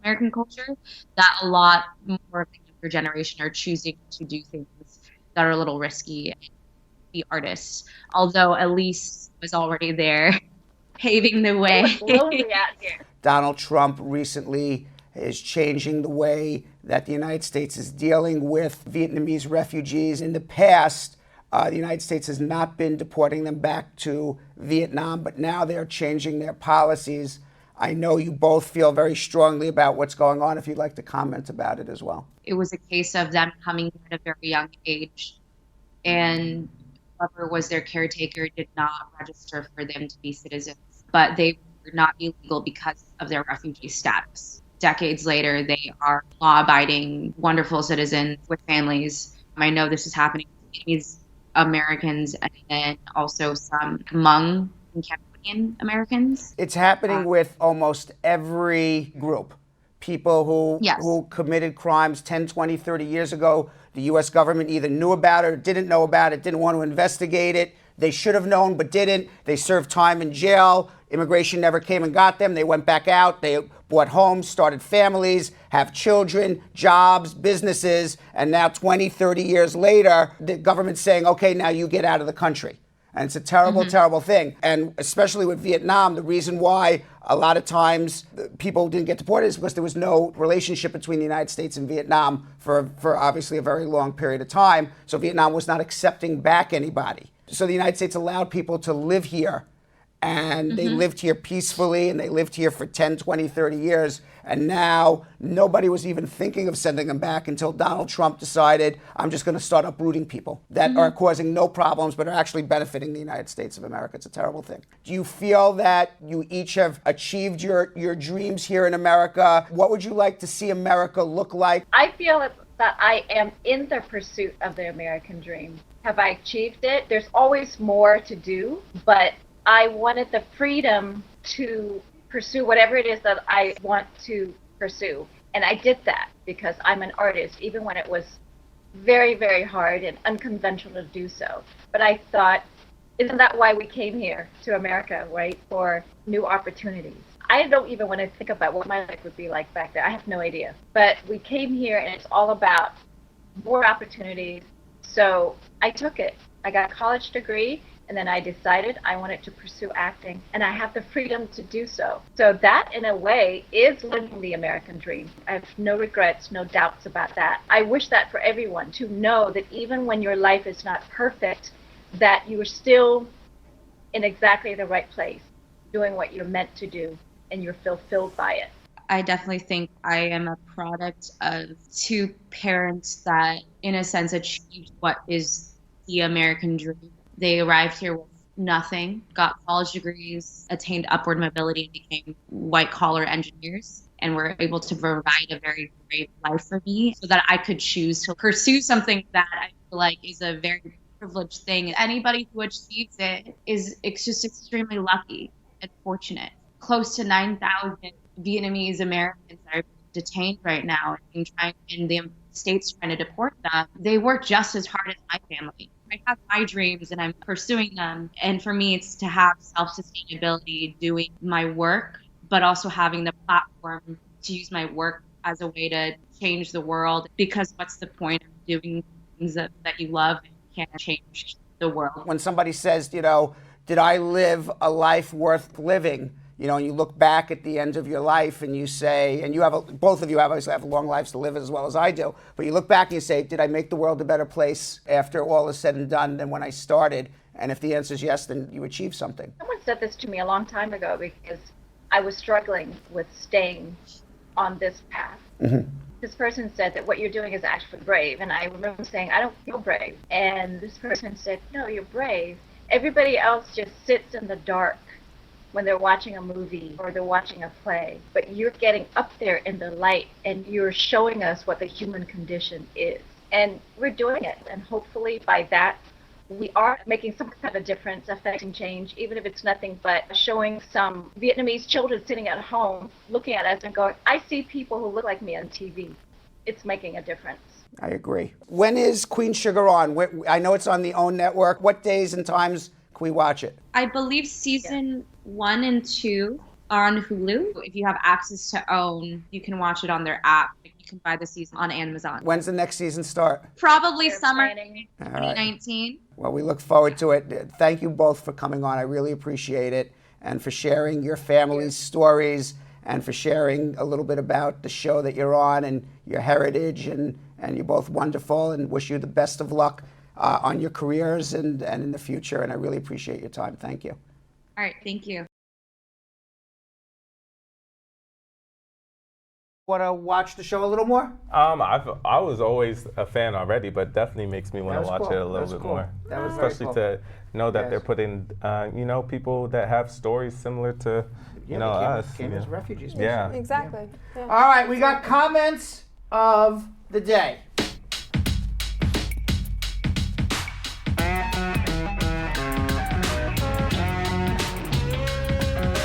American culture, that a lot more of the younger generation are choosing to do things that are a little risky and be artists. Although Elyse was already there paving the way. Donald Trump recently is changing the way that the United States is dealing with Vietnamese refugees. In the past, the United States has not been deporting them back to Vietnam, but now they're changing their policies. I know you both feel very strongly about what's going on. If you'd like to comment about it as well. It was a case of them coming here at a very young age, and whoever was their caretaker did not register for them to be citizens, but they were not illegal because of their refugee status. Decades later, they are law-abiding, wonderful citizens with families. I know this is happening to Vietnamese Americans and then also some Hmong and Cambodian Americans. It's happening with almost every group. People who committed crimes 10, 20, 30 years ago. The U.S. government either knew about it or didn't know about it, didn't want to investigate it. They should have known but didn't. They served time in jail. Immigration never came and got them. They went back out. They bought homes, started families, have children, jobs, businesses. And now 20, 30 years later, the government's saying, okay, now you get out of the country. And it's a terrible, terrible thing. And especially with Vietnam, the reason why a lot of times people didn't get deported is because there was no relationship between the United States and Vietnam for obviously a very long period of time. So Vietnam was not accepting back anybody. So the United States allowed people to live here, and they lived here peacefully, and they lived here for 10, 20, 30 years. And now nobody was even thinking of sending them back until Donald Trump decided, I'm just going to start uprooting people that are causing no problems but are actually benefiting the United States of America. It's a terrible thing. Do you feel that you each have achieved your dreams here in America? What would you like to see America look like? I feel that I am in the pursuit of the American dream. Have I achieved it? There's always more to do, but I wanted the freedom to pursue whatever it is that I want to pursue. And I did that because I'm an artist, even when it was very, very hard and unconventional to do so. But I thought, isn't that why we came here to America, right? For new opportunities. I don't even want to think about what my life would be like back there. I have no idea. But we came here and it's all about more opportunities. So I took it. I got a college degree And then I decided I wanted to pursue acting, and I have the freedom to do so. So that, in a way, is living the American dream. I have no regrets, no doubts about that. I wish that for everyone, to know that even when your life is not perfect, that you are still in exactly the right place, doing what you're meant to do, and you're fulfilled by it. I definitely think I am a product of two parents that, in a sense, achieved what is the American dream. They arrived here with nothing, got college degrees, attained upward mobility, and became white-collar engineers, and were able to provide a very great life for me so that I could choose to pursue something that I feel like is a very privileged thing. Anybody who achieves it's just extremely lucky and fortunate. Close to 9,000 Vietnamese-Americans are detained right now in the states trying to deport them. They work just as hard as my family. I have my dreams and I'm pursuing them. And for me, it's to have self-sustainability doing my work, but also having the platform to use my work as a way to change the world. Because what's the point of doing things that you love and can't change the world? When somebody says, did I live a life worth living? And you look back at the end of your life and you say, and both of you obviously have long lives to live as well as I do, but you look back and you say, did I make the world a better place after all is said and done than when I started? And if the answer is yes, then you achieved something. Someone said this to me a long time ago because I was struggling with staying on this path. Mm-hmm. This person said that what you're doing is actually brave. And I remember saying, I don't feel brave. And this person said, no, you're brave. Everybody else just sits in the dark when they're watching a movie or they're watching a play, but you're getting up there in the light and you're showing us what the human condition is. And we're doing it. And hopefully by that, we are making some kind of difference, affecting change, even if it's nothing but showing some Vietnamese children sitting at home looking at us and going, I see people who look like me on TV. It's making a difference. I agree. When is Queen Sugar on? I know it's on the OWN network. What days and times can we watch it? I believe season 1 and 2 are on Hulu. If you have access to OWN, you can watch it on their app. You can buy the season on Amazon. When's the next season start? Probably summer 2019. Right. Well, we look forward to it. Thank you both for coming on. I really appreciate it. And for sharing your family's stories and for sharing a little bit about the show that you're on and your heritage. And you're both wonderful and wish you the best of luck on your careers and in the future. And I really appreciate your time. Thank you. All right. Thank you. Want to watch the show a little more? I was always a fan already, but definitely makes me want to watch it a little bit more. That was especially cool. to know that they're putting, people that have stories similar to, us. Came as refugees. Yeah. Exactly. Yeah. All right, we got comments of the day.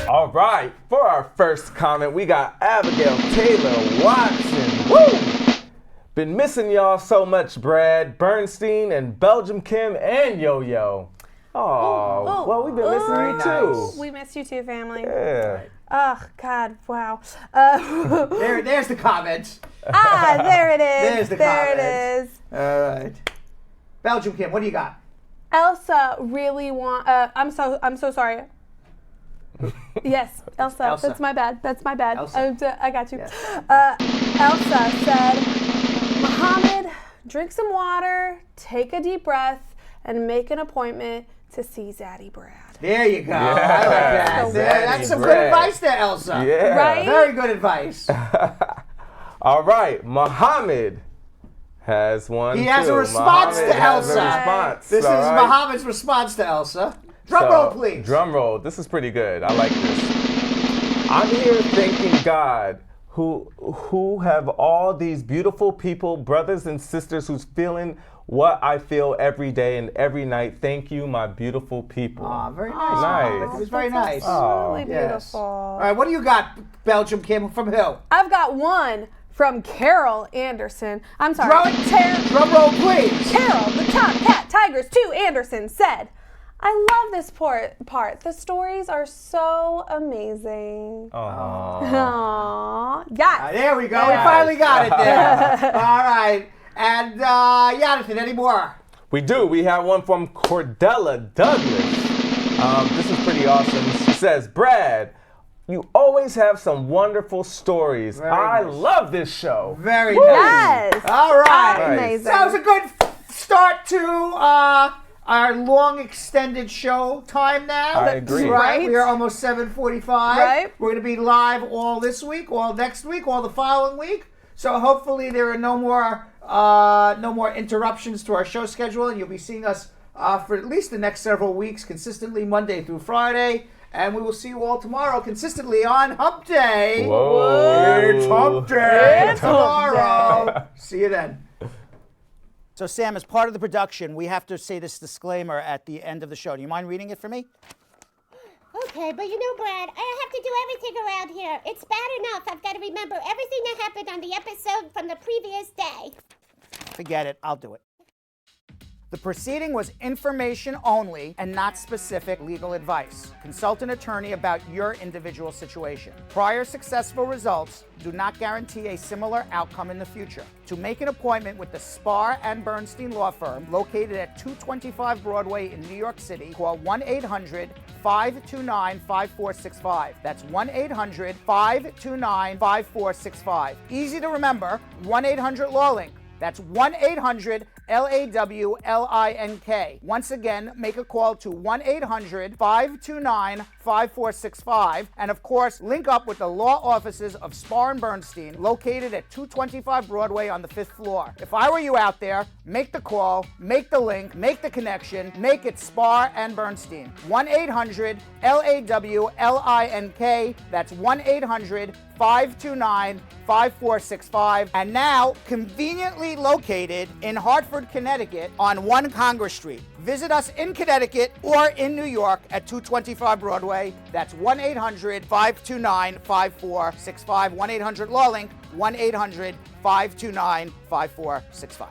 All right, for our first comment, we got Abigail Taylor Watson. Woo! Been missing y'all so much, Brad, Bernstein, and Belgium Kim, and Yo-Yo. Oh, well, we've been missing you too. We miss you too, family. Yeah. Oh, God, wow. There's the comments. There it is. There's the comments. There it is. All right. Belgium Kim, what do you got? Elsa really I'm so sorry. Yes, Elsa. That's my bad. Elsa. I got you. Yes. Elsa said, Muhammad, drink some water, take a deep breath, and make an appointment to see Zaddy Brad. There you go. Yeah. I like that. That's some good advice there, Elsa. Yeah. Right? Very good advice. All right, Muhammad has one. He has a response to Elsa. This is Muhammad's response to Elsa. Drum roll, please. Drum roll. This is pretty good. I like this. I'm here thanking God who have all these beautiful people, brothers and sisters who's feeling what I feel every day and every night. Thank you, my beautiful people. Very nice. It was very nice. Really beautiful. Yes. All right, what do you got, Belgium Kim? From who? I've got one from Carol Anderson. I'm sorry. Drum roll, please. Carol, the Top Cat Tigers 2 Anderson said, I love this part. The stories are so amazing. Aww. Yes. There we go. We finally got it there. All right. And Jonathan, any more? We do. We have one from Cordella Douglas. This is pretty awesome. She says, Brad, you always have some wonderful stories. I love this show. Very Woo! nice. Yes. All right. Amazing. So that was a good start to our long extended show time now. I agree. Right. We are almost 7:45. Right. We're going to be live all this week, all next week, all the following week. So hopefully there are no more interruptions to our show schedule, and you'll be seeing us for at least the next several weeks, consistently Monday through Friday. And we will see you all tomorrow, consistently on Hump Day. Whoa. It's Hump Day It's Hump tomorrow. Day. See you then. So Sam, as part of the production, we have to say this disclaimer at the end of the show. Do you mind reading it for me? Okay, but you know, Brad, I have to do everything around here. It's bad enough I've got to remember everything that happened on the episode from the previous day. Forget it. I'll do it. The proceeding was information only and not specific legal advice. Consult an attorney about your individual situation. Prior successful results do not guarantee a similar outcome in the future. To make an appointment with the Spar and Bernstein law firm located at 225 Broadway in New York City, call 1-800-529-5465. That's 1-800-529-5465. Easy to remember, 1-800-LAW-LINK. That's 1-800-LAWLINK. Once again, make a call to 1-800-529-5465. And of course, link up with the law offices of Spar and Bernstein, located at 225 Broadway on the 5th floor. If I were you out there, make the call, make the link, make the connection, make it Spar and Bernstein. 1-800-LAWLINK. That's 1-800-529-5465. And now, conveniently located in Hartford, Connecticut on 1 Congress Street. Visit us in Connecticut or in New York at 225 Broadway. That's 1-800-529-5465. 1-800-LAW-LINK. 1-800-529-5465.